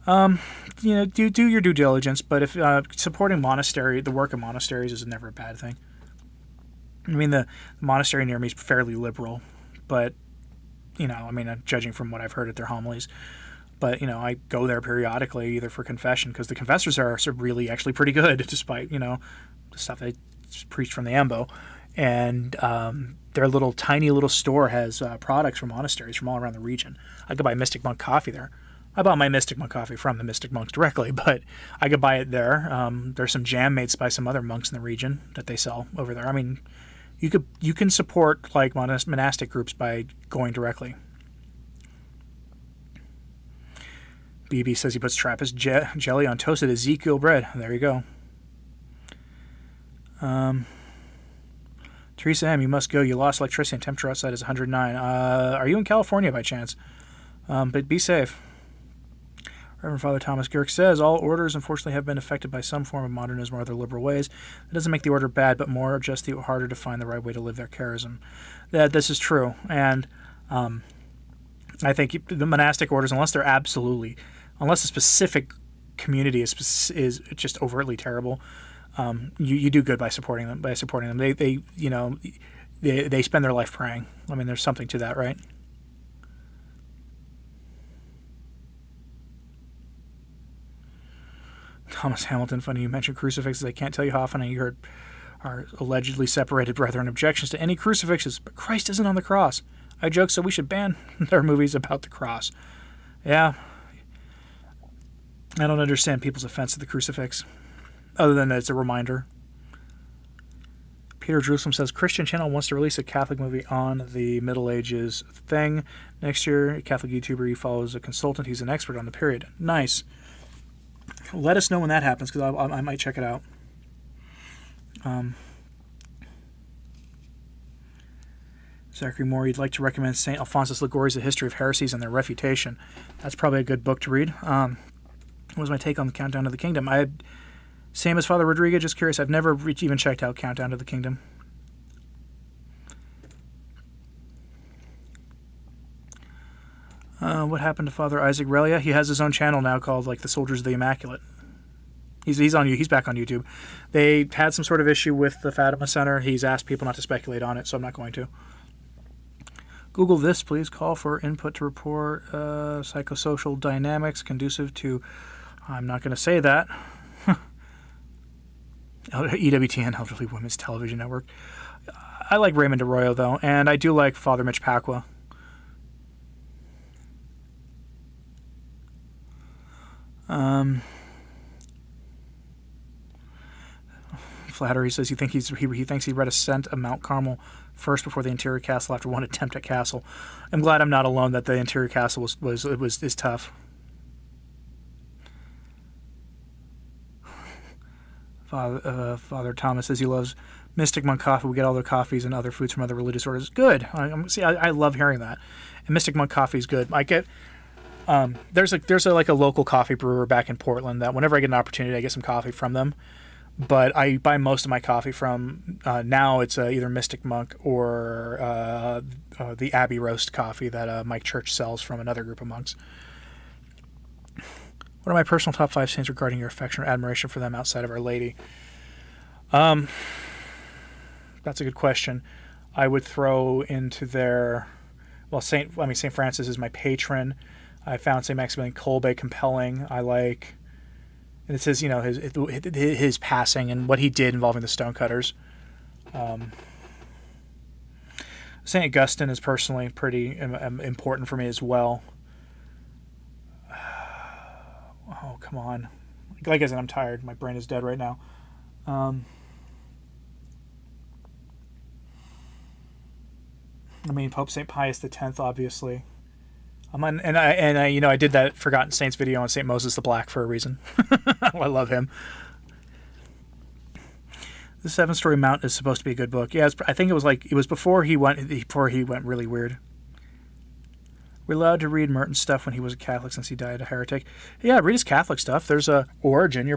Do your due diligence, but if supporting the work of monasteries is never a bad thing. I mean, the monastery near me is fairly liberal, but, judging from what I've heard at their homilies. But, I go there periodically, either for confession, because the confessors are really actually pretty good, despite, the stuff they preach from the AMBO. And their tiny little store has products from monasteries from all around the region. I could buy Mystic Monk coffee there. I bought my Mystic Monk coffee from the Mystic Monks directly, but I could buy it there. There's some jam made by some other monks in the region that they sell over there. I mean, you can support monastic groups by going directly. BB says he puts Trappist jelly on toasted Ezekiel bread. There you go. Teresa M., you must go. You lost electricity and temperature outside is 109. Are you in California by chance? But be safe. Reverend Father Thomas Girk says, all orders unfortunately have been affected by some form of modernism or other liberal ways. That doesn't make the order bad, but more just harder to find the right way to live their charism. This is true. And I think the monastic orders, unless a specific community is just overtly terrible, you do good by supporting them. They spend their life praying. I mean, there's something to that, right? Thomas Hamilton, funny you mentioned crucifixes. I can't tell you how often I heard our allegedly separated brethren objections to any crucifixes, but Christ isn't on the cross. I joke, so we should ban their movies about the cross. Yeah. I don't understand people's offense to the crucifix, other than that it's a reminder. Peter Jerusalem says, Christian Channel wants to release a Catholic movie on the Middle Ages thing next year. A Catholic YouTuber he follows a consultant. He's an expert on the period. Nice. Let us know when that happens, because I might check it out. Zachary Moore, you'd like to recommend St. Alphonsus Liguori's The History of Heresies and Their Refutation. That's probably a good book to read. What was my take on the Countdown to the Kingdom? Same as Father Rodriguez, just curious. I've never even checked out Countdown to the Kingdom. What happened to Father Isaac Relia? He has his own channel now called like the Soldiers of the Immaculate. He's back on YouTube. They had some sort of issue with the Fatima Center. He's asked people not to speculate on it, so I'm not going to. Google this, please. Call for input to report psychosocial dynamics conducive to... I'm not going to say that. EWTN, Elderly Women's Television Network. I like Raymond Arroyo, though, and I do like Father Mitch Pacwa. Flattery says he thinks he read Ascent of Mount Carmel first before the Interior Castle after one attempt at Castle. I'm glad I'm not alone that the Interior Castle is tough. Father Thomas says he loves Mystic Monk coffee. We get all their coffees and other foods from other religious orders. Good. I love hearing that. And Mystic Monk coffee is good. I get there's a local coffee brewer back in Portland that whenever I get an opportunity, I get some coffee from them. But I buy most of my coffee from now it's either Mystic Monk or the Abbey Roast coffee that Mike Church sells from another group of monks. What are my personal top 5 saints regarding your affection or admiration for them outside of Our Lady? That's a good question. I would throw into their... Well, St. Francis is my patron. I found St. Maximilian Kolbe compelling. I like... And it says, his passing and what he did involving the stonecutters. St. Augustine is personally pretty important for me as well. Oh, come on. Like I said, I'm tired. My brain is dead right now. Pope St. Pius X, obviously. I did that Forgotten Saints video on St. Moses the Black for a reason. I love him. The Seven Story Mount is supposed to be a good book. Yeah, I think it was before he went really weird. We're allowed to read Merton's stuff when he was a Catholic since he died a heretic. Yeah, read his Catholic stuff. There's a Origen.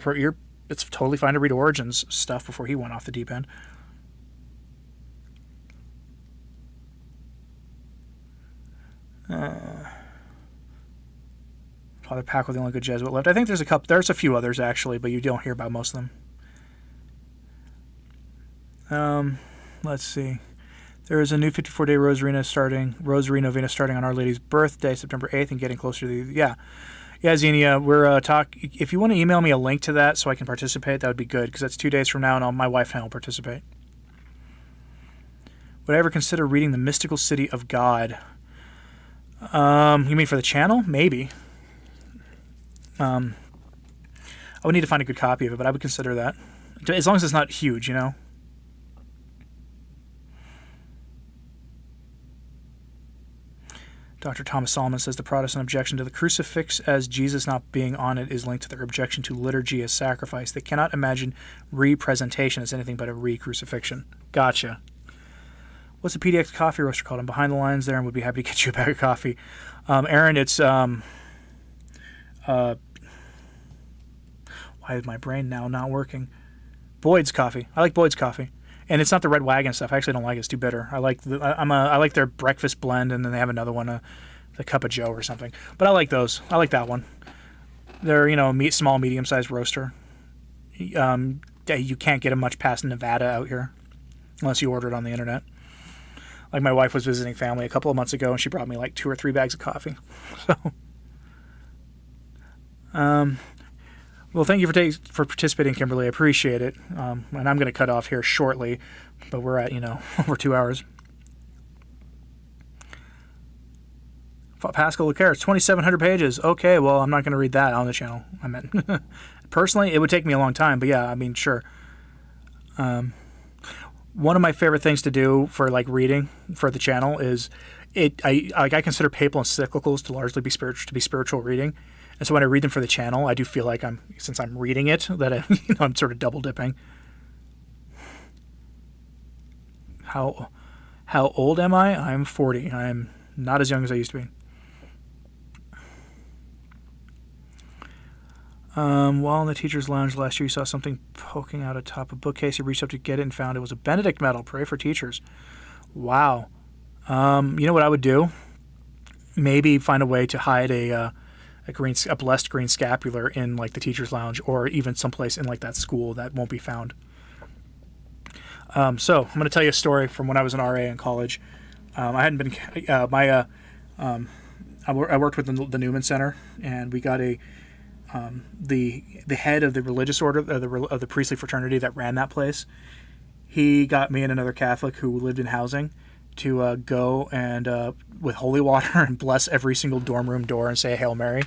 It's totally fine to read Origen's stuff before he went off the deep end. Father Paco, the only good Jesuit left. I think there's a few others actually, but you don't hear about most of them. Let's see. There is a new 54-day Rosary Novena starting on Our Lady's birthday, September 8th, and getting closer to the... Yeah, Xenia, we're if you want to email me a link to that so I can participate, that would be good, because that's 2 days from now, and my wife and I will participate. Would I ever consider reading The Mystical City of God? You mean for the channel? Maybe. I would need to find a good copy of it, but I would consider that. As long as it's not huge, Dr. Thomas Solomon says the Protestant objection to the crucifix as Jesus not being on it is linked to their objection to liturgy as sacrifice. They cannot imagine representation as anything but a re-crucifixion. Gotcha. What's the PDX coffee roaster called? I'm behind the lines there and would be happy to get you a bag of coffee. Aaron, it's... why is my brain now not working? Boyd's coffee. I like Boyd's coffee. And it's not the Red Wagon stuff. I actually don't like it. It's too bitter. I like their breakfast blend, and then they have another one, the Cup of Joe or something. But I like those. I like that one. They're, small, medium-sized roaster. You can't get them much past Nevada out here unless you order it on the internet. Like my wife was visiting family a couple of months ago, and she brought me like 2 or 3 bags of coffee. So, Well, thank you for participating, Kimberly. I appreciate it. And I'm going to cut off here shortly, but we're at, over 2 hours. Pascal Lecaire, 2,700 pages. Okay, well, I'm not going to read that on the channel. I meant, personally, it would take me a long time, but yeah, I mean, sure. One of my favorite things to do for like reading for the channel is I consider papal encyclicals to largely be spiritual reading, and so when I read them for the channel, I do feel like since I'm reading it that I'm sort of double dipping. How old am I? I'm 40. I'm not as young as I used to be. While in the teacher's lounge last year, you saw something poking out atop a bookcase. You reached up to get it and found it was a Benedict medal. Pray for teachers. Wow. You know what I would do? Maybe find a way to hide a blessed green scapular in like the teacher's lounge, or even someplace in like that school that won't be found. So I'm going to tell you a story from when I was an RA in college. I hadn't been I worked with the Newman Center, and we got the head of the religious order of the priestly fraternity that ran that place. He got me and another Catholic who lived in housing to go and with holy water and bless every single dorm room door and say a Hail Mary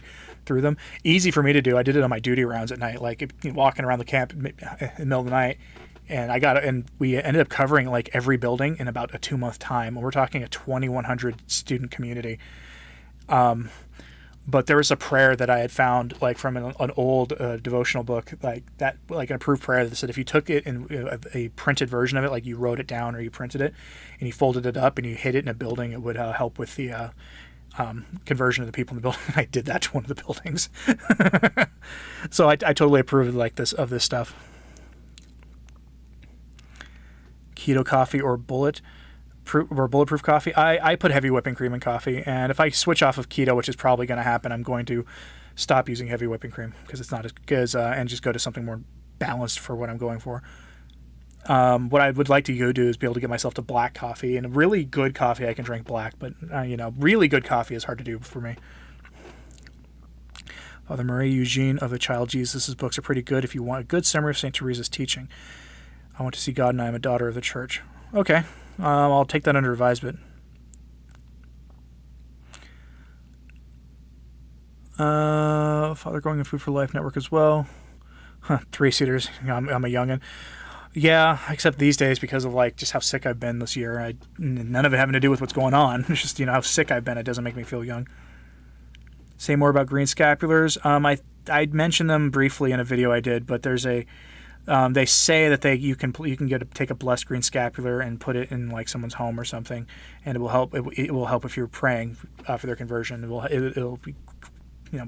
through them. Easy for me to do. I did it on my duty rounds at night, like walking around the camp in the middle of the night. And we ended up covering like every building in about a 2-month time. We're talking a 2,100 student community. But there was a prayer that I had found, like from an old devotional book, like that, like an approved prayer that said if you took it in a printed version of it, like you wrote it down or you printed it, and you folded it up and you hid it in a building, it would help with the conversion of the people in the building. I did that to one of the buildings, so I totally approve of this stuff. Keto coffee or bulletproof coffee. I put heavy whipping cream in coffee, and if I switch off of keto, which is probably going to happen, I'm going to stop using heavy whipping cream because it's not as good and just go to something more balanced for what I'm going for. What I would like to do is be able to get myself to black coffee, and really good coffee I can drink black, but really good coffee is hard to do for me. Father Marie Eugene of the Child Jesus' books are pretty good if you want a good summary of St. Teresa's teaching. I want to see God and I am a daughter of the church. Okay. I'll take that under advisement. Father going in Food for Life Network as well. 3-seaters. I'm a youngin'. Yeah, except these days because of like just how sick I've been this year. None of it having to do with what's going on. It's just how sick I've been. It doesn't make me feel young. Say more about green scapulars. I mentioned them briefly in a video I did, but there's they say that you can take a blessed green scapular and put it in like someone's home or something, and it will help. It will help if you're praying for their conversion. It'll be,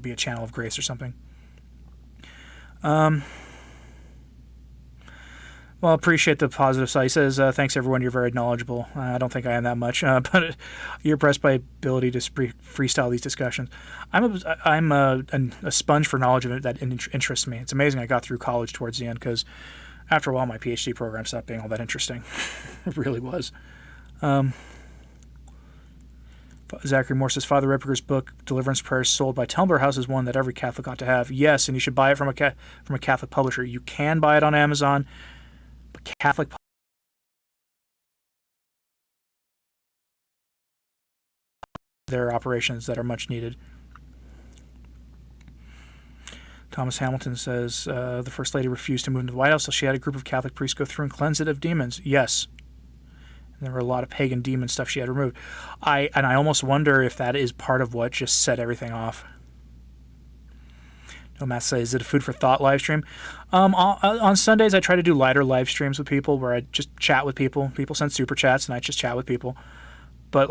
be a channel of grace or something. Well, I appreciate the positive side. He says, thanks everyone, you're very knowledgeable. I don't think I am that much, but you're impressed by ability to freestyle these discussions. I'm a sponge for knowledge of it that interests me. It's amazing I got through college towards the end, because after a while my PhD program stopped being all that interesting. It really was. Zachary Moore says, Father Ripperger's book, Deliverance Prayers, sold by Telmer House, is one that every Catholic ought to have. Yes, and you should buy it from a Catholic publisher. You can buy it on Amazon. Catholic their operations that are much needed. Thomas Hamilton says the First Lady refused to move into the White House, so she had a group of Catholic priests go through and cleanse it of demons. Yes. And there were a lot of pagan demon stuff she had removed. I almost wonder if that is part of what just set everything off. No, Matt says, is it a food for thought live stream? On Sundays, I try to do lighter live streams with people where I just chat with people. People send super chats, and I just chat with people. But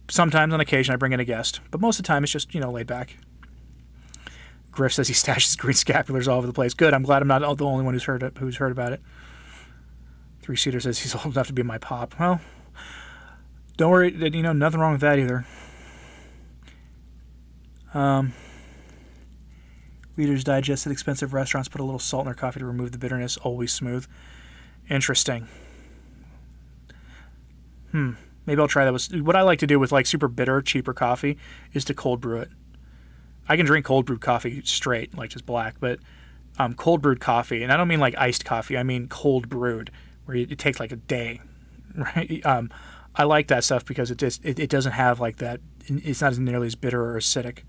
sometimes on occasion, I bring in a guest. But most of the time, it's just laid back. Griff says he stashes green scapulars all over the place. Good. I'm glad I'm not the only one who's heard about it. 3-seater says he's old enough to be my pop. Well, don't worry. Nothing wrong with that either. Reader's Digest at expensive restaurants put a little salt in their coffee to remove the bitterness. Always smooth. Interesting. Maybe I'll try that. What I like to do with super bitter, cheaper coffee is to cold brew it. I can drink cold brewed coffee straight, like just black, but cold brewed coffee, and I don't mean like iced coffee. I mean cold brewed, where it takes like a day, right? I like that stuff because it doesn't have like that. It's not as nearly as bitter or acidic.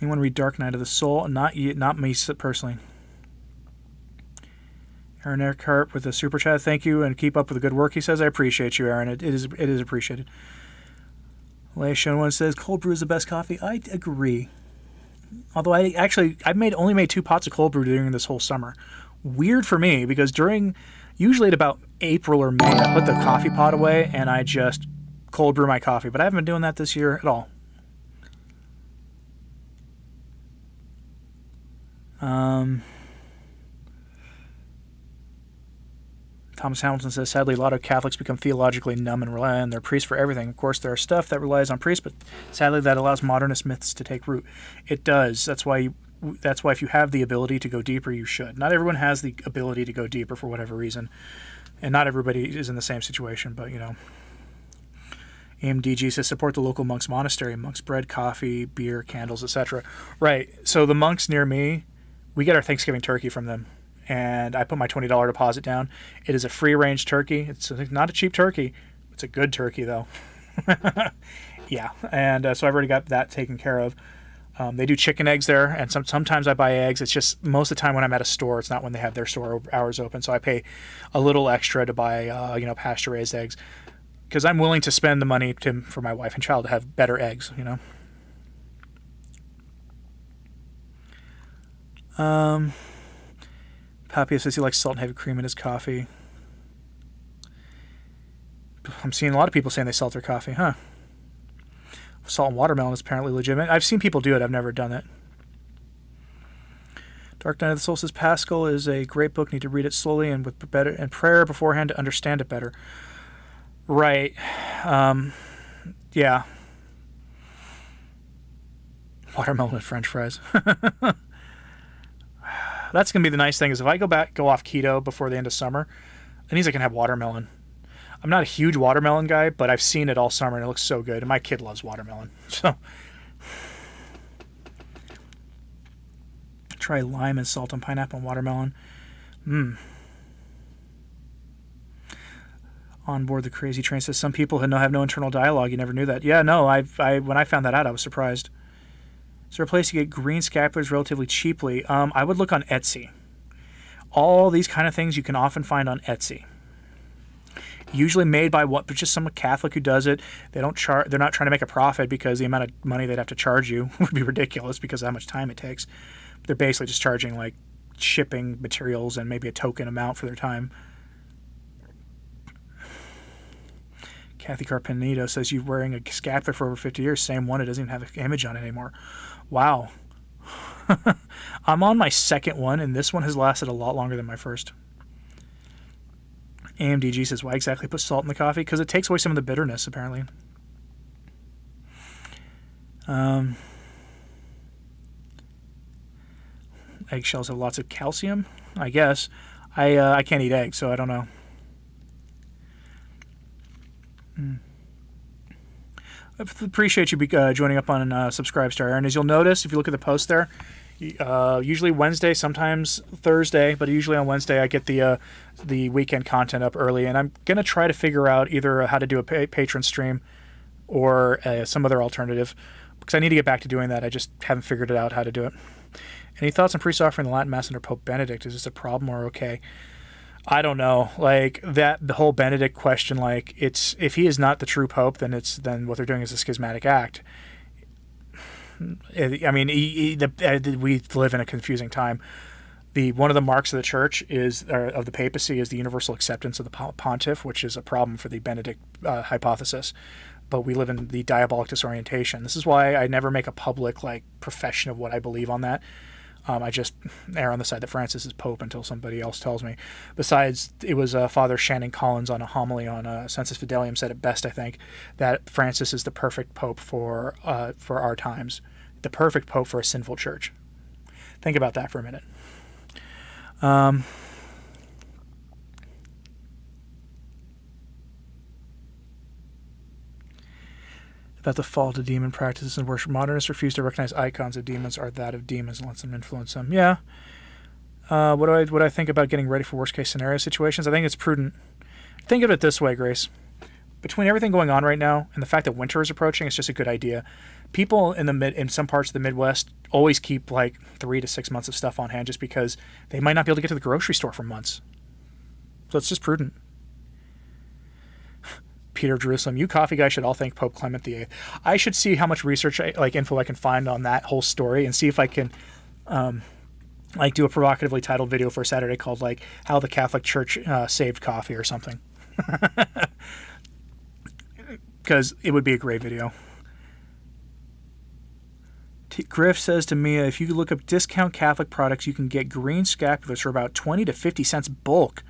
Anyone read Dark Night of the Soul? Not me personally. Aaron Eckhart with a super chat. Thank you, and keep up with the good work. He says, I appreciate you, Aaron. It is appreciated. Leigh Shonwan says cold brew is the best coffee. I agree. Although I've only made 2 pots of cold brew during this whole summer. Weird for me because usually at about April or May, I put the coffee pot away and I just cold brew my coffee. But I haven't been doing that this year at all. Thomas Hamilton says, sadly, a lot of Catholics become theologically numb and rely on their priests for everything. Of course, there are stuff that relies on priests, but sadly, that allows modernist myths to take root. It does. That's why if you have the ability to go deeper, you should. Not everyone has the ability to go deeper for whatever reason, and not everybody is in the same situation, but, AMDG says, support the local monks' monastery. Monks' bread, coffee, beer, candles, etc. Right. So the monks near me, we get our Thanksgiving turkey from them. And I put my $20 deposit down. It is a free-range turkey. It's not a cheap turkey. It's a good turkey, though. Yeah, and so I've already got that taken care of. They do chicken eggs there, and sometimes I buy eggs. It's just most of the time when I'm at a store, it's not when they have their store hours open. So I pay a little extra to buy, pasture-raised eggs, because I'm willing to spend the money for my wife and child to have better eggs. Pappy says he likes salt and heavy cream in his coffee. I'm seeing a lot of people saying they salt their coffee, huh? Salt and watermelon is apparently legitimate. I've seen people do it. I've never done it. Dark Night of the Soul says Pascal is a great book. Need to read it slowly and with prayer beforehand to understand it better. Right. Yeah. Watermelon and French fries. That's going to be the nice thing is if I go off keto before the end of summer, that means I can have watermelon. I'm not a huge watermelon guy, but I've seen it all summer and it looks so good. And my kid loves watermelon. So try lime and salt on pineapple and watermelon. On board the crazy train says some people have no internal dialogue. You never knew that. Yeah, no, when I found that out, I was surprised. Is there a place to get green scapulars relatively cheaply? I would look on Etsy. All these kind of things you can often find on Etsy. Usually made by but just some Catholic who does it. They're not trying to make a profit because the amount of money they'd have to charge you would be ridiculous because of how much time it takes. They're basically just charging like shipping materials and maybe a token amount for their time. Kathy Carpenito says you're wearing a scapular for over 50 years. Same one. It doesn't even have an image on it anymore. Wow. I'm on my second one, and this one has lasted a lot longer than my first. AMDG says, why exactly put salt in the coffee? Because it takes away some of the bitterness, apparently. Eggshells have lots of calcium, I guess. I can't eat eggs, so I don't know. I appreciate you joining up on Subscribestar, Aaron. As you'll notice, if you look at the post there, usually Wednesday, sometimes Thursday, but usually on Wednesday I get the weekend content up early, and I'm going to try to figure out either how to do a patron stream or some other alternative, because I need to get back to doing that. I just haven't figured it out how to do it. Any thoughts on priests offering the Latin Mass under Pope Benedict? Is this a problem or okay? I don't know. Like the whole Benedict question, like it's if he is not the true pope, then what they're doing is a schismatic act. I mean, we live in a confusing time. One of the marks of the church of the papacy is the universal acceptance of the pontiff, which is a problem for the Benedict hypothesis. But we live in the diabolic disorientation. This is why I never make a public profession of what I believe on that. I just err on the side that Francis is Pope until somebody else tells me. Besides, it was Father Shannon Collins on a homily on Sensus Fidelium said it best, I think, that Francis is the perfect Pope for our times, the perfect Pope for a sinful church. Think about that for a minute. about the fall to demon practices and worship. Modernists refuse to recognize icons of demons are that of demons and lets them influence them. Yeah. What do I think about getting ready for worst case scenario situations? I think it's prudent. Think of it this way, Grace. Between everything going on right now and the fact that winter is approaching, it's just a good idea. People in some parts of the Midwest always keep like 3 to 6 months of stuff on hand just because they might not be able to get to the grocery store for months. So it's just prudent. Peter of Jerusalem, you coffee guys should all thank Pope Clement VIII. I should see how much research, info I can find on that whole story and see if I can, do a provocatively titled video for Saturday called like "How the Catholic Church Saved Coffee" or something. Because it would be a great video. Griff says to Mia, if you look up discount Catholic products, you can get green scapulars for about 20 to 50 cents bulk.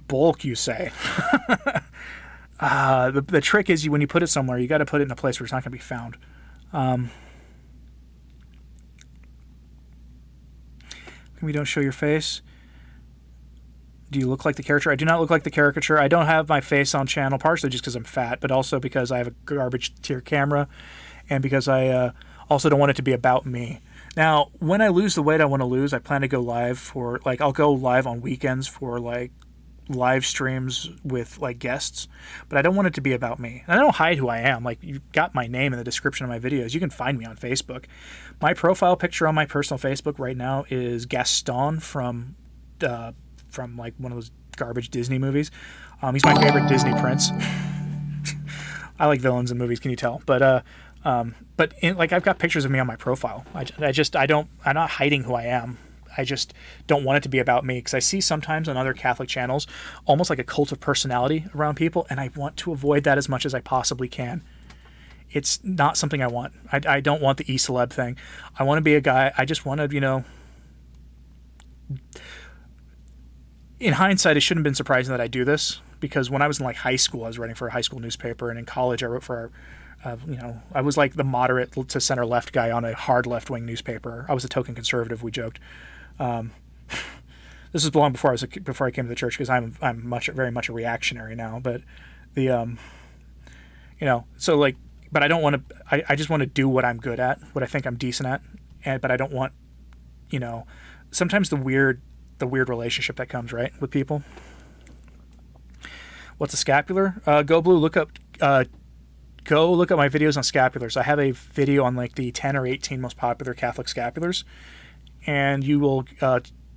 Bulk, you say? The trick is when you put it somewhere, you got to put it in a place where it's not going to be found. We don't show your face. Do you look like the caricature? I do not look like the caricature. I don't have my face on channel, partially just because I'm fat, but also because I have a garbage tier camera, and because I also don't want it to be about me. Now, when I lose the weight I want to lose, I plan to go live for, I'll go live on weekends for, live streams with guests, but I don't want it to be about me. And I don't hide who I am. You've got my name in the description of my videos. You can find me on Facebook. My profile picture on my personal Facebook right now is Gaston from one of those garbage Disney movies. He's my favorite Disney prince. I like villains in movies, can you tell? But I've got pictures of me on my profile. I'm not hiding who I am. I just don't want it to be about me, because I see sometimes on other Catholic channels almost like a cult of personality around people, and I want to avoid that as much as I possibly can. It's not something I want. I don't want the e-celeb thing. I want to be a guy. I just want to, in hindsight, it shouldn't have been surprising that I do this, because when I was in high school, I was writing for a high school newspaper, and in college I wrote for I was the moderate to center left guy on a hard left-wing newspaper. I was a token conservative, we joked. This is long before I came to the church, because I'm very much a reactionary now. But but I don't want to. I just want to do what I'm good at, what I think I'm decent at, but I don't want, sometimes the weird relationship that comes with people. What's a scapular? Go Blue. Go look at my videos on scapulars. I have a video on the 10 or 18 most popular Catholic scapulars, and you will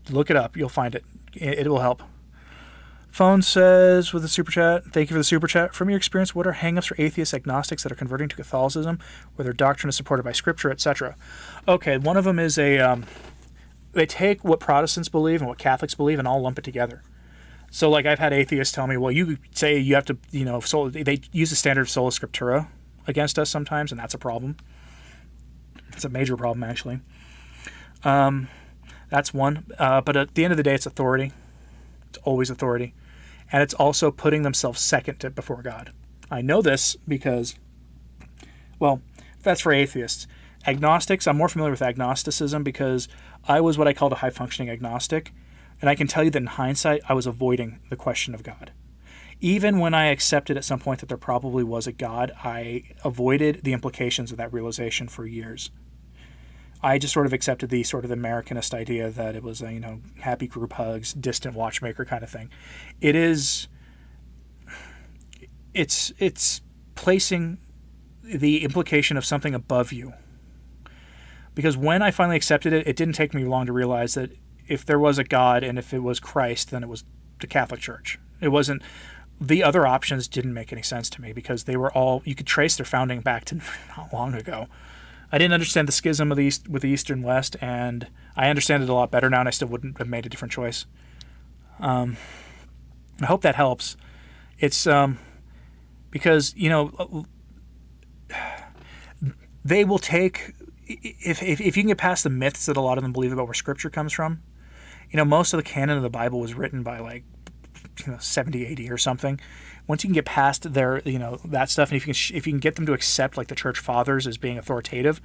look it up. You'll find it. It will help. Phone says with a super chat, thank you for the super chat. From your experience, what are hang-ups for atheists, agnostics that are converting to Catholicism, where their doctrine is supported by Scripture, etc.? Okay, one of them is they take what Protestants believe and what Catholics believe and all lump it together. So, I've had atheists tell me, well, you say you have to, they use the standard of sola scriptura against us sometimes, and that's a problem. It's a major problem, actually. That's one. But at the end of the day, it's authority. It's always authority. And it's also putting themselves second before God. I know this because, that's for atheists. Agnostics, I'm more familiar with agnosticism because I was what I called a high-functioning agnostic. And I can tell you that in hindsight, I was avoiding the question of God. Even when I accepted at some point that there probably was a God, I avoided the implications of that realization for years. I just sort of accepted the sort of Americanist idea that it was a, happy group hugs, distant watchmaker kind of thing. It's placing the implication of something above you. Because when I finally accepted it, it didn't take me long to realize that if there was a God and if it was Christ, then it was the Catholic Church. It wasn't. The other options didn't make any sense to me because they were all, you could trace their founding back to not long ago. I didn't understand the schism of the East with the East and West, and I understand it a lot better now, and I still wouldn't have made a different choice. I hope that helps. It's because, they will take, if you can get past the myths that a lot of them believe about where Scripture comes from, most of the canon of the Bible was written by 70 AD or something. Once you can get past their, that stuff, and if you can get them to accept the church fathers as being authoritative,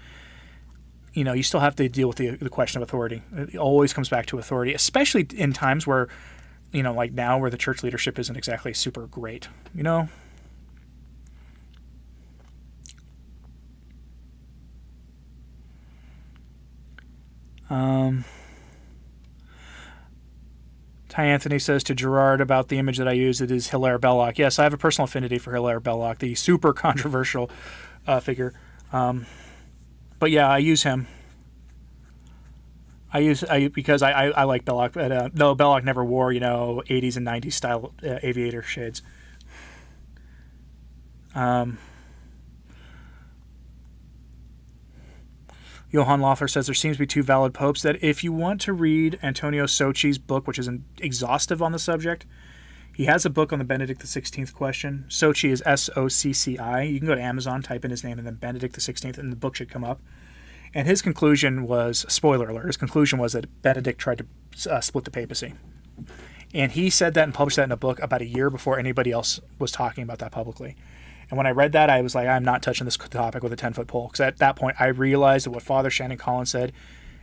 you still have to deal with the question of authority. It always comes back to authority, especially in times where, like now where the church leadership isn't exactly super great, Ty Anthony says to Gerard about the image that I use, it is Hilaire Belloc. Yes, I have a personal affinity for Hilaire Belloc, the super controversial figure. But yeah, I use him. Because I like Belloc. But, no, Belloc never wore 80s and 90s style aviator shades. Johann Loeffler says there seems to be two valid popes. That if you want to read Antonio Socci's book, which is exhaustive on the subject, he has a book on the Benedict XVI question. Socci is Socci. You can go to Amazon, type in his name, and then Benedict XVI, and the book should come up. And his conclusion was, spoiler alert, his conclusion was that Benedict tried to split the papacy. And he said that and published that in a book about a year before anybody else was talking about that publicly. And when I read that, I was like, I'm not touching this topic with a 10-foot pole. Because at that point, I realized that what Father Shannon Collins said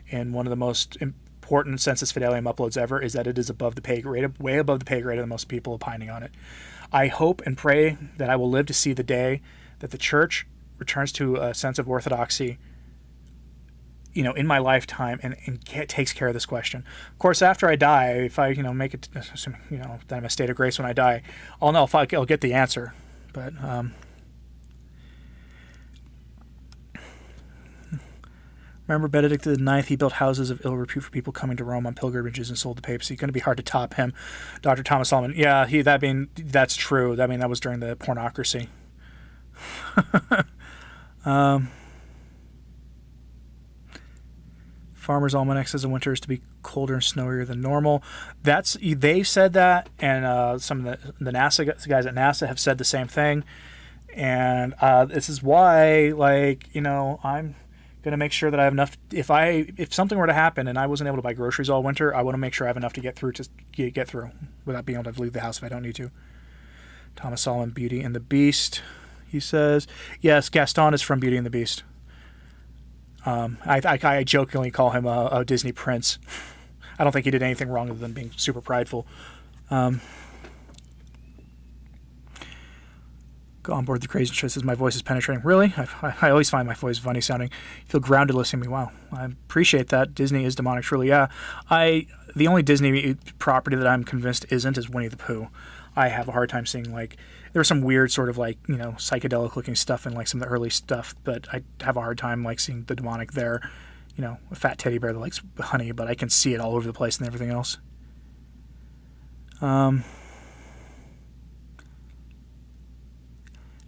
in one of the most important Sensus Fidelium uploads ever is that it is above the pay grade, way above the pay grade of the most people opining on it. I hope and pray that I will live to see the day that the Church returns to a sense of orthodoxy, in my lifetime and takes care of this question. Of course, after I die, if I, make it, that I'm a state of grace when I die, I'll know if I'll get the answer. But remember Benedict IX, he built houses of ill repute for people coming to Rome on pilgrimages and sold the papacy. Going to be hard to top him. Dr. Thomas Solomon. Yeah, that's true. That was during the pornocracy. Farmer's Almanac says the winter is to be colder and snowier than normal. They said that, and some of the NASA guys at NASA have said the same thing. And this is why, I'm going to make sure that I have enough. If something were to happen and I wasn't able to buy groceries all winter, I want to make sure I have enough to get through without being able to leave the house if I don't need to. Thomas Solomon, Beauty and the Beast. He says, yes, Gaston is from Beauty and the Beast. I jokingly call him a Disney prince. I don't think he did anything wrong other than being super prideful. Go on board the crazy show. Says my voice is penetrating. Really? I always find my voice funny sounding. You feel grounded listening to me. Wow, I appreciate that. Disney is demonic, truly. Yeah, the only Disney property that I'm convinced isn't is Winnie the Pooh. I have a hard time seeing there's some weird sort of psychedelic looking stuff in some of the early stuff, but I have a hard time seeing the demonic there. A fat teddy bear that likes honey, but I can see it all over the place and everything else.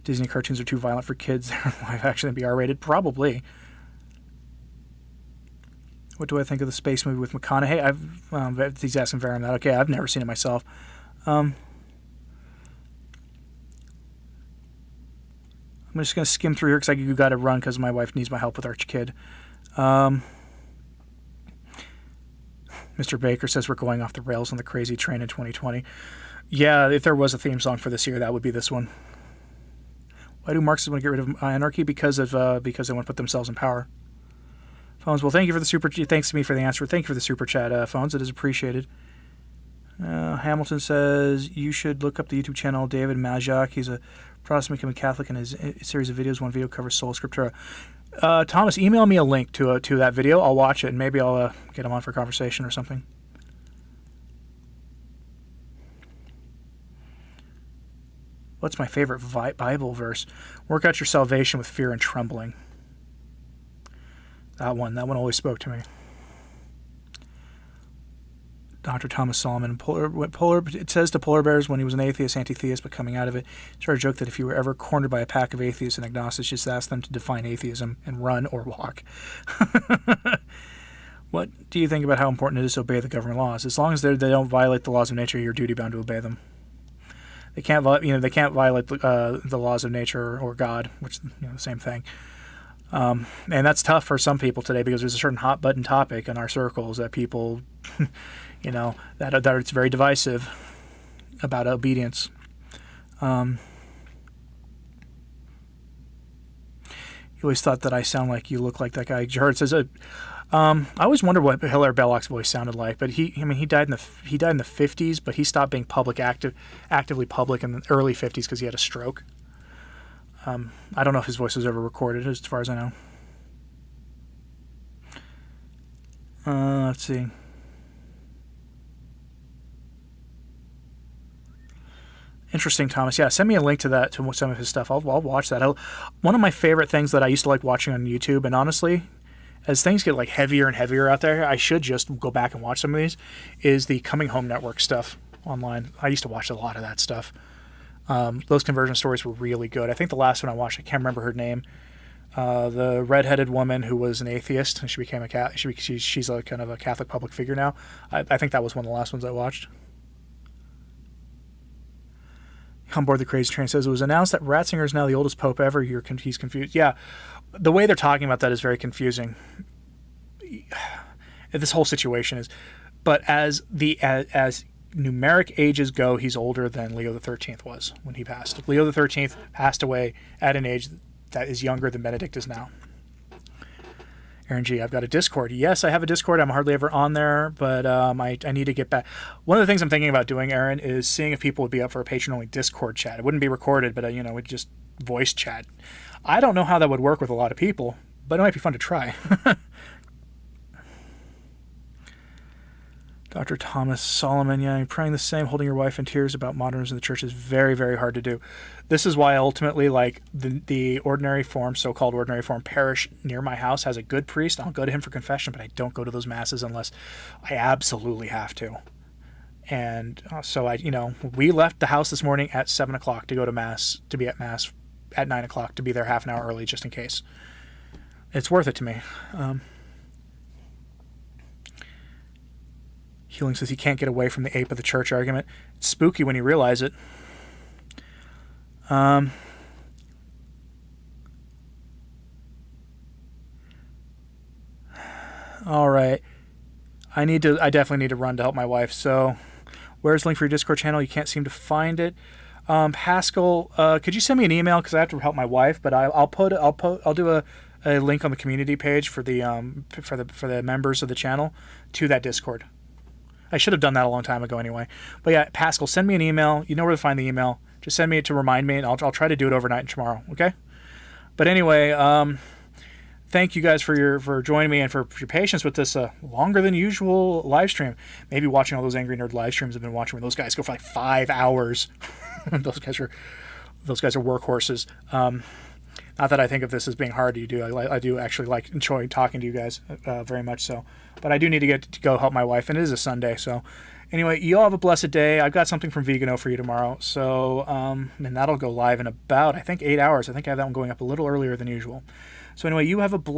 Disney cartoons are too violent for kids. They're live action and be R-rated? Probably. What do I think of the space movie with McConaughey? He's asking Varum that. Okay, I've never seen it myself. I'm just going to skim through here because you got to run because my wife needs my help with our kid. Mr. Baker says we're going off the rails on the crazy train in 2020. Yeah, if there was a theme song for this year, that would be this one. Why do Marxists want to get rid of anarchy? Because they want to put themselves in power. Phones, well, thank you for the super. Thanks to me for the answer. Thank you for the super chat, Phones. It is appreciated. Hamilton says you should look up the YouTube channel David Majak. He's a Protestant becoming Catholic, and his series of videos. One video covers Sola Scriptura. Thomas, email me a link to that video. I'll watch it, and maybe I'll get him on for conversation or something. What's my favorite Bible verse? Work out your salvation with fear and trembling. That one always spoke to me. Dr. Thomas Solomon. It says to polar bears when he was an atheist, anti-theist, but coming out of it, he started a joke that if you were ever cornered by a pack of atheists and agnostics, just ask them to define atheism and run or walk. What do you think about how important it is to obey the government laws? As long as they don't violate the laws of nature, you're duty bound to obey them. They can't violate the laws of nature or God, which the same thing. And that's tough for some people today because there's a certain hot button topic in our circles that people, that it's very divisive about obedience. You always thought that I sound like you look like that guy. Jared says, I always wondered what Hilaire Belloc's voice sounded like, but he died in the 50s, but he stopped being actively public in the early 50s because he had a stroke. I don't know if his voice was ever recorded, as far as I know. Let's see. Interesting, Thomas. Yeah, send me a link to that, to some of his stuff. I'll watch that. One of my favorite things that I used to like watching on YouTube, and honestly, as things get like heavier and heavier out there, I should just go back and watch some of these, is the Coming Home Network stuff online. I used to watch a lot of that stuff. Those conversion stories were really good. I think the last one I watched, I can't remember her name. The redheaded woman who was an atheist, and she became a cat. She's a kind of a Catholic public figure now. I think that was one of the last ones I watched. On Board the Crazy Train says, it was announced that Ratzinger is now the oldest pope ever. He's confused. Yeah, the way they're talking about that is very confusing. This whole situation is, but as numeric ages go, he's older than Leo the 13th was when he passed. Leo the 13th passed away at an age that is younger than Benedict is now. Aaron G, I've got a Discord. Yes, I have a Discord. I'm hardly ever on there, but I need to get back. One of the things I'm thinking about doing, Aaron, is seeing if people would be up for a patron-only Discord chat. It wouldn't be recorded, but we'd just voice chat. I don't know how that would work with a lot of people, but it might be fun to try. Dr. Thomas Solomon, yeah, you're praying the same, holding your wife in tears about modernism in the church is very, very hard to do. This is why ultimately, like, the ordinary form, so-called ordinary form parish near my house has a good priest. I'll go to him for confession, but I don't go to those masses unless I absolutely have to. And so we left the house this morning at 7 o'clock to go to mass, to be at mass at 9 o'clock, to be there half an hour early just in case. It's worth it to me. Healing says he can't get away from the ape of the church argument. It's spooky when you realize it. All right. I definitely need to run to help my wife. So where's the link for your Discord channel? You can't seem to find it. Haskell, could you send me an email? Cause I have to help my wife, but I'll do a link on the community page for the members of the channel to that Discord. I should have done that a long time ago anyway. But yeah, Pascal, send me an email. You know where to find the email. Just send me it to remind me, and I'll try to do it overnight and tomorrow, okay? But anyway, thank you guys for joining me and for your patience with this longer than usual live stream. Maybe watching all those Angry Nerd live streams I've been watching where those guys go for like 5 hours. those guys are workhorses. Not that I think of this as being hard to do. I do actually enjoy talking to you guys very much so. But I do need to go help my wife, and it is a Sunday. So anyway, you all have a blessed day. I've got something from Vegano for you tomorrow. So and that'll go live in about, I think, 8 hours. I think I have that one going up a little earlier than usual. So anyway, you have a blessed